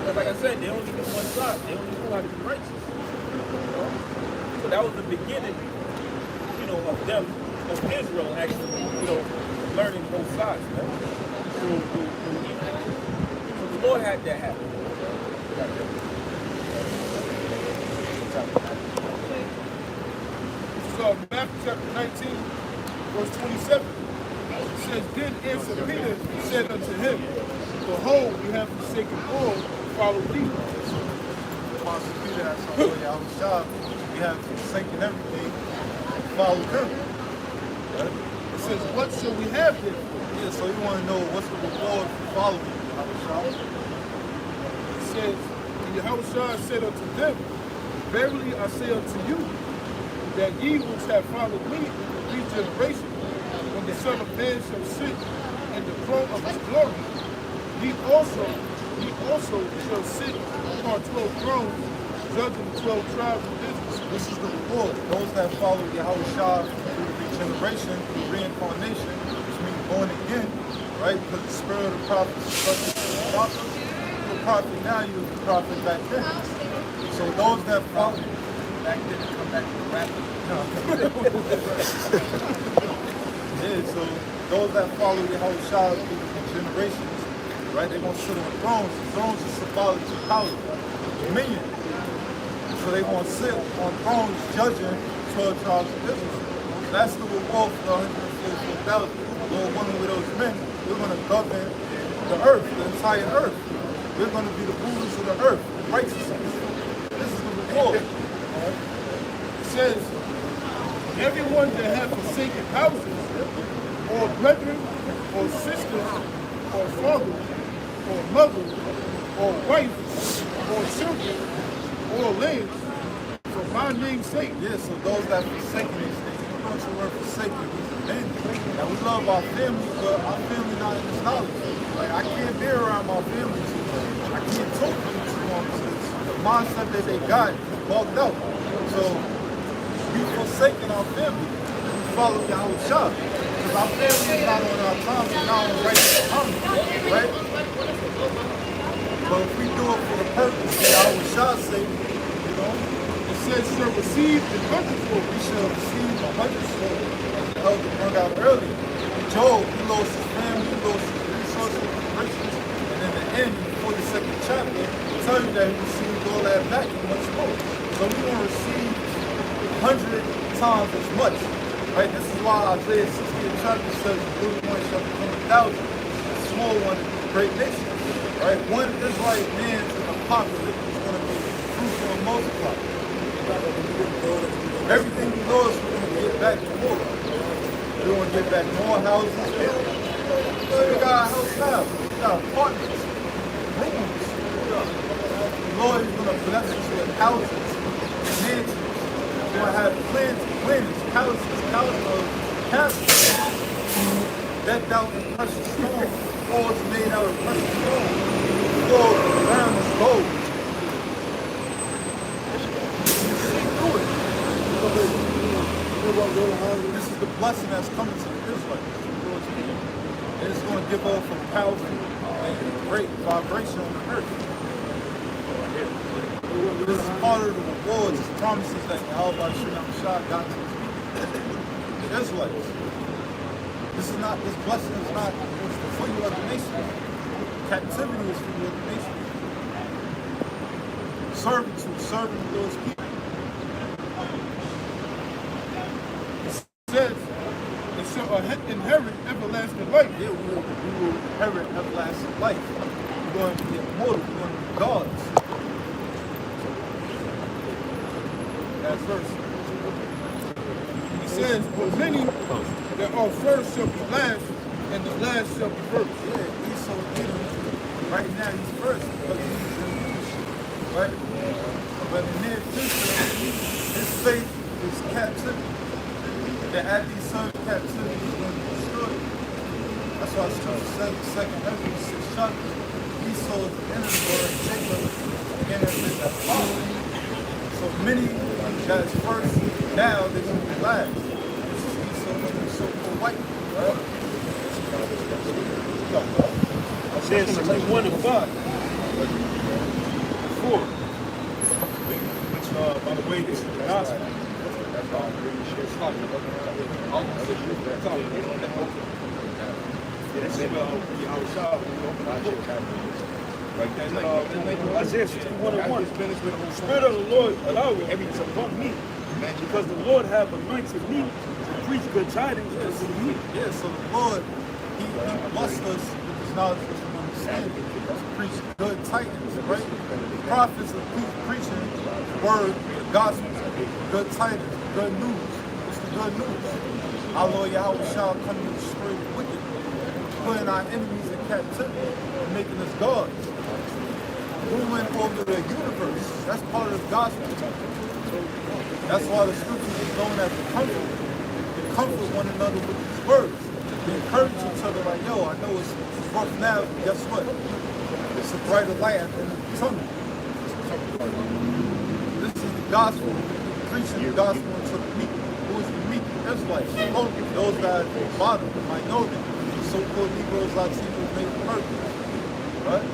Speaker 6: But like I said, they only knew one side. They only knew how to be righteous. You know? So that was the beginning, you know, of them, of Israel actually, you know, learning
Speaker 2: concerning both sides, man. So the Lord had that happen.
Speaker 5: So Matthew chapter 19, verse 27. It says, Then answered Peter and said unto him, Behold, we have forsaken all, follow thee.
Speaker 7: Apostle Peter has some way out of shop. We have forsaken everything, follow him. Right?
Speaker 5: It says, What shall we have then?
Speaker 7: Yeah, so you want to know what's the reward for following out of shop?
Speaker 5: It says, And Yahushua said unto them, Verily I say unto you, that ye which have followed me in these generations, when the Son of Man shall sit in the throne of his glory, ye also shall sit upon 12 thrones, judging the 12 tribes of Israel.
Speaker 7: This is the reward. Those that follow Yahushua through regeneration, through reincarnation, which means born again, right? Because the spirit of the prophet is subject to the prophet. You're a prophet now, you were a prophet back then. So those that follow
Speaker 2: Back then, to come back to the rap.
Speaker 7: Yeah, so those that follow Yahushua through the generations, right, they're going to sit on thrones. Thrones is symbolic to power, dominion. So they're going to sit on thrones judging 12 tribes of Israel. That's the reward for the 144,000. Lord, one of those men, we're going to govern the earth, the entire earth. We're going to be the rulers of the earth, righteousness. This is the reward.
Speaker 5: It says, Everyone that hath forsaken houses, or brethren, or sisters, or father, or mother, or wife, or children, or lands, for my name's sake.
Speaker 7: Yeah, so those that forsaken these things, you know the word forsaken means abandoned. Now we love our family, but our family not in this knowledge. Like I can't be around my family too much. I can't talk to them too long because the mindset that they got is bugged out. So we forsaken our family. We follow Yahushua. Because our family is not on our time, it's not on the right time, right? But if we do it for the purpose that Yahushua's sake, you know,
Speaker 5: It says, shall receive the hundredfold.
Speaker 7: we shall receive a hundredfold, as the elder brought out earlier. Job, he lost his family, he lost his resources, riches, and in the end, in the 42nd chapter, it tells you that he received all that back and much more. So we want to receive 100 times as much. Right? This is why Isaiah 60 chapter says the little one shall become 1,000, the small one is a great nation. Right? One Israelite man to the apocalypse is going to be fruitful and multiply. Everything we lost, we're going to get back to more. We're going to get back more houses. So we got a house now. We got apartments, rooms. The Lord is going to bless us with houses, mansions. We're going to have planets, palaces, castles, decked out in precious stone. Floors made out of precious stone. Floors around is gold. This is the blessing that's coming to the Israelites. And it's going to give off a powerful and great vibration on the earth. This is part of the rewards, the promises that Yahweh Shah got to his people. The Israelites. This blessing is not for you other nations. Captivity is for you other nations. Serving those people.
Speaker 5: Says, and shall inherit everlasting life.
Speaker 7: Yeah, we will inherit everlasting life. We're going to be immortal. We're going to be gods. That's verse.
Speaker 5: He says, but many that are first shall be last, and the last shall be first.
Speaker 7: Yeah, he's so good. Right now he's first because he's in leadership. Right? But in the near future, his faith is captivity. That at these sons captivity is going to be destroyed. That's why scripture says the second Ezra 6 chapter, Esau is the enemy word, Jacob the enemy that follows. So many that is first, now they're going to be last. This is Esau and the so-called white. Right?
Speaker 2: Isaiah 61 and 5. 4. Which, by the way, this is the gospel.
Speaker 6: Isaiah 61:1. The Spirit of the Lord Yahweh is upon me, because the Lord have anointed me to preach good tidings to the meek.
Speaker 7: Yeah, so the Lord, He blessed us with His knowledge and understanding to preach good tidings, right? The prophets are preaching the word, the gospel, good tidings, good news. What's the good news? Our Lord Yahweh shall come to destroy the wicked, putting our enemies in captivity and making us gods. Ruling over the universe. That's part of the gospel. That's why the scriptures is known as the comfort. They comfort one another with these words. They encourage each other like, yo, I know it's rough now, but guess what? It's a brighter light at the end of the tunnel. This is the gospel. Preaching the gospel to the meek. Who is the meek? Israelites. Those that are bottom, the minority. So-called Negroes, Latinos, Native Americans. Right?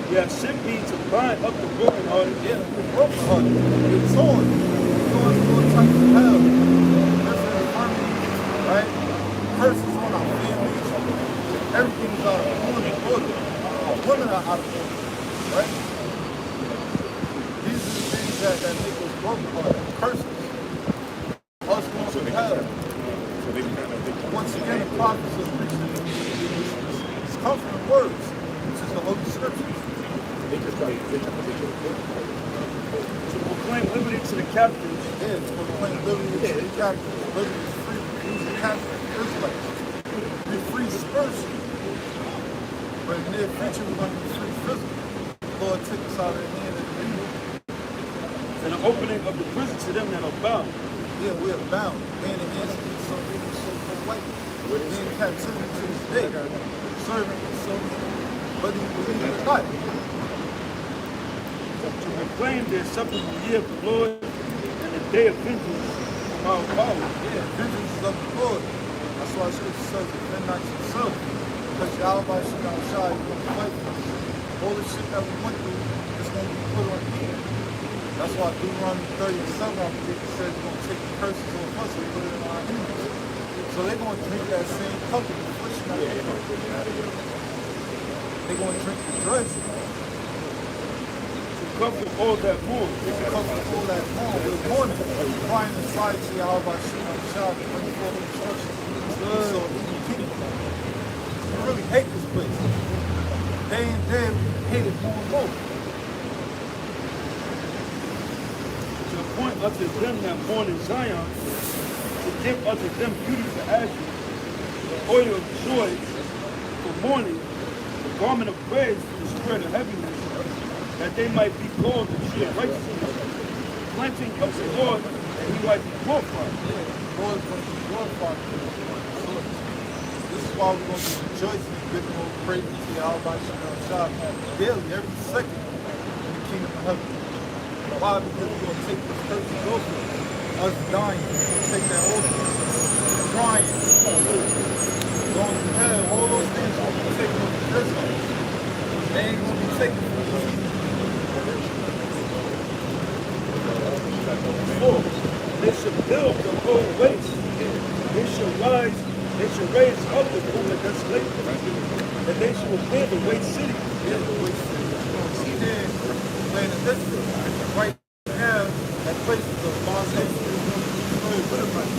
Speaker 6: Yeah, sent me to bind up the brokenhearted.
Speaker 7: Yeah, the brokenhearted. They're torn. Going through all types of hell. Different infirmities, right? Curses on our families. Everything is out of order. Our women are out of order. Right? These are the things that make us brokenhearted. Curses. Us going through hell. Once again, the prophets are preaching these comforting words, which is the Holy Scriptures.
Speaker 6: To proclaim liberty to the captives.
Speaker 7: Yeah, to proclaim liberty to the captives. Liberty is free. Who's the captive? Israelites. Be free spiritually. But in the near future, we're going to be free physically. The Lord take us out of the hand of the enemy.
Speaker 6: And the opening of the prison to them that are bound.
Speaker 7: Yeah, we are bound. Man and hands to some people so white. We're in captivity to this day. Serving so whether you believe it or not.
Speaker 6: To proclaim the acceptable year of the Lord and the day of vengeance from our power.
Speaker 7: Yeah, vengeance is of the Lord. That's why Scripture says, defend not yourself. Because Yahweh should not shy, you're going to fight for us. All the shit that we went through is going to be put on you. That's why Deuteronomy 30:7, I believe it says, you're going to take the curses off us and put it on our enemies. So they're going to drink that same cup of affliction that they drink. They're going to drink the dregs.
Speaker 6: Comfort all that mourn.
Speaker 7: Comfort all that mourn. We're mourning. Crying inside to Yahweh Shema Shah to bring forth instruction. So even kingdom. We really hate this place. Day and day we hate it more and more.
Speaker 6: To appoint unto them that mourn in Zion, to give unto them beauty for ashes, the oil of joy for mourning, the garment of praise for the spirit of heaviness, that they might be called the tree of righteousness, planting of the Lord, that he might be glorified.
Speaker 7: Yeah, the Lord is going to be glorified. So this is why we're going to be rejoicing and giving all praise to Yahweh Shema Shah daily, every second in the kingdom of heaven. Why? Because we're going to take this curses off of us dying, we're going to take that off of us. Crying, going to hell, all those things are going to be taken off the Israelites. They ain't going to be taken from us.
Speaker 6: They should build the whole waste. They should raise up the ruin of desolation. And they should repair the waste city.
Speaker 7: Yeah, the waste city. You're going to see there in the land of Israel. Right now, that place is a foundation. It's going to be destroyed with a money.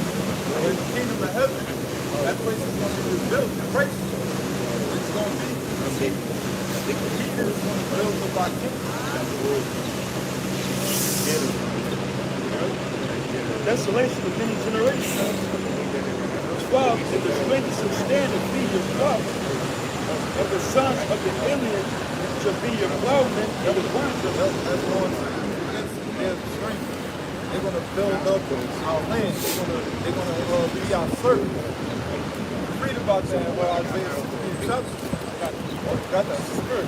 Speaker 7: In the kingdom of heaven, that place is going to be rebuilt. Christ, it's going to be. The kingdom is going to build up our kingdom.
Speaker 6: Desolation of many generations. 12 is the strength to stand and feed your flock. Of the sons of the alien shall be your plowmen and the worms of them.
Speaker 7: That's going to be their strength. They're going to build up our land. They're going to be our servants. Read about that in Isaiah 16 chapter. Got that spirit.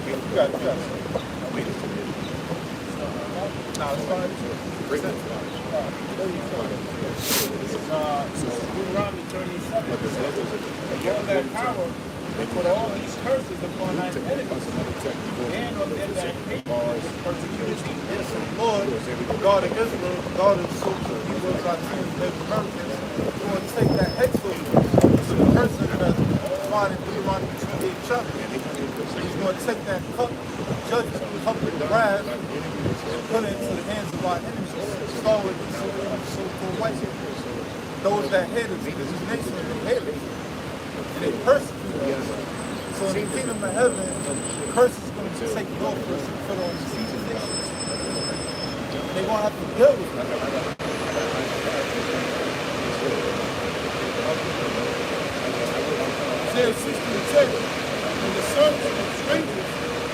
Speaker 7: You got it. No, it's fine.
Speaker 2: Deuteronomy 37. Upon that power, they put all these curses upon thy enemies, and on them that hate with persecution.
Speaker 7: Yes, the Lord, the God of Israel, the God of the souls of Hebrews, Latinos, Native Americans, is going to take that hex over us. take that cup of judgment, cup of wrath, and put it into the hands of our enemies. Start with these so-called white people. Those that hate us, because these nations, they hate us. And they persecute us. So in the kingdom of heaven, the curse is going to take it off for us and put on these nations. They're going to have to deal with it.
Speaker 5: Isaiah 60:10, and the sons of strangers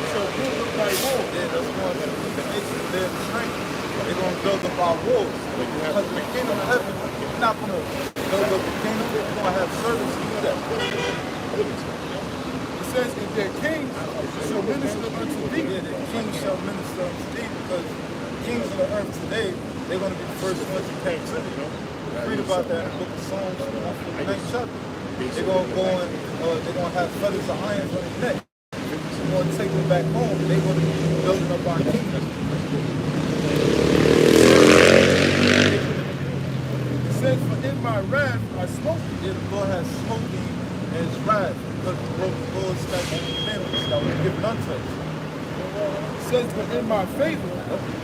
Speaker 5: shall build up thy wall.
Speaker 7: Yeah, that's going to be the nations there in strength. They're going to build up our walls. Because in the kingdom of heaven, we're not going to build up the kingdom. We're going to have servants to do that.
Speaker 5: It says, and their kings shall minister unto thee.
Speaker 7: Yeah, the kings shall minister unto thee, because kings of the earth today, they're going to be the first ones in captivity. Read about that in the book of Psalms, the 9th chapter. They're going to go and they're going to have feathers of iron on their neck. They're going to take them back home. They're going to be building up our kingdom.
Speaker 5: It says, for in my wrath I smote thee.
Speaker 7: Yeah, the Lord has smoking in his wrath because he broke the Lord's statutes and commandments that were given unto us.
Speaker 5: It says, but in my favor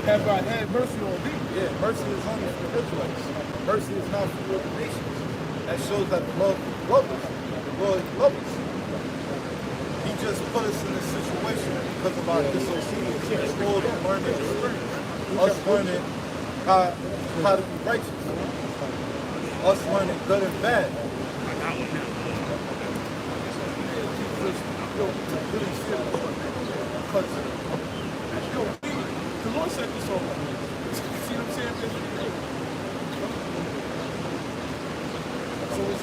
Speaker 5: have I had mercy on thee.
Speaker 7: Yeah, mercy is only for the Israelites. Mercy is not for the other nations. That shows that the Lord loves us. The Lord loves us. He just put us in this situation because of our disobedience. It's called a learning experience. Us learning how to be righteous. Us learning good and bad.
Speaker 5: The Lord said this over. See what I'm saying? So it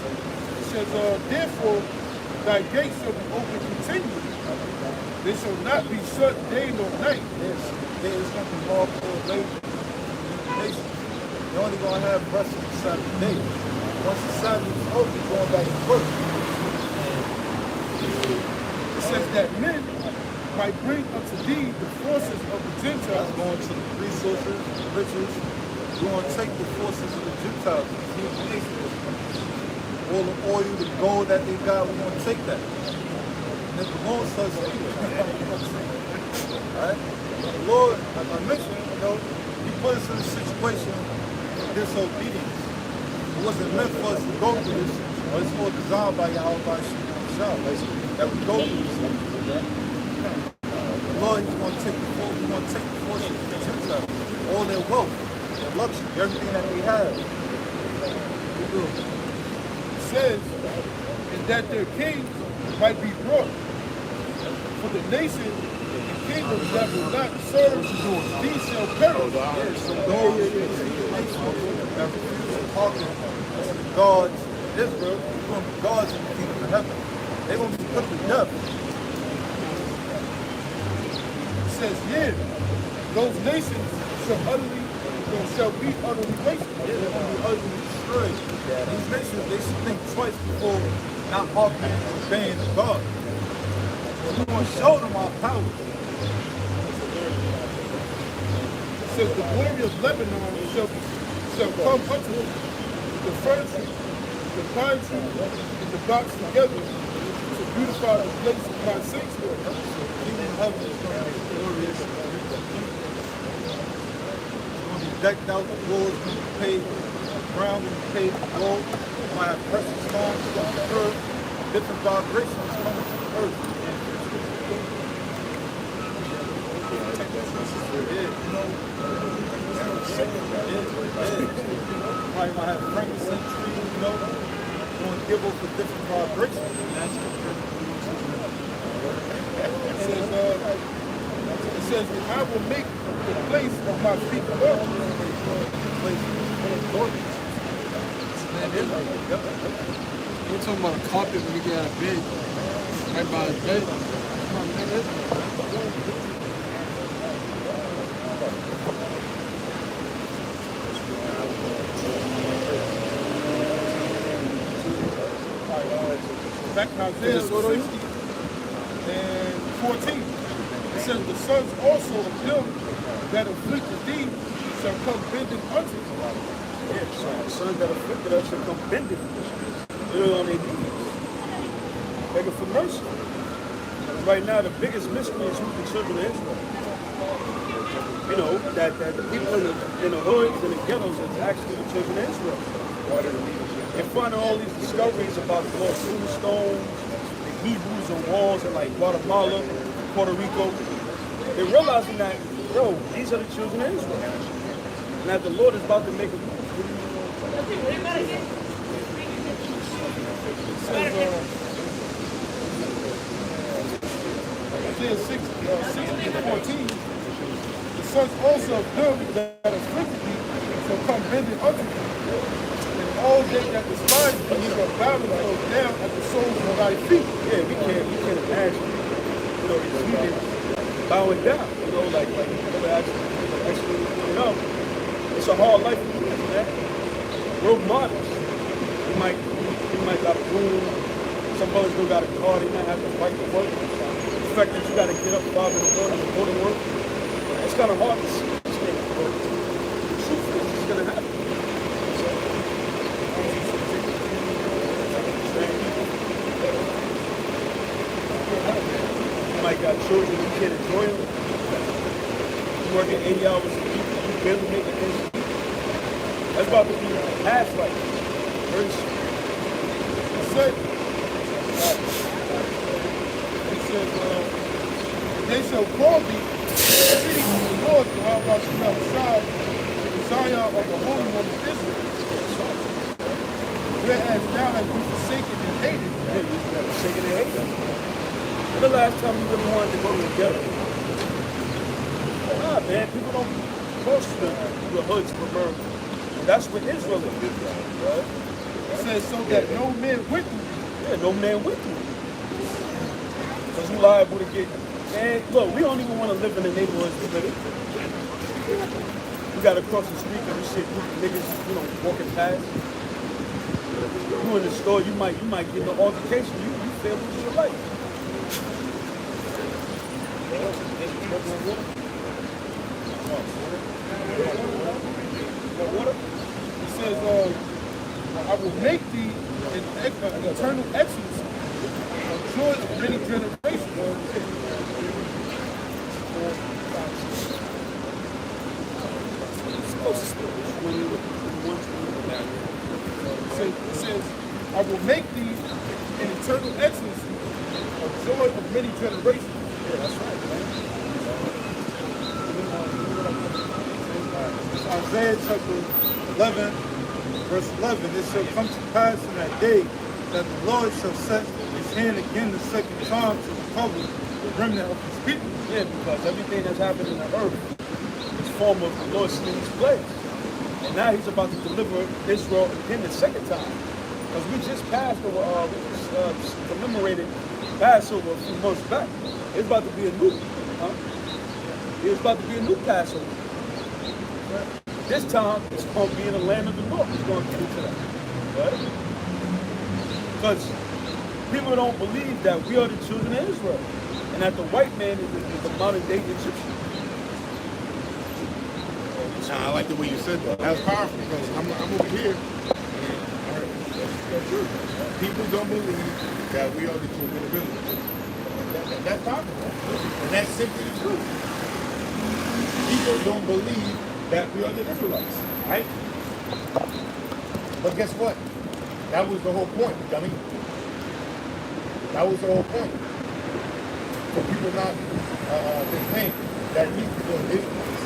Speaker 5: says, therefore, thy gates shall be open continually. They shall not be shut day nor night.
Speaker 7: There is going to be more poor labor in the nation. You're only going to have rest on the Sabbath day. Once the Sabbath is over, you're going back to work.
Speaker 5: It says that men might bring unto thee the forces of the Gentiles.
Speaker 7: That's going to the resources, the riches. We're going to take the forces of the Gentiles. All the oil, the gold that they got, we're going to take that. And it belongs to us anyway. Alright? The Lord, as I mentioned, he put us in a situation of disobedience. It wasn't meant for us to go through this, but it's more designed by Yahweh that we go through this. The Lord, he's going to take the forces of the Gentiles, all their wealth, their luxury, everything that they have. We do.
Speaker 5: Says, and that their kings might be brought. For the nation and kingdoms that will not serve these shall perish.
Speaker 7: Yes, so those that refuse to hearken to the gods of Israel, they're going to be gods in the kingdom of heaven. They're going to be put to death.
Speaker 5: It says, yeah, those nations shall be utterly wasted.
Speaker 7: They're going to be utterly destroyed. These nations, they should think twice before not hearkening and obeying the God. We're going to show them our power.
Speaker 5: It says, the glory of Lebanon shall come unto it. The fir tree, the pine tree, and the box together to beautify the place of my sanctuary.
Speaker 7: Kingdom of heaven is going to be glorious. Decked out, the floor is going to be paved with brown, going to be paved with gold. We're going to have precious stones from the earth, different vibrations coming from the earth. Probably going to have frankincense trees, going to give up for different vibrations.
Speaker 5: It says that I will make the place of my feet glorious.
Speaker 3: We're talking about a carpet when you get out of bed. Right by his bed. Come on, man.
Speaker 5: Back in Isaiah 60 and 14. It says, the sons also of them that afflicted thee shall come bending unto thee.
Speaker 2: Yeah, sons that afflicted us shall come bending. They're on their knees, begging for mercy. right now the biggest mystery is who's the children of Israel. You know, that the people in the hoods and the ghettos is actually the children of Israel. In front of all these discoveries about the Lord Greatmillstone, the Hebrews on walls in like Guatemala, Puerto Rico, they're realizing that, yo, these are the children of Israel. And that the Lord is about to make a move.
Speaker 5: Isaiah 6:14, the sons also of them that afflicted thee shall come bending unto thee, and all they that despise thee shall bow themselves down at the soles of thy feet.
Speaker 2: Yeah, we can't imagine, you know, these heathens bowing down, you know, like actually, you know, it's a hard life to live, man. We're modest. You might got a room, some brothers still got a car, they might have to fight to work. The fact that you got to get up 5 in the morning and go to work, it's kind of hard to see. The truth is, it's going to happen. You might got children, you can't enjoy them. You working 80 hours a week, you barely make it this. That's about to be half life. Very soon.
Speaker 5: It says, they shall call thee the city of the Lord, the Al Side, the Zion of the Holy One of Israel. Whereas thou hast been forsaken and hated.
Speaker 2: Yeah, you got forsaken and hated. When the last time you really wanted to go to the ghetto? Nah, man, people don't cross the hoods for murder. And that's what Israel is. Right?
Speaker 5: It says, so that no man with thee.
Speaker 2: Yeah, no man with you. Because you liable to get. Man, look, we don't even want to live in the neighborhoods we live in. You got to cross the street and you see niggas, you know, walking past. You in the store, you might get in an altercation. You fail to lose your life.
Speaker 5: Water? It says, I will make thee an eternal excellence, a joy of many generations. It says, I will make thee an eternal excellence, a joy of many generations.
Speaker 2: Yeah, that's right, man.
Speaker 5: Isaiah chapter 11, verse 11, it shall come to pass in that day that the Lord shall set his hand again the second time to recover the remnant of his people.
Speaker 2: Yeah, because everything that's happened in the earth is form of the Lord sending his plagues. And now he's about to deliver Israel again the second time. Because we just passed over, commemorated Passover a few months back. It's about to be a new, it's about to be a new Passover. This time, it's going to be in the land of the North. It's going to get into that. Right? Because people don't believe that we are the children of Israel. And that the white man is the modern day Egyptian.
Speaker 7: Nah, I like the way you said that. That's powerful because I'm over here. That's true. People don't believe that we are the children of Israel. That's powerful. And that's simply the truth. People don't believe that we are the Israelites, right? But guess what? That was the whole point, dummy. That was the whole point. For people not to think that we are the Israelites.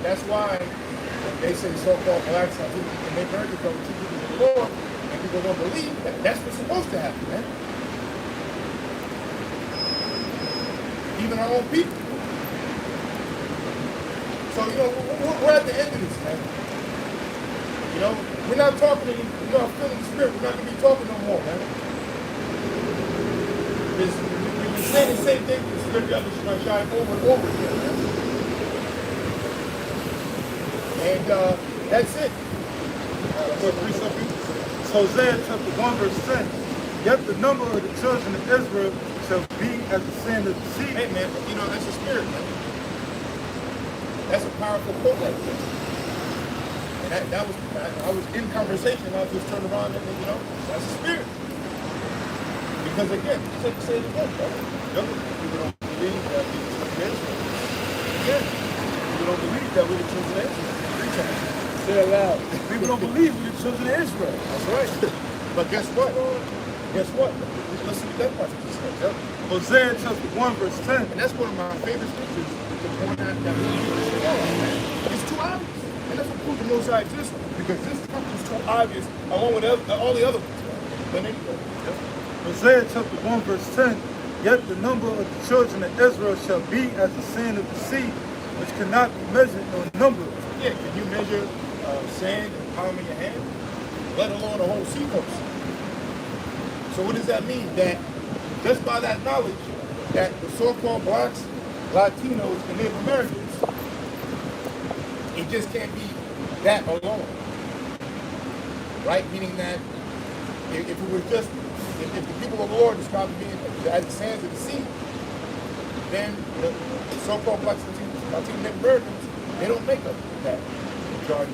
Speaker 7: That's why they say so-called blacks are and they heard it from two people of the Lord, and people don't believe that that's what's supposed to happen, man. Even our own people. So, you know, we're at the end of this, man. You know, we're not talking, we're not feeling the spirit. We're not going to be talking no more, man. We've been saying the same thing to the other side over and over again, man. And that's it.
Speaker 5: It's Hosea chapter 1, verse 10. Yet the number of the children of Israel shall be as the sand of the sea.
Speaker 7: Hey, man, you know, that's the spirit, man. That's a powerful quote right there. And that was, I was in conversation, I just turned around and, you know, that's the spirit.
Speaker 1: Because again, say it again, brother. People don't believe that we the children of Israel. Again, people don't believe that we're the children of Israel. 3 times.
Speaker 4: Say it loud.
Speaker 1: People don't believe we're the children of Israel. That's right. But guess what? Guess what? Listen to that part you said, yeah?
Speaker 5: Hosea chapter 1 verse 10.
Speaker 1: And that's one of my favorite scriptures to point out that it's too obvious. And that's what proves the Most High exists, because this scripture is too obvious along with all the other ones. But anyway,
Speaker 5: Hosea chapter 1 verse 10. Yet the number of the children of Israel shall be as the sand of the sea, which cannot be measured nor numbered.
Speaker 1: yeah, can you measure sand in the palm of your hand? Let alone a whole seacoast. So what does that mean? That just by that knowledge, that the so-called blacks, Latinos, and Native Americans, it just can't be that alone. Right? Meaning that if it was just, if the people of the Lord described being as the sands of the sea, then the so-called blacks, Latino, Native Americans, they don't make up that majority.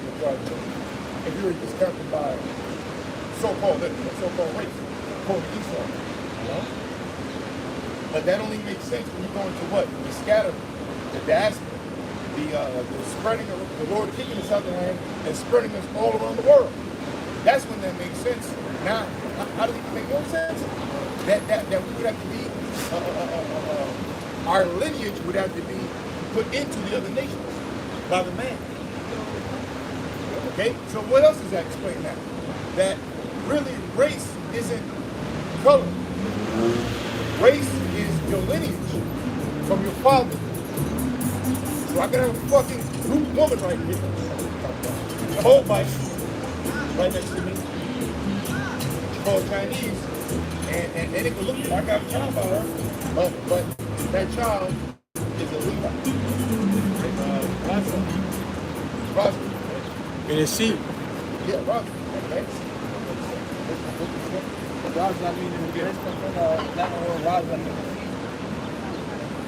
Speaker 1: If you were discounted by so-called race, according to Esau, you know? But that only makes sense when you go into what? The scattering, the diaspora, the spreading of the Lord taking us out of the land and spreading us all around the world. That's when that makes sense. Now, how does it make no sense? That we would have to be, our lineage would have to be put into the other nations by the man. Okay, so what else does that explain now? That really race isn't color. Race is your lineage from your father. So I can have a fucking brute woman right here. The whole bike right next to me. She's called Chinese. And it can look like I got a child by her. But that child is a Levite. Rasta.
Speaker 3: And it's sheep.
Speaker 1: Yeah, Rasta. Okay.
Speaker 4: Raza means that word Raza means.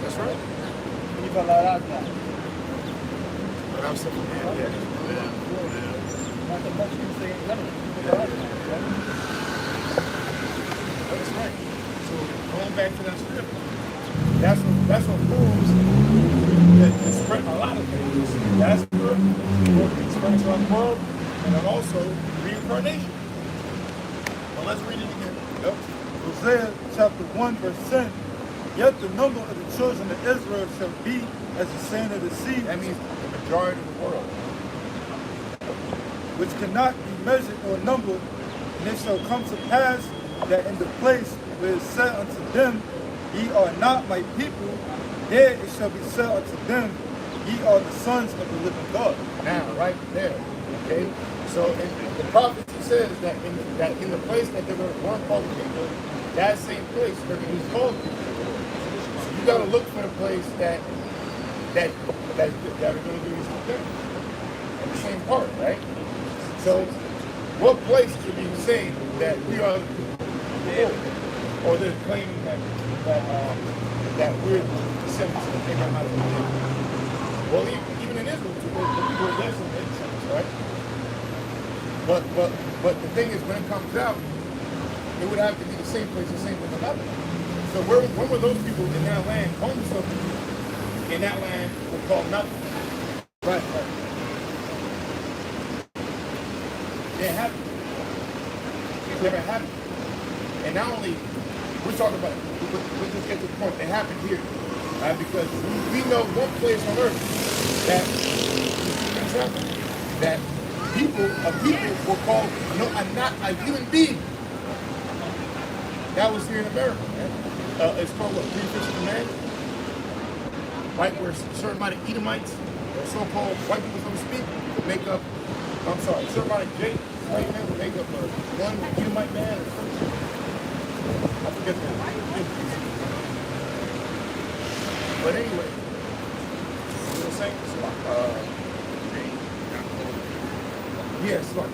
Speaker 1: That's right.
Speaker 4: You got Raza.
Speaker 1: But I'm saying, yeah.
Speaker 4: Not the much you say in
Speaker 1: That's right. So going back to that script, that's what proves that it's spread a lot of things. That's spread around the world, and then also reincarnation. Well, let's read it again. Yep.
Speaker 5: Hosea chapter 1 verse 10. Yet the number of the children of Israel shall be as the sand of the sea,
Speaker 1: That means the majority of the world.
Speaker 5: which cannot be measured or numbered. And it shall come to pass that in the place where it is said unto them, ye are not my people, there it shall be said unto them, ye are the sons of the living God.
Speaker 1: Now, right there. Okay? So the prophecy says that in the place that they're going to call the people, that same place they're going to be called people. So you got to look for the place that are going to do this thing. In the same part, right? So what place should be saying that we are the Lord? Or they're claiming that we're the descendants of Abraham out of the Egypt? Well, even in Israel, too, the people are less than descendants, right? But the thing is, when it comes out, it would have to be the same place, the same with another. So when were those people in that land home something in that land were called nothing? Right. It happened. It never happened. And not only we're talking about, let's just get to the point. It happened here, right? Because we know one place on earth that people were called not a human being. That was here in America, man. It's called what? 3 Fifths of Man, right? Where a certain amount of Edomites, or so-called white people, so to speak, would make up. I'm sorry, a certain amount of white men would make up one Edomite man or something. I forget that. But anyway, you know what I'm saying? Yes, so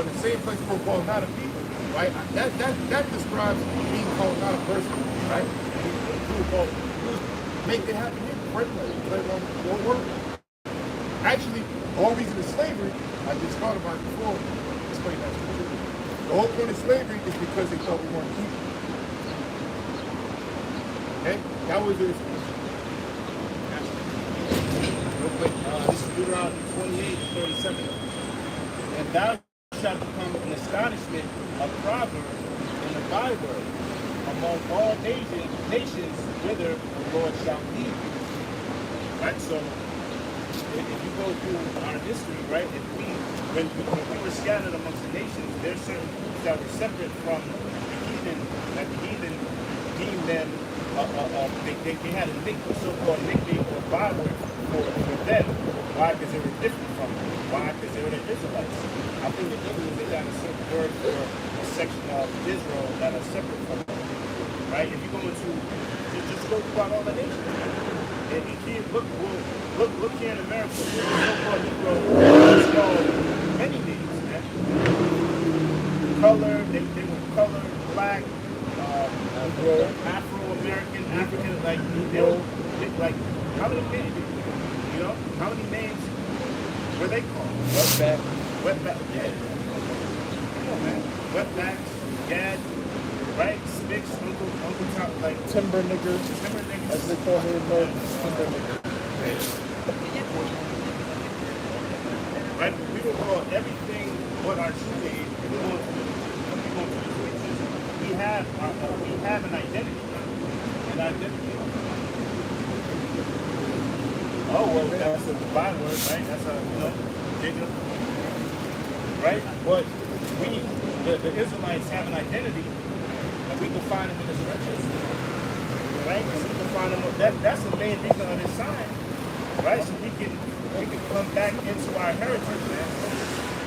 Speaker 1: in the same place we're called not a people, right? That describes being called not a person, right? Make it happen here, right? Won't work. Actually, the whole reason of slavery, I just thought about it before, explain that to you. The whole point of slavery is because they thought we weren't people.
Speaker 5: Okay? That was their speech.
Speaker 2: Real quick, this is Deuteronomy 28 and 37. And thou shalt become an astonishment, a proverb, and a byword among all nations whither the Lord shall lead you. Right? So, if you go through our history, right, when we were scattered amongst the nations, there's certain groups that were separate from the heathen, that the heathen deemed them, they had a so-called nickname or byword for them. Why? Because they were different from them. Why? Because they were the Israelites. I think the Indians, they got a certain word for a section of Israel that are separate from them. Right? If you go into, just go throughout all the nations. And you can't look here in America. The so-called Negro is called many names, man. Color, they were colored, black, Afro-American, African, like like how many names? You know, how many names were they called? Wetback, yeah. Come on, man. Wetbacks, Gad, right? Sticks, Uncle Top, like
Speaker 3: Timber nigger, as they call it in America. Timber nigger.
Speaker 2: Right? We will call everything what our true name. We have an identity. An identity. Oh well, that's a byword, right? That's a Jacob. Right? But the Israelites have an identity, and we can find them in the scriptures. Right? So we can find them. That's the main reason of this sign. Right? So we can come back into our heritage, man.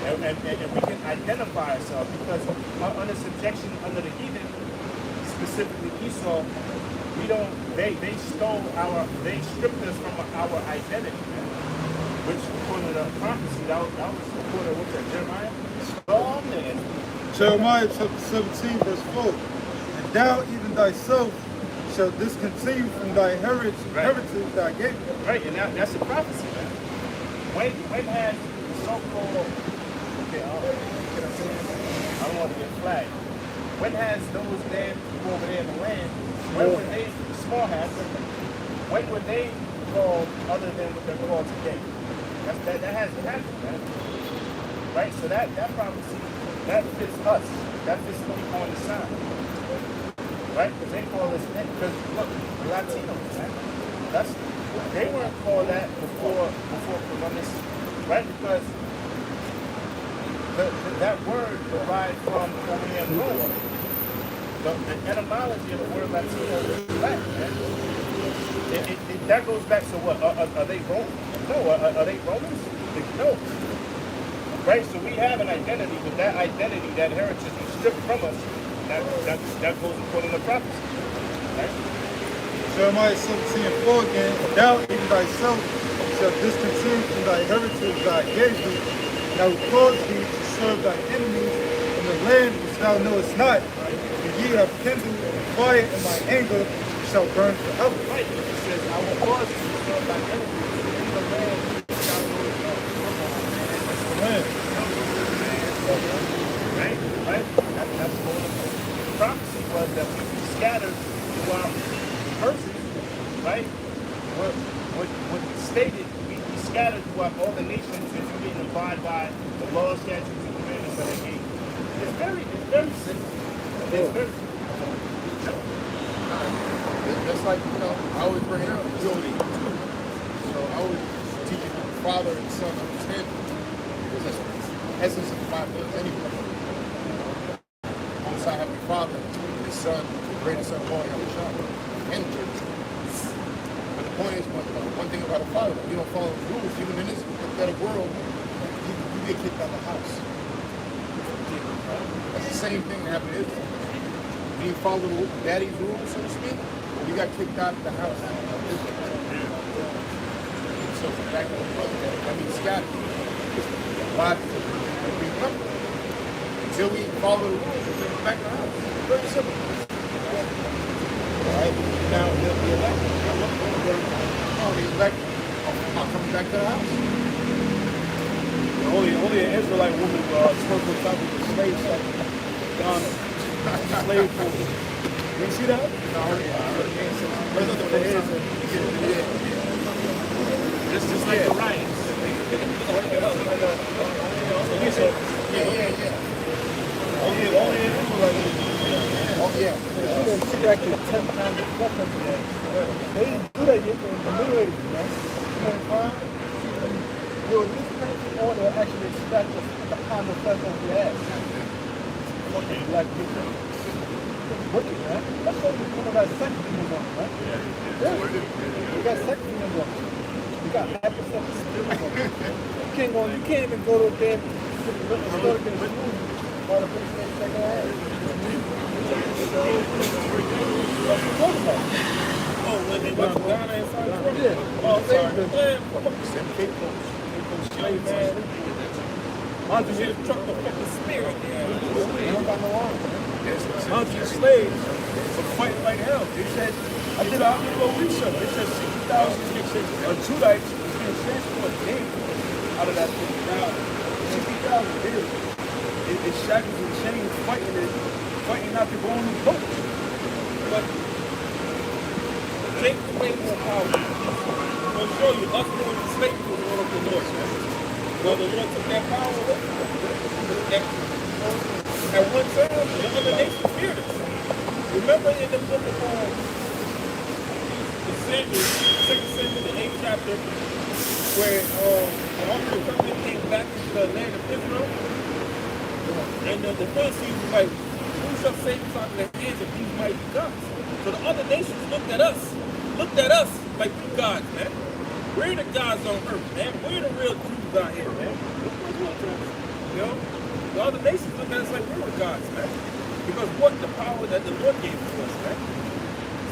Speaker 2: And we can identify ourselves, because under subjection under the heathen, specifically Esau, they stripped us from our identity, man. Which according to the prophecy, that was according to what's that, Jeremiah? Oh man.
Speaker 8: Jeremiah chapter 17 verse 4. And thou even thyself shalt discontinue from thy heritage that I gave you.
Speaker 2: Right, and that's a prophecy, man. When has so-called, okay, I don't want to get flagged. When has those damn people over there in the land, when were they, small hats, when were they called other than what they're called today? That hasn't happened, man. Right, so that prophecy, that fits us. That fits the people on the side. Right, because they call us, because look, Latinos, man. They weren't called that before Columbus, right? Because that word derived from over here in Rome. The etymology of the word Latino is black, man. That goes back to what? Are they Romans? No. Are they Romans? No. Right? So we have an identity, but that identity, that heritage is stripped from us. That goes according to prophecy. Right?
Speaker 8: Jeremiah 17 and 4 again. And thou even thyself shalt discontinue from thy heritage that I gave thee, and I will cause thee to serve thy enemies in the land which thou knowest not. And ye have kindled fire in my anger, shall burn forever.
Speaker 2: Right. It says, I will cause you to serve thy enemies in the land which thou knowest not. Right? That's what the prophecy was, that we be scattered throughout verses, right? What stated, we be scattered throughout all the nations if you didn't abide by the laws, statutes, and commandments that I gave. It's very simple. It's very simple.
Speaker 5: That's like, I always bring it up. I always teach it the father and son understanding. Because that's the essence of the Bible anyway. Most High Heavenly Father, His Son, the greatest Son, calling out the child, and the greatest Son. But the point is, one thing about a father, if you don't follow the rules, even in this pathetic world, you get kicked out of the house. That's the same thing that happened to Israel. You didn't follow daddy's rules, so to speak, you got kicked out of the house. So back to the brother, that means scattered. Why? Until we follow the rules, until we're back to the house. Very simple. Alright? Now, the elect are coming back to the house.
Speaker 2: Only an Israelite woman spoke on top of the slave stuff. Slave You see that?
Speaker 1: It's just like the riots.
Speaker 4: Oh yeah. You know, she actually 10 times less than that. They didn't do that yet in the Middle Ages, man. Yo, this country order actually extract the pound of flesh off your ass. Fucking black people. Wicked, man. That's what people got sex demons on, man. Yeah. You got sex demons on. You got hypersex demons on. You can't even go to a damn store to get a food while the police ain't checking your ass. What's the talk about?
Speaker 2: Oh, when they went to Ghana and South Africa?
Speaker 4: Yeah.
Speaker 2: Oh, sorry. Slave, man. Auntie just truck the fucking spirit, Auntie slaves were fighting like hell. They said, I did a little research. They said 60,000 Judites was being transported daily out of that 50,000 daily. It's shackles and chains fighting not to go on the boat. But take away more power. I'll show you, us going to slavery was one of the Lord, man. Well, the Lord took that power away. At one time, the other nations feared us. Remember in the book of the Samuel, 2 Samuel, the 8th chapter, where the Ark of the Covenant came back into the land of Israel, and the Philistines were like, who shall save us out of the hands of these mighty gods? So the other nations looked at us like we gods, man. We're the gods on earth, man. We're the real Jews out here, man. You know? The other nations look at us like we were gods, man. Because what? The power that the Lord gave to us, man.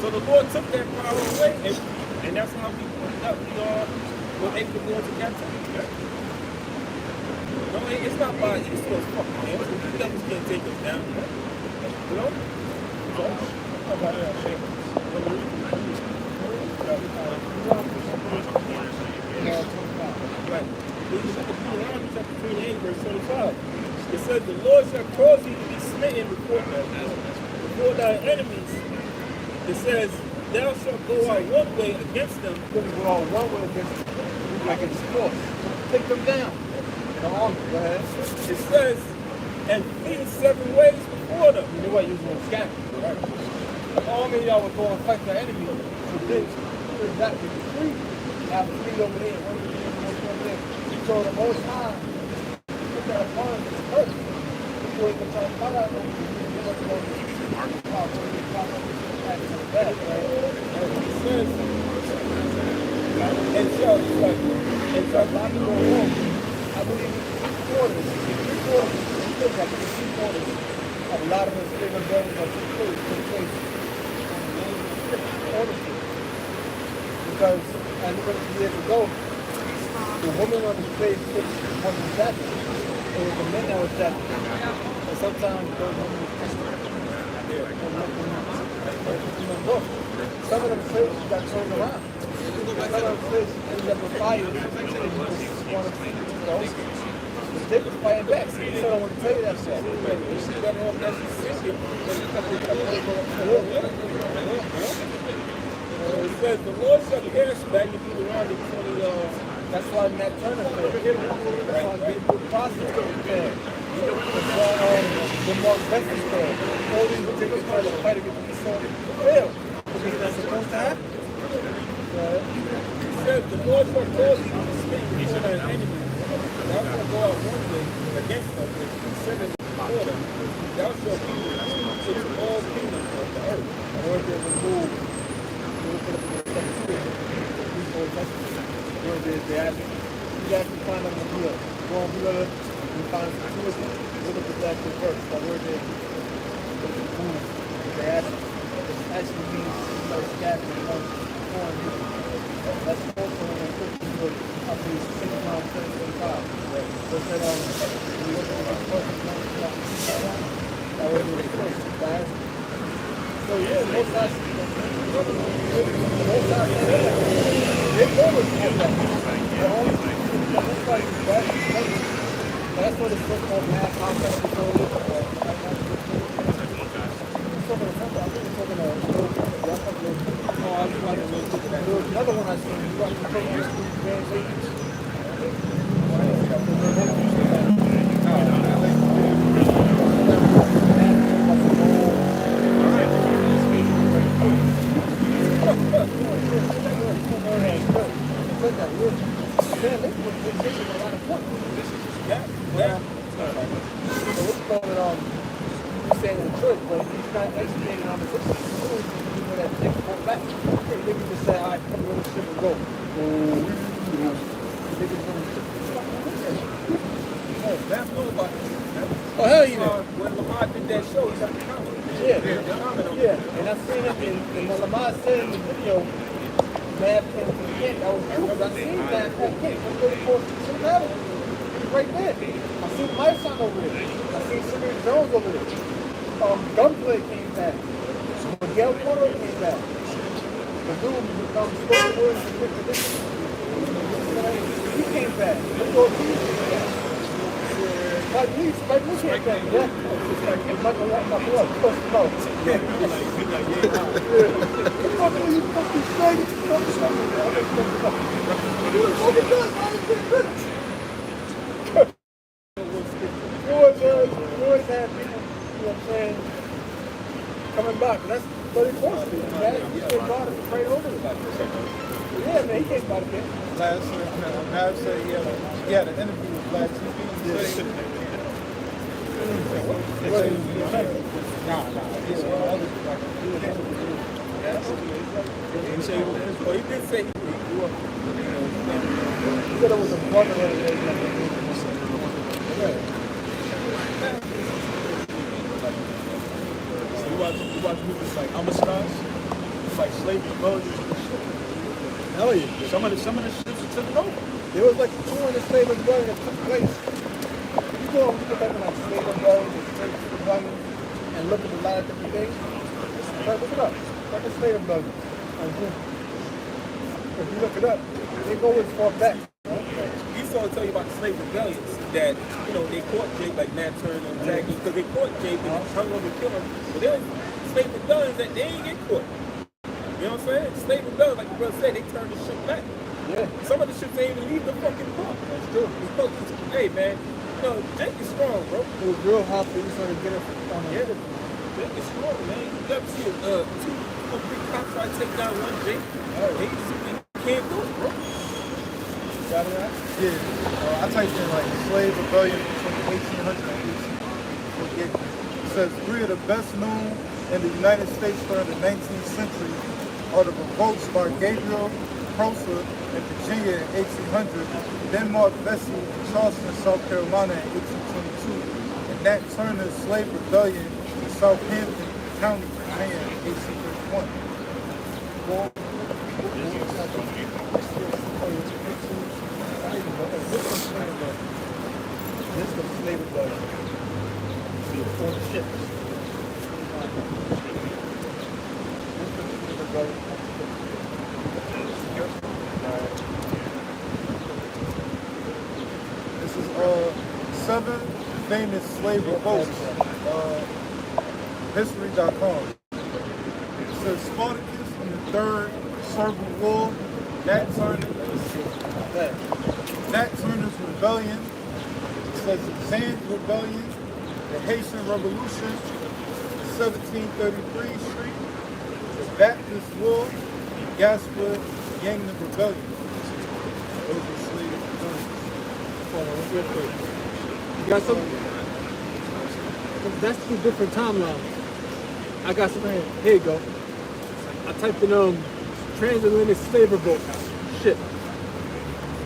Speaker 2: So the Lord took that power away, and that's how we were able to go into captivity, man. No, it's not by east or fuck, man. The devils can't take us down, man. You know? Right. Deuteronomy chapter 28, verse 25. It says, the Lord shall cause you to be smitten before thy enemies. It says, thou shalt go out one way against them.
Speaker 4: You're going to go out one way against them, like it's force. Take them down. Come on, go ahead.
Speaker 2: It says, and flee 7 ways before them.
Speaker 4: You know what? You're going to scam. Right. All many of y'all would go and fight the enemy. So this, exactly, free. Now free over there, one over there. So the most high, put that upon this earth. Before you can try to fight out them, you must go to the power,
Speaker 2: It says, and shall not go home.
Speaker 4: I believe three-quarters of a lot of those bigger buildings are took place because as years ago, the woman on the slave ship wasn't shackled. It was the men that were shackled. And sometimes those women were some of them slaves got turned around. Some of them slaves ended up with fire. The dick was fighting back. So I don't want to tell you that stuff.
Speaker 2: It says, the Lord shall cast back if you around the 20.
Speaker 4: That's why Matt Turner failed. That's why Big Blue Prostitute failed. That's why the Mark Bessie failed. All these ridiculous trying to fight against these songs failed. Because that's supposed to happen.
Speaker 2: It says, the Lord shall cause you to speak before thy enemies. Thou shalt go out one way against them, and be 7 before them. Thou shalt be removed into all kingdoms of the earth.
Speaker 4: The word there removed. They ask you guys can find them in the book. Go on Google it and find some tourism. Look at the actual verse. That word there. They ask it actually means scattered among foreign people. That's also in the Christian book, I believe, 6:25. So said we look at the first that was the first. So yeah, most guys they always have that. That's what it's supposed to have. saying in the church, but he's not educating on the system. People that take it back. They can just say, all right, come with the ship and go.
Speaker 2: That's no about it.
Speaker 4: Oh, hell yeah.
Speaker 2: When Lamar did that show, he got the comment.
Speaker 4: Yeah. And I seen it, and when Lamar said in the video, Mav came to the camp, I was cool. I seen Mav at the camp. I'm really close to the battle. He's right there. I seen my son over there. I seen Senator Jones over there. Gunplay came back. Miguel Cotto came back. The dude spoken words and picked the difference. He came back. Look what he came back. Spike Lee came back. Yeah. Michael Lott, close to mouth. Yeah. You fucking snake. You fucking done. You always have people, you know what I'm saying, coming back. That's 34th Street. He came by to pray over the back. Yeah, man, he came by the camp.
Speaker 8: Mav said he had an interview with Black TV.
Speaker 2: He did say he grew up.
Speaker 4: He said it was a brother that
Speaker 2: You watch movies like Amistad, like Slave Rebellion.
Speaker 4: Hell yeah.
Speaker 2: Some of the ships took it over.
Speaker 4: There was like 200 slave rebellion that took place. You go back to like slave rebellion and slave rebellion and look at a lot of different things. Look it up. Like a slave rebellion. If you look it up, they go as far back.
Speaker 2: He's going to tell you about the slave rebellions that, you know, they caught Jake, like Nat Turner and Jackie, because they caught Jake and hung over and killed him. But there was slave rebellions that they ain't get caught. You know what I'm saying? Slave rebellions, like the brother said, they turned the ship back.
Speaker 4: Yeah.
Speaker 2: Some of the ships ain't even leave the fucking port.
Speaker 4: That's true.
Speaker 2: Hey, man, you know, Jake is strong, bro.
Speaker 4: It was real hard for you to get it on the
Speaker 2: Yeah. Jake is strong, man. You ever see two or three cops try to take down one Jake? He can't do it, bro.
Speaker 8: Got it right? Yeah. I typed in like slave rebellion between 1800 and 1848. It says three of the best known in the United States during the 19th century are the revolts by Gabriel Prosser in Virginia in 1800, Denmark Vesey in Charleston, South Carolina in 1822, and Nat Turner's slave rebellion in Southampton County, Virginia in 1831.
Speaker 4: This was slave rebellion. On the ships.
Speaker 8: This is 7 famous slave revolts. History.com. It says Spartacus in the Third Servile War, Nat Turner's Rebellion. It says the Zand Rebellion, the Haitian Revolution, 1733 Street, the Baptist War, Gaspar Gangland Rebellion. Those are slave rebellions.
Speaker 3: You got something? That's two different timelines. I got some here. Here you go. I typed in transatlantic slaver boat ship.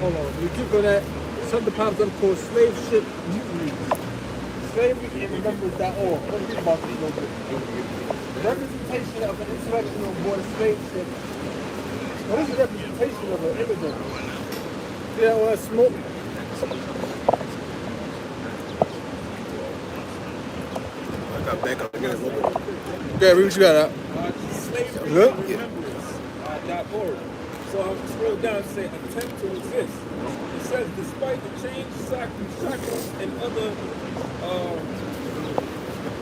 Speaker 3: Hold on. You click on that. Something pops up called slave ship mutiny.
Speaker 4: Slavery and remembrance.org. Let's read about this a little bit. Representation of an insurrection on board a slave ship. What is the representation of an immigrant?
Speaker 3: Yeah, well, that's smoke.
Speaker 1: I got back up again a little bit.
Speaker 3: Yeah, read what you got out.
Speaker 2: Slavery.org. So I'll scroll down and say attempt to resist. It says despite the chains, shackles, and other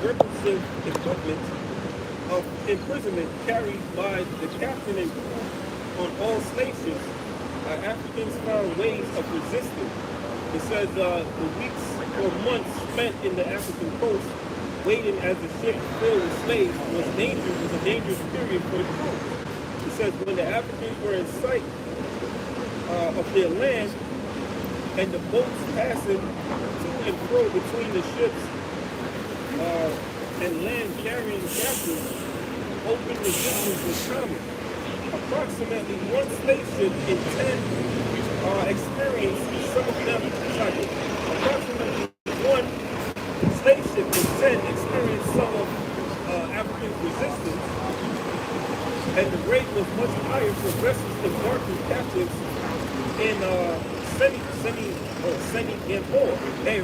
Speaker 2: repressive equipment of imprisonment carried by the captain and crew on all slave ships, Africans found ways of resisting. It says the weeks or months spent in the African coast waiting as the ship filled with slaves was a dangerous period for the crew. It says when the Africans were in sight of their land and the boats passing to and fro between the ships and land carrying captives, open resistance was common. Approximately one slave ship in 10 experienced some of them. Approximately one slave ship in 10 experienced some of African resistance, and the rate was much higher for vessels embarking captives in Seni and Paul. Hey,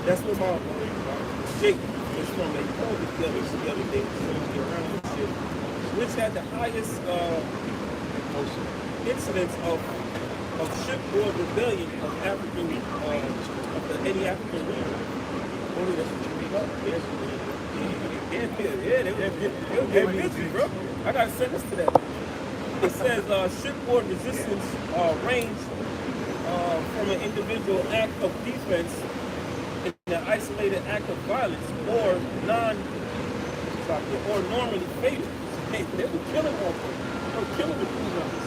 Speaker 2: that's where my Jake is from. They called it the other day, around this shit, which had the highest incidence of shipboard rebellion of African any African region. Only that's what you read up. They're busy, bro. I gotta send this to them. It says shipboard resistance ranged from an individual act of defense in an isolated act of violence or normally fatal. They were killing on them. They were killing the crew members.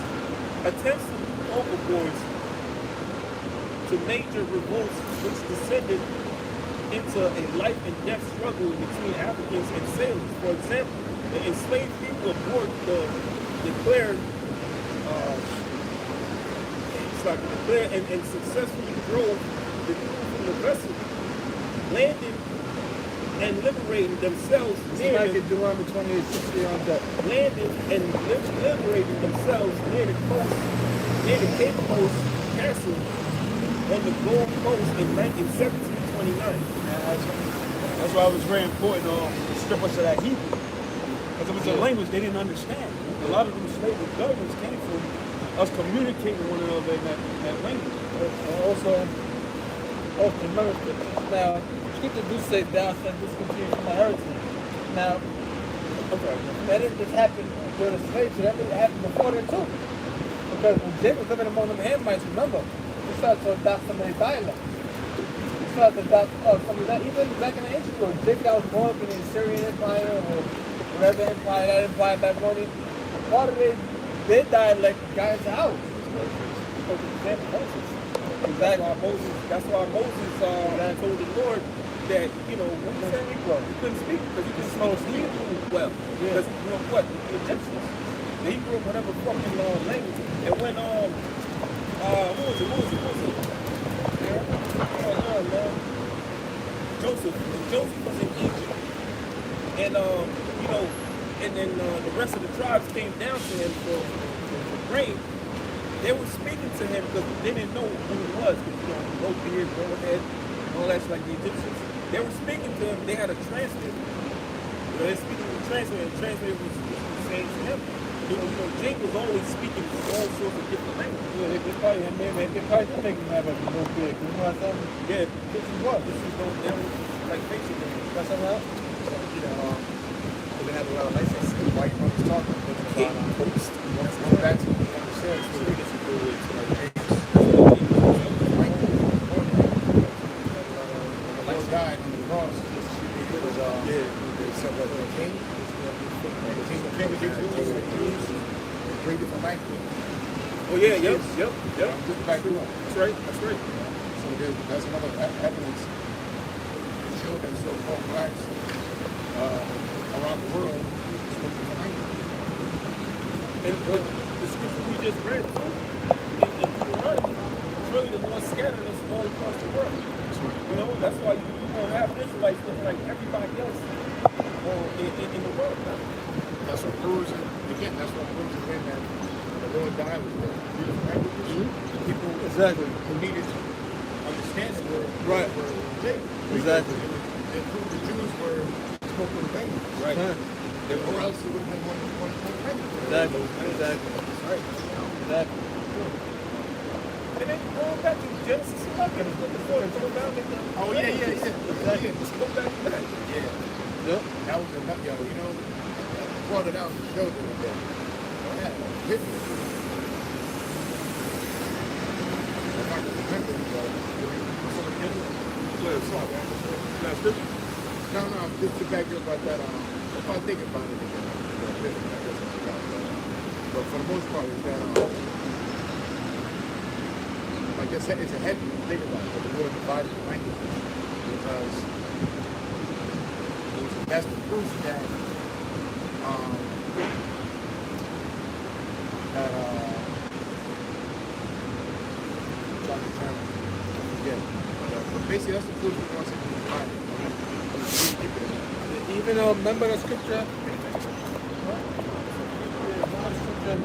Speaker 2: Attempts to move overboards to major revolts which descended into a life and death struggle between Africans and sailors. For example, the enslaved people aboard declared and successfully drove the crew from the vessel, landing and liberating themselves near the
Speaker 4: Deuteronomy 28:60 on deck.
Speaker 2: Landing and liberating themselves near the coast, near the Cape Coast Castle on the Gold Coast in 1729.
Speaker 6: That's why it was very important to strip us of that Hebrew. Because it was a language they didn't understand. A lot of them slave rebellions came from us communicating with one another in that language.
Speaker 4: Also, remember, now, Scripture do say, thou shalt discontinue from my heritage. Now, that didn't just happen with the slaves, that happened before that too. Because when Jacob was living among them Hamites, remember, he started to adopt some of their dialect. He started to adopt some of that, even back in the ancient world. Jacob was born up in the Assyrian Empire or whatever empire, that empire, Babylonian. Part of their dialect got into ours.
Speaker 2: Exactly. That's why Moses told the Lord that, you know, when he said he couldn't speak because he couldn't speak Hebrew well. Because, you know what, the Egyptians, the Hebrew, whatever fucking language. And when, what was it? Joseph was in Egypt. And, you know, and then the rest of the tribes came down to him for grain. They were speaking to him because they didn't know who he was. Because, you know, no beard, no head, all that's like the Egyptians. They were speaking to him. They had a translator. You know, they're speaking to the translator. The translator was saying to him, you know, Jake was always speaking all sorts of different languages.
Speaker 4: Yeah, they probably did make him have a no beard. You know what I'm saying?
Speaker 2: Yeah, this is like facial things.
Speaker 4: Got something else?
Speaker 9: We're gonna have a lot of license. While your brother's talking, about post. Let's go back to what you said. So we get to do with like James. The Lord died on the cross. It was they said that the king, the king of Jews, three different languages.
Speaker 2: Oh yeah, yep.
Speaker 5: That's right.
Speaker 9: So that's another evidence. The children so-called blacks around the world spoke different languages.
Speaker 2: And the scripture we just read, too, in Deuteronomy, it's really the Lord scattered us all across the world. You know, that's why you don't have Israelites looking like everybody else in the world now.
Speaker 9: That's what proves, again, that's what proves again that the Lord died with the beautiful languages. People who needed to understand the word were Jacob.
Speaker 4: Exactly.
Speaker 9: They proved the Jews were spoken language.
Speaker 2: Right.
Speaker 9: Or else it would have been one language.
Speaker 4: Exactly.
Speaker 9: Right.
Speaker 4: Exactly.
Speaker 2: And then going back to Genesis 11, before it goes down in the...
Speaker 9: Oh, yeah. Exactly.
Speaker 2: Just go back to that.
Speaker 9: Yeah.
Speaker 4: Yep.
Speaker 9: That was enough, you know, brought it out and showed it that. Yeah. No, just to back you up about that. If I think about it again, but for the most part, it's that. I guess it's a heavy to think about it, but the Lord divided the language because that's the proof that but basically that's the proof he wants to be divided.
Speaker 4: Even remember the scripture? In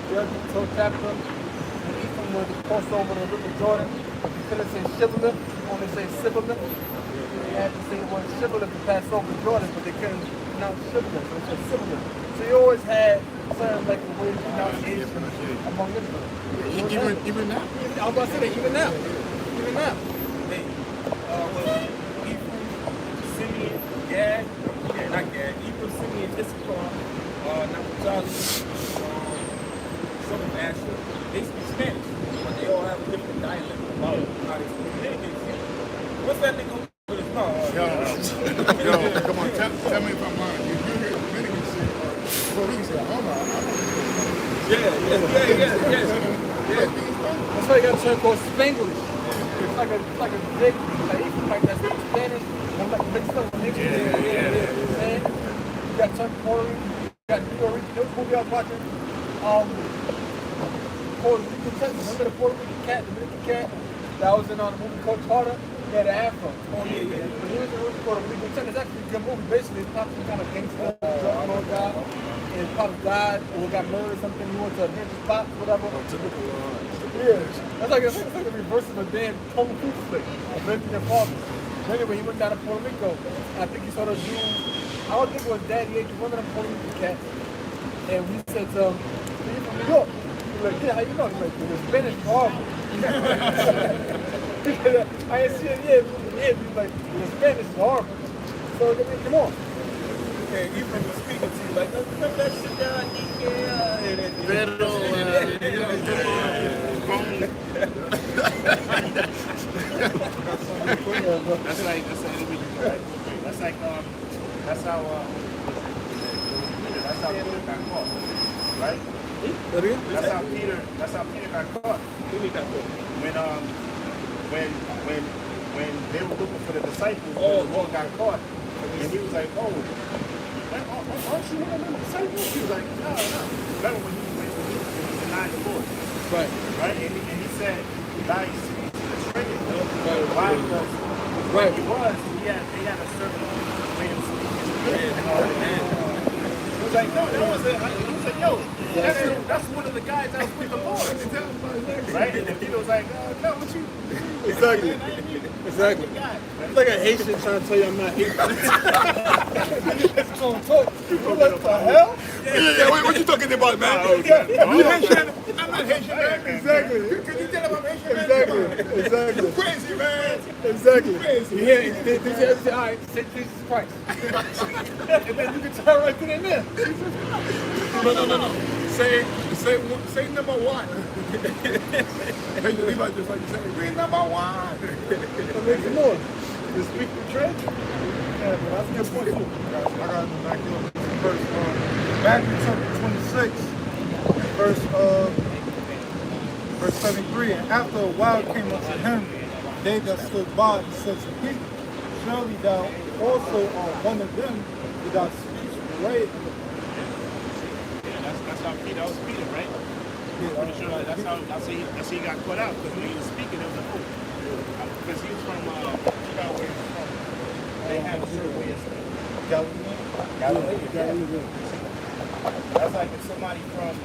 Speaker 4: Judges 12th chapter, when Ephraim was crossed over the river Jordan, you couldn't say shibboleth, you only say sibboleth. They had to say the word shibboleth to pass over Jordan, but they couldn't pronounce shibboleth, so it said sibboleth. So you always had certain like the way pronunciation among Israel.
Speaker 9: Even now?
Speaker 4: I was about to say that even now. Even now.
Speaker 2: Ephraim, Simeon, Gad, not Gad, Ephraim, Simeon, Issachar, Naphtali, some of Asher, they speak Spanish, but they all have a different dialect about how they speak. What's that nigga with his mouth?
Speaker 9: Yo, come on, tell me if I'm lying. You hear Dominican shit, Puerto Rican shit, hold on.
Speaker 4: Yeah. That's why you got a term called Spanglish. It's like a big, like that's Spanish, and like mixed up with English. Yeah. You got term Puerto Rican, you got New York. Those movie I was watching, Puerto Rican cat. Remember the Puerto Rican cat, the Dominican cat that was in on the movie Coach Carter? He had an afro.
Speaker 2: Oh yeah.
Speaker 4: But he was in Puerto Rican cat. It's actually a good movie. Basically, it's not some kind of gangster drug lord guy. And his pop died or got murdered or something. He went to a ninja spot, whatever. Yeah, that's like the reverse of a damn Kung Fu flick. Avenging your father. Anyway, he went down to Puerto Rico. I think he saw the dude. I don't think it was Daddy H. One of them Puerto Rican cats. And we said to him, "Are you from New York?" He's like, "Yeah, how you know?" He's like, "The Spanish is horrible." I ain't seen it yet. He's like, "The Spanish is horrible." So I mean, come on.
Speaker 2: Okay, Ephraim was speaking to you like, remember that shit down
Speaker 9: That's like that's how Peter got caught, right? That's how Peter got caught. When they were looking for the disciples, the Lord got caught, and he was like, "Oh, aren't you one of them disciples?" He was like, "No." Remember when he denied the Lord, right? And he said, "Thy speech betrayed him." Why? Because he had a certain way of speaking. He was like, "No, that wasn't." He said, "Yo, that's one of the guys that was with the Lord." Right? And Peter was like, "No, what you?"
Speaker 3: Exactly. It's like a Haitian trying to tell you I'm not Haitian. It's gonna talk. What the hell?
Speaker 5: Yeah, what you talking about, man? You Haitian? I'm not Haitian, man.
Speaker 3: Exactly.
Speaker 5: Can you tell him I'm Haitian, man?
Speaker 3: Exactly.
Speaker 5: You crazy, man.
Speaker 3: Exactly.
Speaker 5: You crazy.
Speaker 3: You hear it? They say, all right, say Jesus Christ. And then you can tell right then and there.
Speaker 5: No. Say number one. Hey, you like just like you say, read number one.
Speaker 3: Come on. You speak the truth? Yeah, but that's a good point too.
Speaker 8: I got to back you up. Matthew chapter 26, verse 73. And after a while came unto him, they that stood by and said to Peter, surely thou also art one of them, without speech related.
Speaker 1: That's how Peter, that was Peter, right? I'm pretty sure that's how he got caught out, because when he was speaking, it was like, because he was from, where he was from. They have a certain way of speaking. Galilee. That's like if somebody from,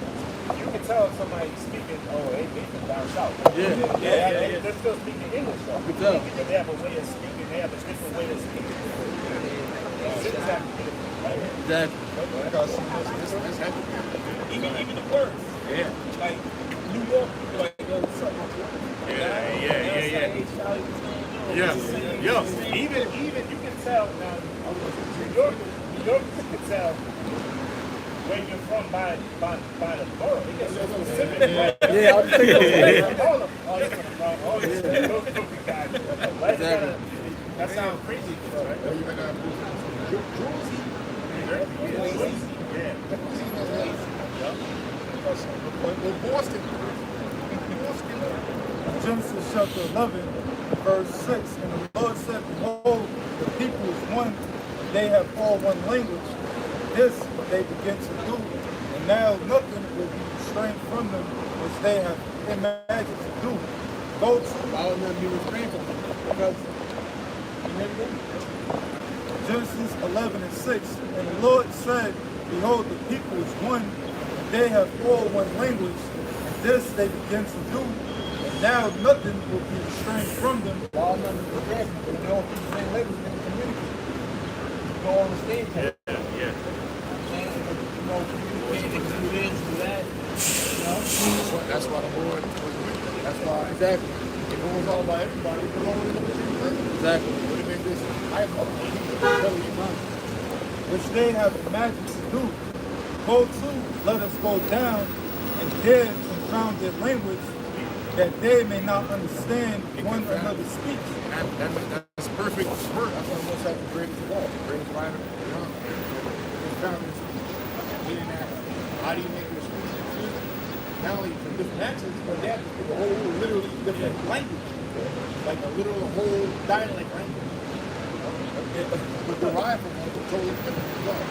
Speaker 1: you can tell if somebody's speaking, they from down south. Yeah. They're still speaking English, though. You can tell. They have a way of speaking, they have a different way of speaking.
Speaker 3: Exactly.
Speaker 2: Even the words. Yeah. Like New York, like what's up?
Speaker 1: Even you can tell now. New York, you can tell where you're from by the borough. It gets so specific. Right?
Speaker 3: Yeah, I'm thinking.
Speaker 4: Exactly.
Speaker 9: That sounds crazy, right?
Speaker 1: Or you got
Speaker 9: Jersey. Yeah.
Speaker 1: or Boston.
Speaker 8: Genesis chapter 11, verse 6. And the Lord said, behold, the people is one, they have all one language. This they begin to do, and now nothing will be restrained from them which they have imagined to do. Go to
Speaker 4: Why would not be restrained from them? Because you never did.
Speaker 8: Genesis 11 and 6. And the Lord said, behold, the people is one, and they have all one language. And this they begin to do, and now nothing will be restrained from them.
Speaker 4: Why would not be restrained from them? They all speak the same language and they can communicate. Go on the stage.
Speaker 5: Yeah.
Speaker 4: And, you know, communicate, they can do this, do that. You know?
Speaker 1: That's why the Lord was with them. That's why
Speaker 4: Exactly.
Speaker 1: if it was all about everybody, it would only know what you think.
Speaker 4: Exactly.
Speaker 1: It would have been this high level.
Speaker 8: Which they have imagined to do. Go to, let us go down, and there confound their language, that they may not understand one another's speech.
Speaker 1: That's perfect word. That's why most have the greatest of all. The greatest writer. Meaning that, how do you make your speech confusing? Not only from different accents, but that is a whole literally different language. Like a literal whole dialect language. But derived from a totally different result.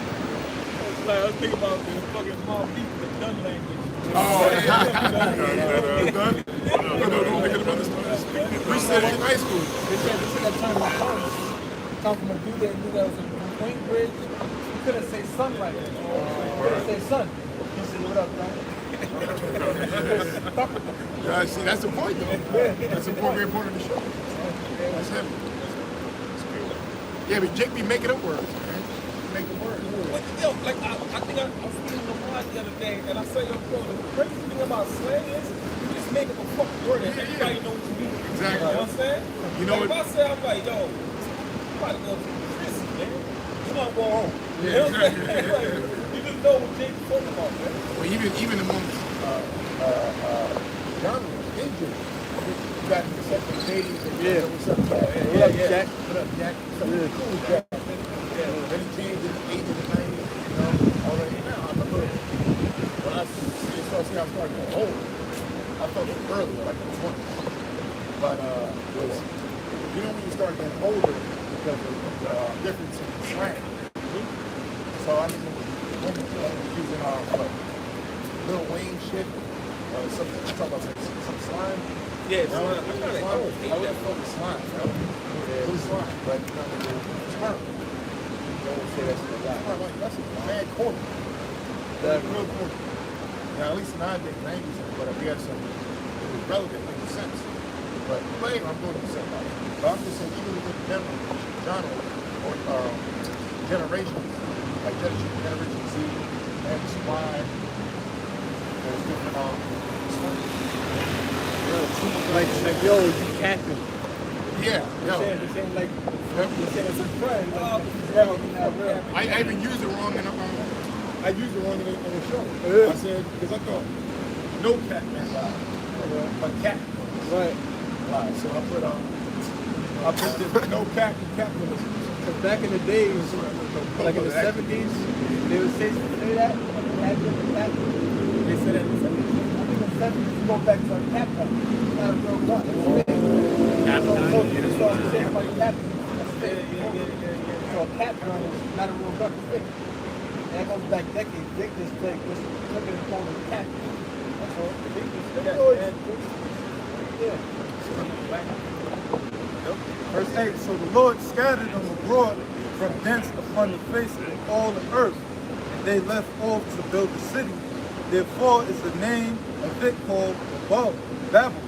Speaker 2: Like, I was thinking about the fucking mob beat the gun language.
Speaker 1: Oh, we said it in high school.
Speaker 4: They said that time in college, come from a dude that knew that was a complaint bridge. He couldn't say son right. He couldn't say son. He said, what up, bro?
Speaker 1: Yeah, see, that's the point, though. That's the point, very important to show. That's him. Yeah, but Jake be making up words, man. Making words.
Speaker 2: But, yo, like, I think I was speaking to Mark the other day, and I said, yo, bro, the crazy thing about slang is you just make up a fucking word and everybody knows what you mean.
Speaker 1: Exactly.
Speaker 2: You know what I'm saying?
Speaker 1: You know
Speaker 2: like,
Speaker 1: what-
Speaker 2: if I say, I'm like, yo, I'm about to go to prison, man. You want to go home. You know what I'm saying? Like, you just know what Jake's talking about, man.
Speaker 1: Well, even amongst genres, injuries, you got the second ladies and what's up, Jack?
Speaker 4: What up, Jack?
Speaker 1: What up, Jack? Something cool, Jack. Then he changed in the 80s and 90s, you know, already now. I remember when I see how I'm starting to get old, I felt it earlier, like in the 20s. But was, you know when you start getting older because of the difference in slang. So I mean, when using Lil Wayne shit, talk about some slime.
Speaker 2: Yeah,
Speaker 1: No,
Speaker 2: slime. I kinda hate
Speaker 1: I would
Speaker 2: that.
Speaker 1: fucking slime, bro. It was slime, but you know, sperm.
Speaker 4: Don't say that's the guy.
Speaker 1: Sperm, like, that's a bad quarter. That's real quarter. Now, at least in our day, 90s, but we had some, it was relevant, making sense. But later, I'm going to say about it. But I'm just saying, even within the genre or generations, like Generation Z, X, Y, there's different
Speaker 3: Like, yo, you capping.
Speaker 1: yeah, yo.
Speaker 4: They're saying like, they're saying it's a friend.
Speaker 1: I even used it wrong in I used it wrong in the show. I said, because I thought no cat meant lie, but cat.
Speaker 3: Right.
Speaker 1: Lie. So I put this no cat and capitalism.
Speaker 3: Because back in the days, like in the 70s, they would say that.
Speaker 4: They said that in the 70s. I think in the 70s, you go back to a cap gun. It's not a real gun. It's fake. So I'm saying about a cap gun. That's fake. So a cap gun is not a real gun. It's fake. And that goes back decades. Dick just took it and called it a cap gun. That's all. Yeah.
Speaker 8: Verse 8, so the Lord scattered them abroad from thence upon the face of all the earth, and they left off to build the city. Therefore is the name of it called Babel,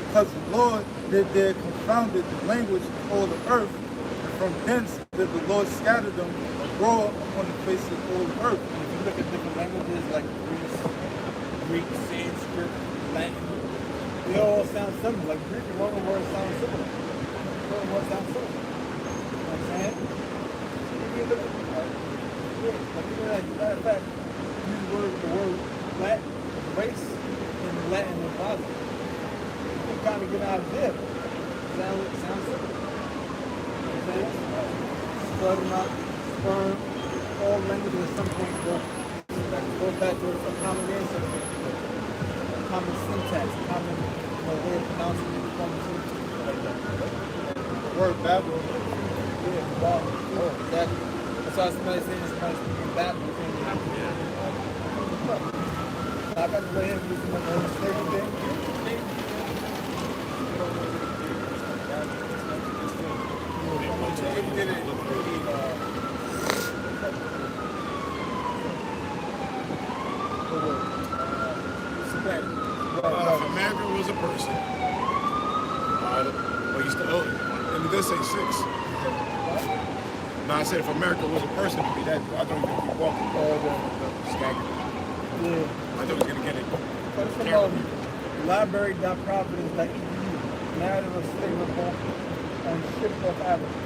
Speaker 8: because the Lord did there confounded the language of all the earth, and from thence did the Lord scatter them abroad upon the face of all the earth.
Speaker 4: If you look at different languages like Greek, Sanskrit, Latin, they all sound similar. Like Greek and Roman words sound similar. Roman words sound similar. You know what I'm saying? If you look at like matter of fact, use the word Latin, race, in Latin and positive. kind of get out of there. Sounds simple. Okay? Spread them out, sperm, all languages at some point go back to a common ancestor, common syntax, common way of pronouncing it, common syntax.
Speaker 8: The word Babel.
Speaker 4: Yeah, Babel. Oh, exactly. That's why somebody saying somebody's speaking Babel. I got to go ahead and do some of the slave thing.
Speaker 5: If America was a person, well, you still own it. And it does say 6. No, I said if America was a person, it'd be that. I thought he was going to keep walking. Staggering.
Speaker 4: Yeah.
Speaker 5: I thought he was going to get it.
Speaker 4: First of all, library.providence.edu, narrative of slavery on ship of Africa.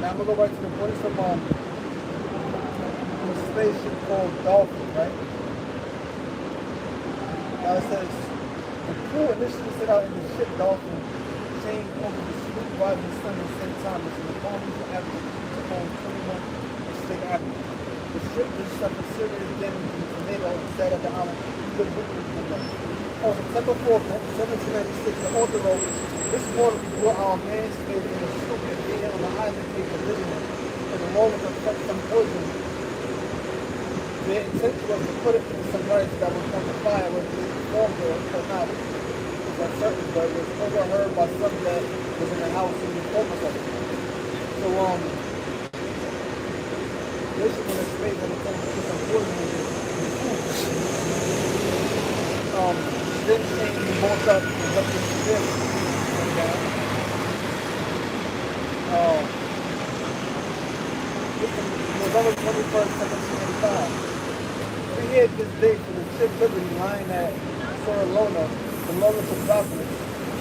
Speaker 4: Now I'm going to go back to the point from a spaceship called Dolphin, right? Now it says, the crew initially set out in the ship Dolphin, chained over the sweet rising sun in St. Thomas in the Polynesian Avenue, on 21 State Avenue. The ship just suffered serious damage from a tornado and sat at the island. On September 4th, 1796, the author wrote, this morning we brought our man's slave in a sloop and being on the island cave of Lisbon, and the moment of some poison. The intention was to put it in some rice that was on the fire when it was formed or not. It was uncertain, but it was overheard by some that was in the house in the focus of it. So, basically when the slave had attempted to put some poison in the food, then came the bolt up and what this did. November 21st, 1785. We had this date for the ship Liberty lying at Sorolona, the lowest of Providence.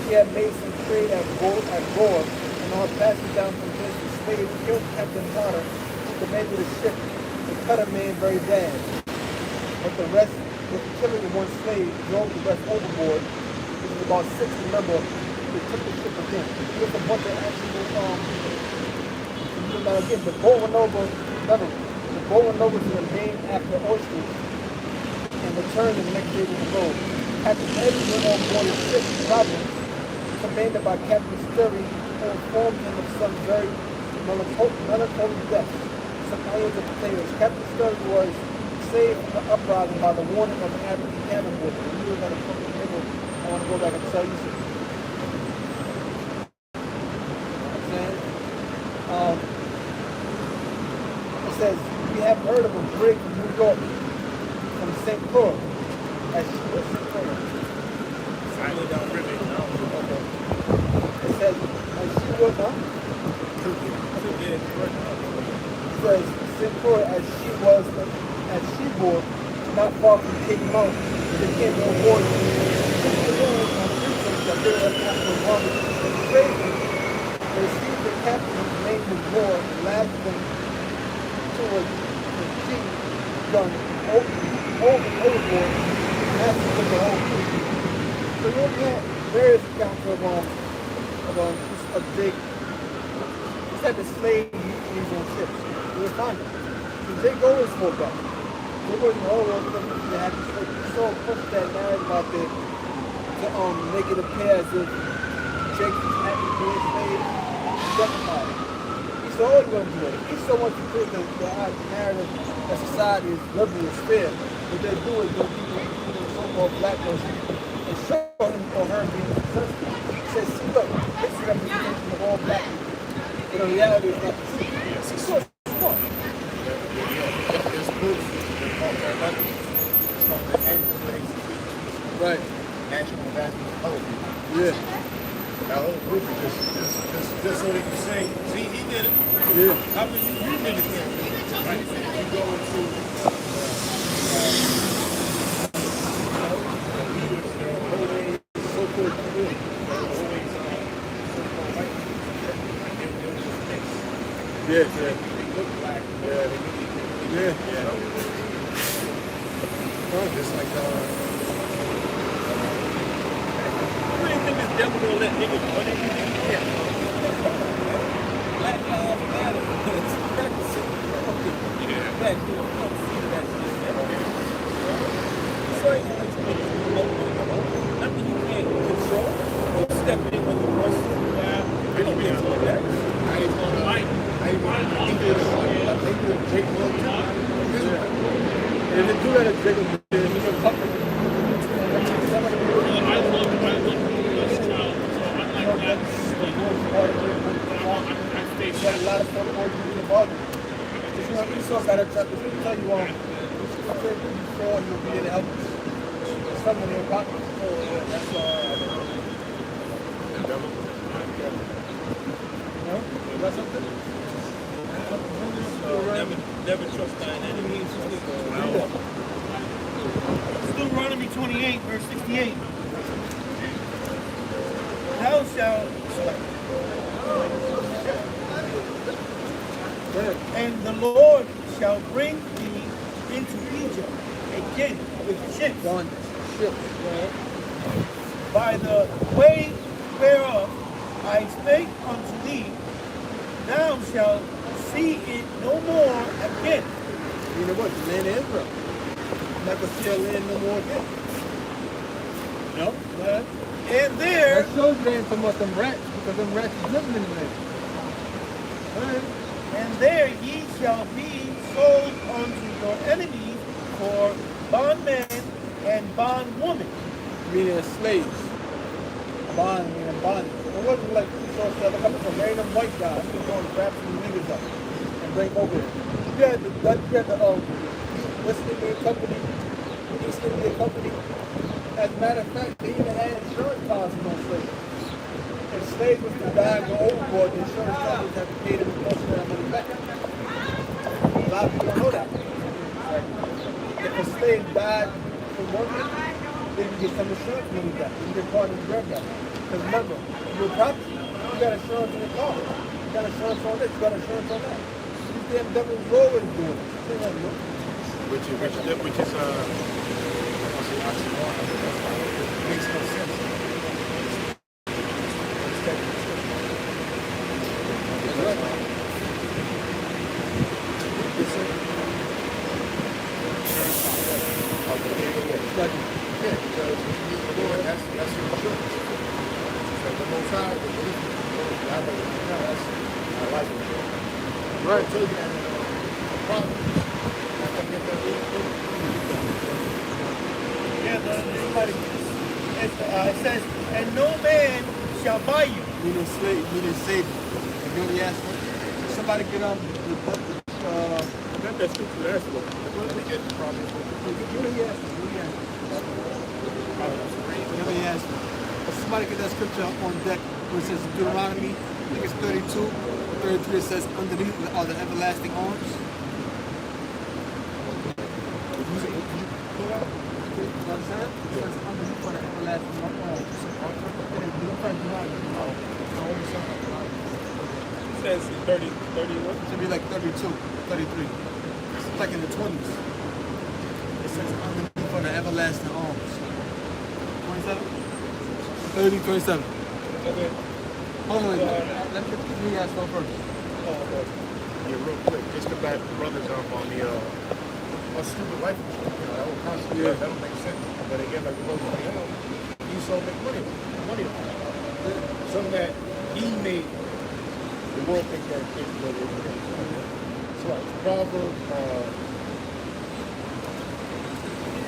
Speaker 4: She had made some trade at Gore, and on her passage down from this, the slave killed Captain Potter, who commanded the ship, and cut a man very bad. But the rest, with killing one slave, drove the rest overboard. It was about 6, remember, they took the ship again. It was a bunch of actual, again, the Bowen Novas were named after oysters and returned the next day to the road. Captain Edwards went on board his ship, Providence, commanded by Captain Sturry, who informed him of some very melancholy deaths, some onions and potatoes. Captain Sturry was saved from the uprising by the warning of an African cabin boy. When you were going to fucking nigga, I want to go back and tell you something. It says, we have heard of a brig from New York, from St. Croix. As she was St. Croix.
Speaker 9: Finally down the river.
Speaker 4: Okay. It says, as she was, huh? It says, St. Croix, as she was, as she bore, not far from Cape Mount, they came on board. That they were after one trading. They received the captain, whose name was Moore, and lashed them towards the sea, gun overboard, and that's with the whole crew. So you're looking at various accounts of Jake. He said the slave used on ships. You'll find it. So Jake always spoke up. They wasn't always looking to have the slave. He so pushed that narrative out there to make it appear as if Jake was happy to be a slave. Justified it. He's always going to do it. He so wants to create the narrative that society is liberal, is fair. What they do is they'll keep a so-called black person and show him or her being successful. He says, see, look, this is a representation of all black people. But in reality, it's not the same.
Speaker 5: Yes, it's
Speaker 4: So it's smart.
Speaker 5: There's books that call that letter. It's called the Anti-Slaves.
Speaker 4: Right.
Speaker 5: National National Television.
Speaker 4: Yeah.
Speaker 5: That whole group is just so they can say, see, he did it.
Speaker 4: Yeah.
Speaker 5: How many you niggas can't do it, right? You go into
Speaker 4: So-called community. Yeah, yeah.
Speaker 5: They look black.
Speaker 4: Yeah.
Speaker 5: Just like
Speaker 2: really think this devil gonna let niggas run it? Yeah.
Speaker 4: Black Lives Matter. It's practicing.
Speaker 2: Yeah.
Speaker 4: Black people don't see that shit.
Speaker 2: So nothing you can't control. Don't step in when you want to. Yeah. I don't think so. That.
Speaker 9: I ain't gonna lie. I ain't gonna lie. They did Drake Will too.
Speaker 3: And they do that at Jacob.
Speaker 2: I love this child, so I like that. I stay
Speaker 4: Got a lot of stuff going to the bottom. You saw that truck. If you tell you, before you'll be able to help someone in your pocket. That's no? You got something?
Speaker 2: Never trust thine enemies.
Speaker 6: Deuteronomy 28, verse 68. Thou shalt, and the Lord shall bring thee into Egypt again with ships, by the way whereof I spake unto thee, thou shalt see it no more again.
Speaker 4: You know what? The land of Israel. Not to see a land no more again.
Speaker 2: No?
Speaker 6: And there,
Speaker 4: That shows you ain't so much them rats, because them rats is living in the land.
Speaker 6: and there ye shall be sold unto your enemies for bondmen and bondwomen.
Speaker 4: Meaning as slaves. Bond, meaning bondage. It wasn't like you saw stuff like a random white guy. He was going to grab some niggas up and bring over here. You had the West India Company, East India Company. As a matter of fact, they even had insurance policies on slaves. If slaves was to die and go overboard, the insurance companies have to pay them a portion of that money back. A lot of people don't know that. If a slave died from working, then you get some insurance money back. You get part of the grab back. Because remember, your property, you got insurance on your car. You got insurance on this, you got insurance on that. These damn devils always doing it.
Speaker 9: Which is what's the oxymoron? Makes no sense. Yeah, because that's your insurance. Like the most high, I like it. Right. So you have a problem.
Speaker 6: It says, and no man shall buy you.
Speaker 4: Meaning slave, meaning savior. And you only ask for somebody get
Speaker 2: Not that scripture last long.
Speaker 9: We get the problem.
Speaker 4: If somebody get that scripture on deck where it says Deuteronomy, I think it's 32 or 33, it says underneath are the everlasting arms.
Speaker 2: It says 30, 31.
Speaker 4: It should be like 32, 33. It's like in the 20s. It says underneath for the everlasting arms. 27? 30, 27.
Speaker 2: Okay.
Speaker 4: Hold on, let me ask one first.
Speaker 9: Yeah, real quick, just to back the brothers up on the stupid life insurance. You know, that would constantly, that don't make sense. But again, like the brother was saying, he so make money on it. Something that he made, the world think that it's what it is. So like Proverbs,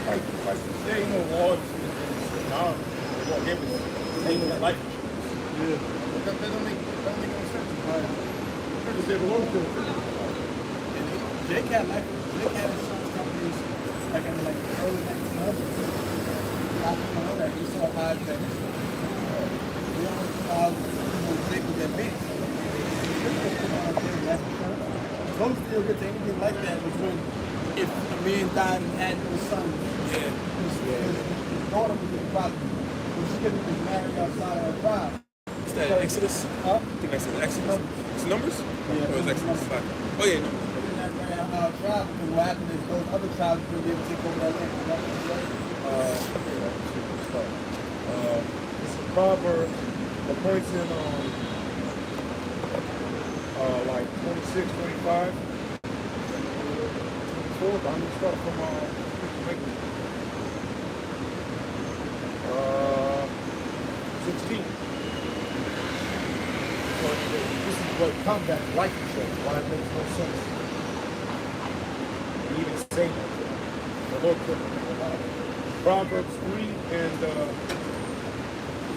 Speaker 2: Like there ain't no laws in God. The law gave us things that life insurance.
Speaker 9: that don't make any sense. Because they belong to it.
Speaker 4: Jake had insurance companies like in like the early 1900s. A lot of people know that. You saw high things. Jake was that big. Don't still get to anything like that was when if a man died and had no son, his daughter was the problem. When she was married outside of her tribe.
Speaker 2: Is that Exodus?
Speaker 4: Huh?
Speaker 2: I think that's in Exodus. It's Numbers?
Speaker 4: Yeah.
Speaker 2: Or is Exodus 5? Oh yeah, Numbers.
Speaker 4: Tribe, because what happened is those other tribes will be able to take over that land.
Speaker 5: Proverbs, a person like 26, 25, 24, but I'm gonna start from 16. So this is what combat life insurance, why it makes no sense. We even say that. The Lord put it. Proverbs 3 and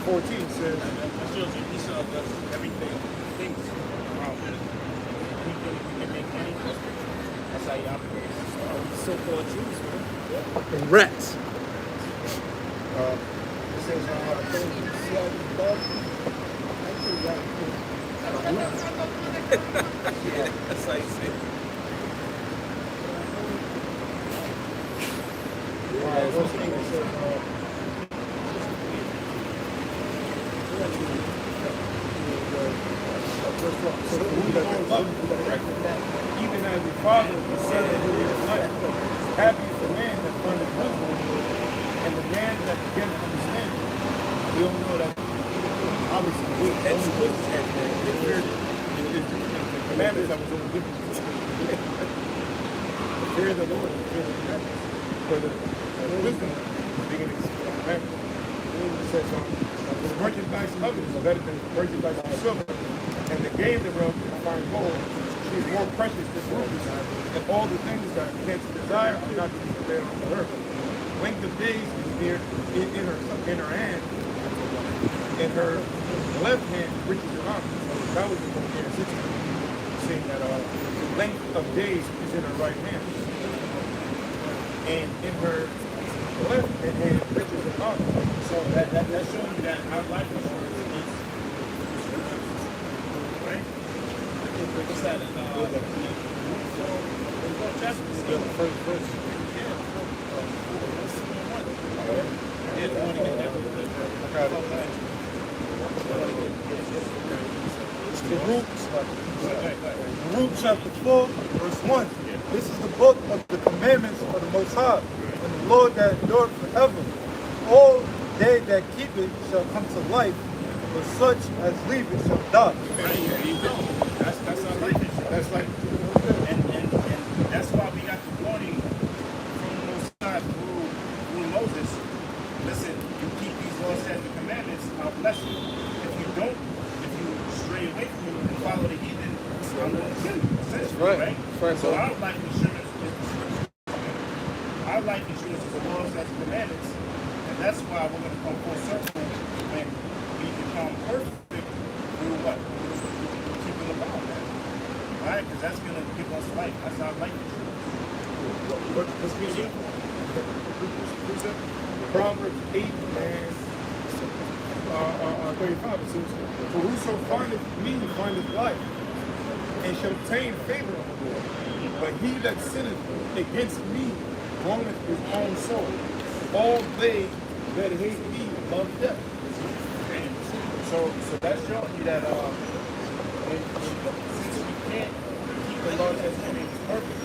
Speaker 5: 14 says,
Speaker 9: That shows you Esau does everything, things around him. He can make any question. That's how he operates.
Speaker 2: So-called Jews, man.
Speaker 3: Rats.
Speaker 5: it says, see how these dogs? Actually,
Speaker 2: That's how you say it.
Speaker 5: verse 8 it says, even as the Father is said that he is life, happy is the man that findeth wisdom, and the man that begins to understand. We don't know that. Obviously, we only wisdom has been the commandments that was only given to us. Fear the Lord and fear the commandments. For the wisdom being the commandments. It says, the merchandise of it is better than the merchandise of silver, and the gain thereof is fine gold. She is more precious than rubies, and all the things that canst desire are not to be compared on the earth. Length of days is near in her hand, in her left hand riches and honor. So that was the book here, saying that length of days is in her right hand, and in her left hand riches and honor.
Speaker 9: So that shows you that our life insurance is right? What's that?
Speaker 5: The first verse.
Speaker 9: Yeah, the one to get that.
Speaker 8: Baruch chapter 4, verse 1. This is the book of the commandments of the Most High, and the Lord that endureth forever. All they that keep it shall come to life, but such as leave it shall die.
Speaker 9: There you go. That's our life insurance.
Speaker 5: That's like,
Speaker 9: And that's why we got the warning from the Most High through Moses. Listen, you keep these laws, statutes, and commandments, I'll bless you. If you don't, if you stray away from them and follow the heathen, I'm going to kill you. Essentially, right? So our life insurance is the scripture. Our life insurance is the laws, statutes, and commandments. And that's why we're going to come full circle when we become perfect through what? Keeping the law, man. Right? Because that's going to give us life. That's our life insurance.
Speaker 5: what's the example? Proverbs 8 and 35. It says, for whoso findeth me findeth life, and shall obtain favor of the Lord. But he that sinneth against me wrongeth his own soul. All they that hate me love death.
Speaker 9: So that's showing you that since we can't keep the laws as perfect,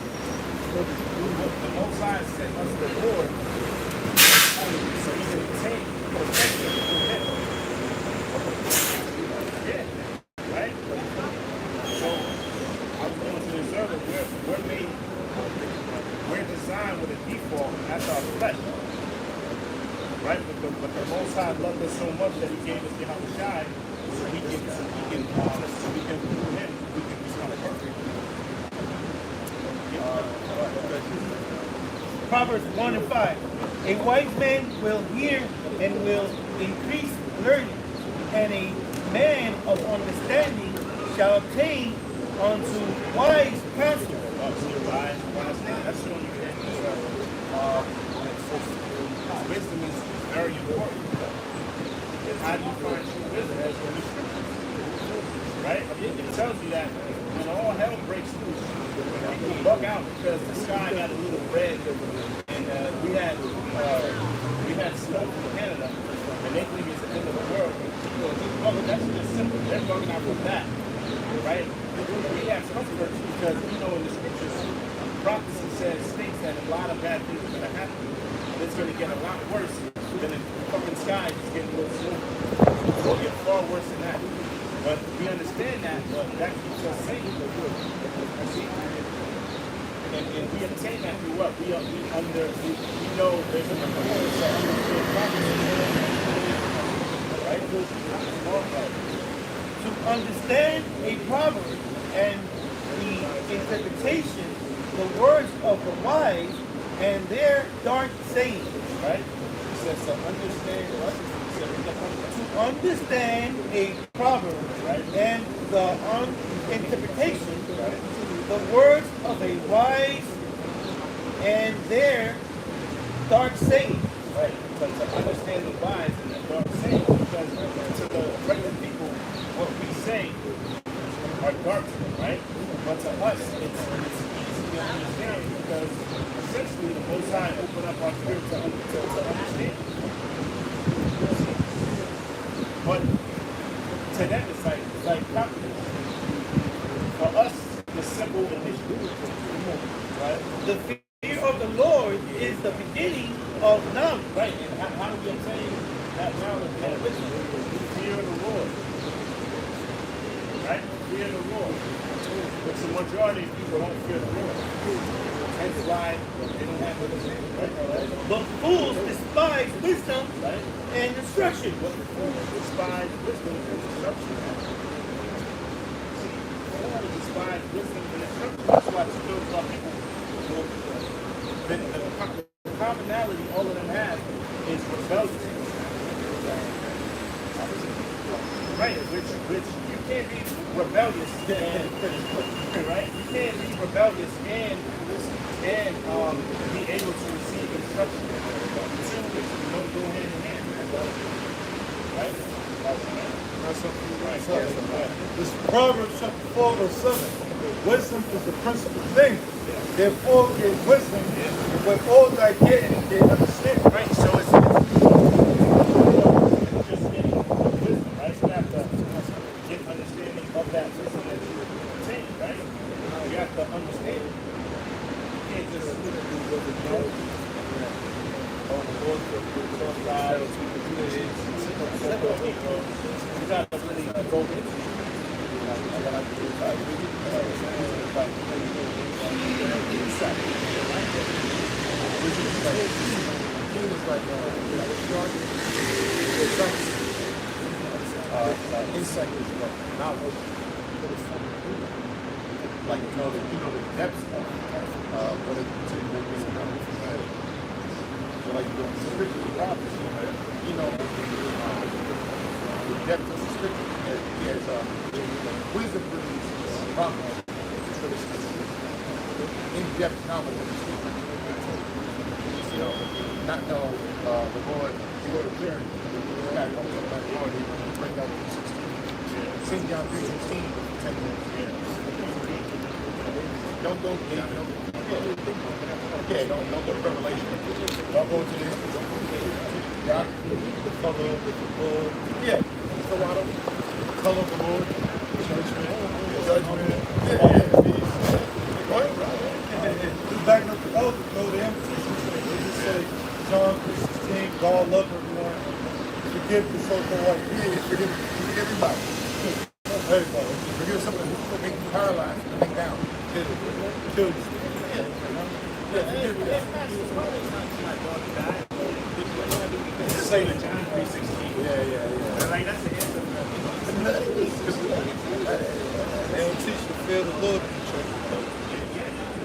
Speaker 9: the Most High sent us the Lord so we can obtain protection from Him. Yeah, right? So I was going to this earlier. We're designed with a default as our flesh. Right? But the Most High loved us so much that He gave us the Yahushai so we can through Him, we can become perfect.
Speaker 6: Proverbs 1 and 5. A wise man will hear and will increase learning, and a man of understanding shall obtain unto wise counsel.
Speaker 9: That's showing you that wisdom is very important. And how do you find true wisdom? That's in the scriptures. Right? It tells you that when all hell breaks loose, people bug out because the sky got a little red, and we had snow from Canada, and they think it's the end of the world. That's just simple. They're bugging out from that. Right? We have comfort because we know in the scriptures, prophecy states that a lot of bad things are going to happen. It's going to get a lot worse than the fucking sky is getting a little slow.
Speaker 6: We'll get far worse than that. But we understand that, but that keeps us safe. And we obtain that through what? We know there's a number of right? To understand a proverb and the interpretation, the words of the wise and their dark sayings, right? It says to understand what? To understand a proverb, right? And the interpretation, right? The words of a wise and their dark saying. Right. So to understand the wise and the dark saying, because to the regular people, what we say are dark to them, right? But to us, it's easy to understand because essentially the Most High opened up our spirit to understand. But to them, it's like calculus. For us, the simple initiative, right? The fear of the Lord is the beginning of knowledge. Right, and how do we obtain that knowledge and wisdom? Fear of the Lord. Right? Fear of the Lord. But the majority of people don't fear the Lord. That's why they don't have understanding. Right? But fools despise wisdom, right? And instruction. But fools despise wisdom and instruction. Despise wisdom and instruction. That's why it's still some people. The commonality all of them have is rebellion. Right, which you can't be rebellious and right? You can't be rebellious and be able to receive instruction. Two don't go hand in hand. Right?
Speaker 8: That's something right. This Proverbs chapter 4, verse 7. Wisdom is the principal thing. Therefore, get wisdom, and with all thy getting, get understanding.
Speaker 6: Right, so it's just getting wisdom, right? You have to get understanding of that wisdom that you obtain, right? You have to understand it. You can't just you got to really go into it.
Speaker 1: Insight is what knowledge. Like you know the depths of what it to you is knowledge. So like the scripture prophecy, you know the depth of the scripture. He has wisdom brings prophecy. In-depth knowledge of the scripture. You know, not know the Lord. You go to prayer. You got to know about the Lord. He bring out 16. Sing down 3:16. 10 minutes. Don't go. Don't go to Revelation. Don't go to this. God, the color of the Lord. Yeah. So why don't the color of the Lord? Judgment.
Speaker 8: Just backing up the elder, though, the emphasis they just say, John 3:16, God love everyone. Forgive the so-called white.
Speaker 1: Yeah, forgive everybody.
Speaker 8: Everybody.
Speaker 1: Forgive someone who make you paralyzed, make down.
Speaker 8: Kill you.
Speaker 6: Say the John 3:16.
Speaker 1: Yeah.
Speaker 6: Like that's the answer.
Speaker 8: They don't teach you to fear the Lord in the church.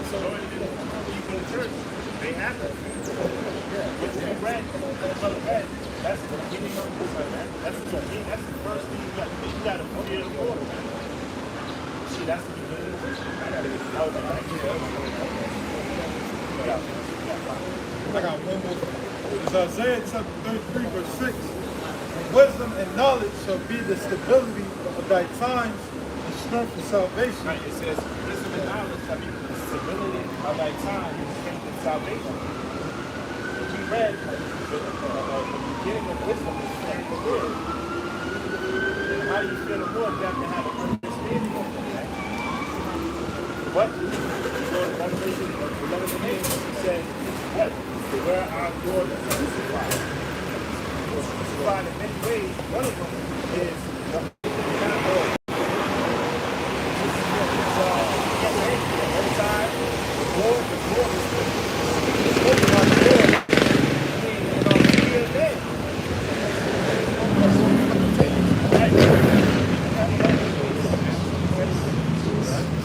Speaker 6: So people in church, they have that. What you read, that's the beginning of the book, man. That's the first thing you got. You got to fear the Lord, man. See, that's the beginning of the book.
Speaker 8: I got one more. It's Isaiah chapter 33, verse 6. Wisdom and knowledge shall be the stability of thy times and strength and salvation.
Speaker 6: Right, it says, wisdom and knowledge shall be the stability of thy time and strength and salvation. We read the beginning of wisdom is fearing the Lord. How do you fear the Lord? You have to have an understanding of that. What? So in Revelation 11:8, he said, what? Where our Lord is crucified.
Speaker 9: crucified in many ways. One of them is every time the Lord is spoken by the Lord. And on the year day,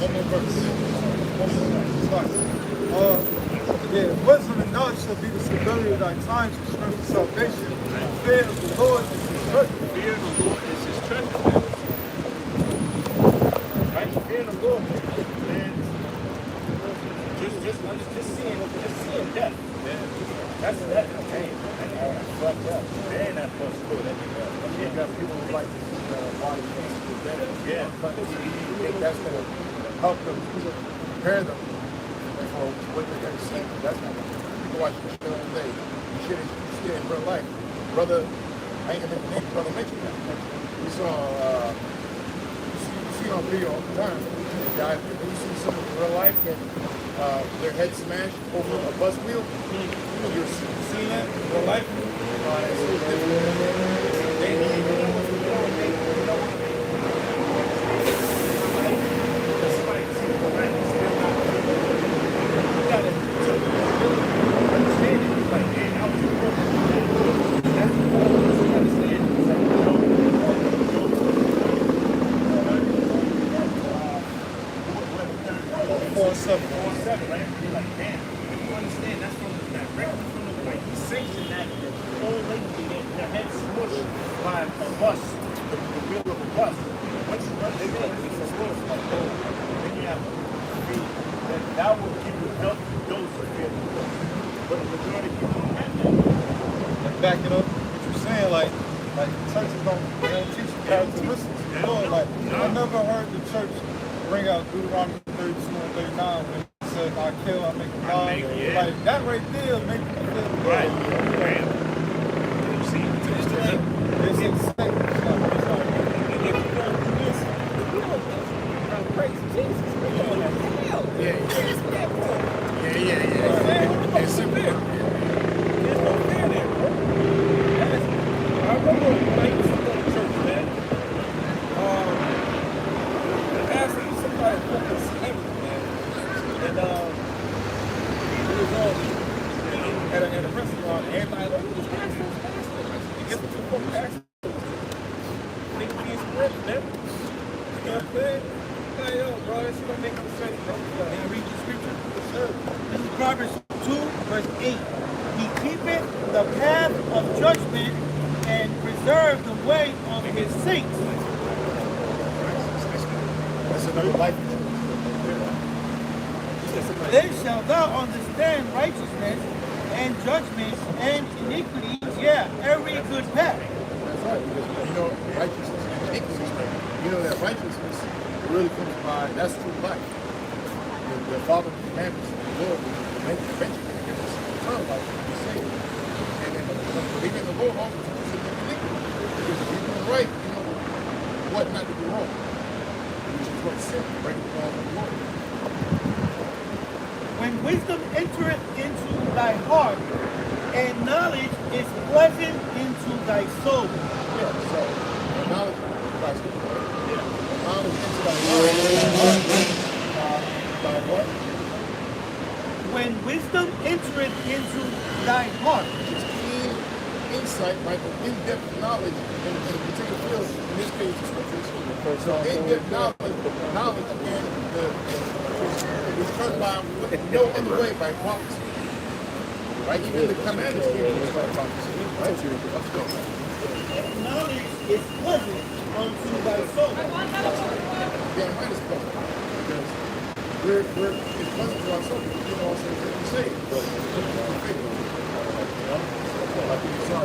Speaker 8: One more verse. Wisdom and knowledge shall be the stability of thy times and strength of salvation. Fear of the Lord is his strength.
Speaker 2: Fear of the Lord is his treasure.
Speaker 9: right? Fear of the Lord, man. Just seeing death. That's that. That's fucked up. Man, that's supposed to do that. You got people who like body cancer better. Yeah. You think that's gonna help them, prepare them for what they're gonna see? That's not. People watch the show all day. You see it in real life. Brother, I ain't gonna make Brother mention that. We saw. You see on video all the time. Guys, when you see someone in real life get their head smashed over a bus wheel, you're seeing that in real life. It's so different. They need to know what's going on. They know what they somebody can see the right, it's still not good. You gotta understand it. It's like, man, I was broken. That's the whole you understand. It's like, you know, 4-7, right? You're like, damn, you understand that's from directly from the like he sanctioned that the old lady can get their head smushed by a bus, the wheel of a bus. Once you run, they get it's a smush like oh, then you have to feed that will give you a healthy dose of fear. But the majority of people don't have that.
Speaker 8: Like backing up what you're saying, like churches don't teach you characteristics. You know, like I never heard the church bring out Deuteronomy 32 and 39 when he said, I kill, I make a lie. Like that right there make you feel good.
Speaker 2: Right. You see, it's like,
Speaker 8: It's insane.
Speaker 2: if you don't do this, if you don't praise Jesus, you're going to hell.
Speaker 9: Yeah.
Speaker 2: It's no fear. There's no fear there, bro. I remember when I used to go to church, man. Asking somebody to put this celebrity, man. And it was at a restaurant, and everybody like, who's pastor? You get the two pastors. Nigga be spread, man. You know what I'm saying? Hey, yo, bro, this shit don't make no sense, bro.
Speaker 6: May I read the scripture?
Speaker 2: Sure.
Speaker 6: This is Proverbs 2, verse 8. He keepeth the path of judgment and preserve the way of his saints.
Speaker 9: That's another life.
Speaker 6: Then shalt thou understand righteousness and judgment and iniquity, yeah, every good path.
Speaker 9: That's right, because you know righteousness and iniquity. You know that righteousness really comes by that's true life. The Father commandments of the Lord will make the bench to give us eternal life to be saved. And then believing in the Lord also teaches us iniquity. Because if you're doing right, you know what not to do wrong. Which is what sin, breaking the laws of the Lord.
Speaker 6: When wisdom entereth into thy heart, and knowledge is pleasant into thy soul.
Speaker 9: Yeah, so the knowledge of Christ, knowledge into thy heart, by what?
Speaker 6: When wisdom entereth into thy heart,
Speaker 9: Which is keen insight, right? In-depth knowledge in a particular field. In this case, the scriptures. So in-depth knowledge again, it was turned by no other way by prophecy. Right? Even the commandments came by prophecy. Right? Let's go.
Speaker 6: knowledge is pleasant unto thy soul.
Speaker 9: Yeah, mine is pleasant. Because it's pleasant to our soul. You know, also it's really saved. But you know, like you saw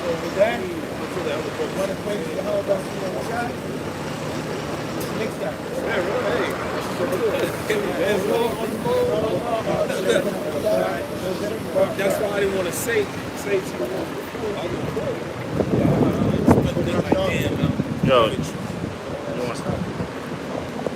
Speaker 6: So with that, want to pray for the whole about the shot? Next time.
Speaker 2: That's why I didn't want to say to you. Damn,
Speaker 1: Yo,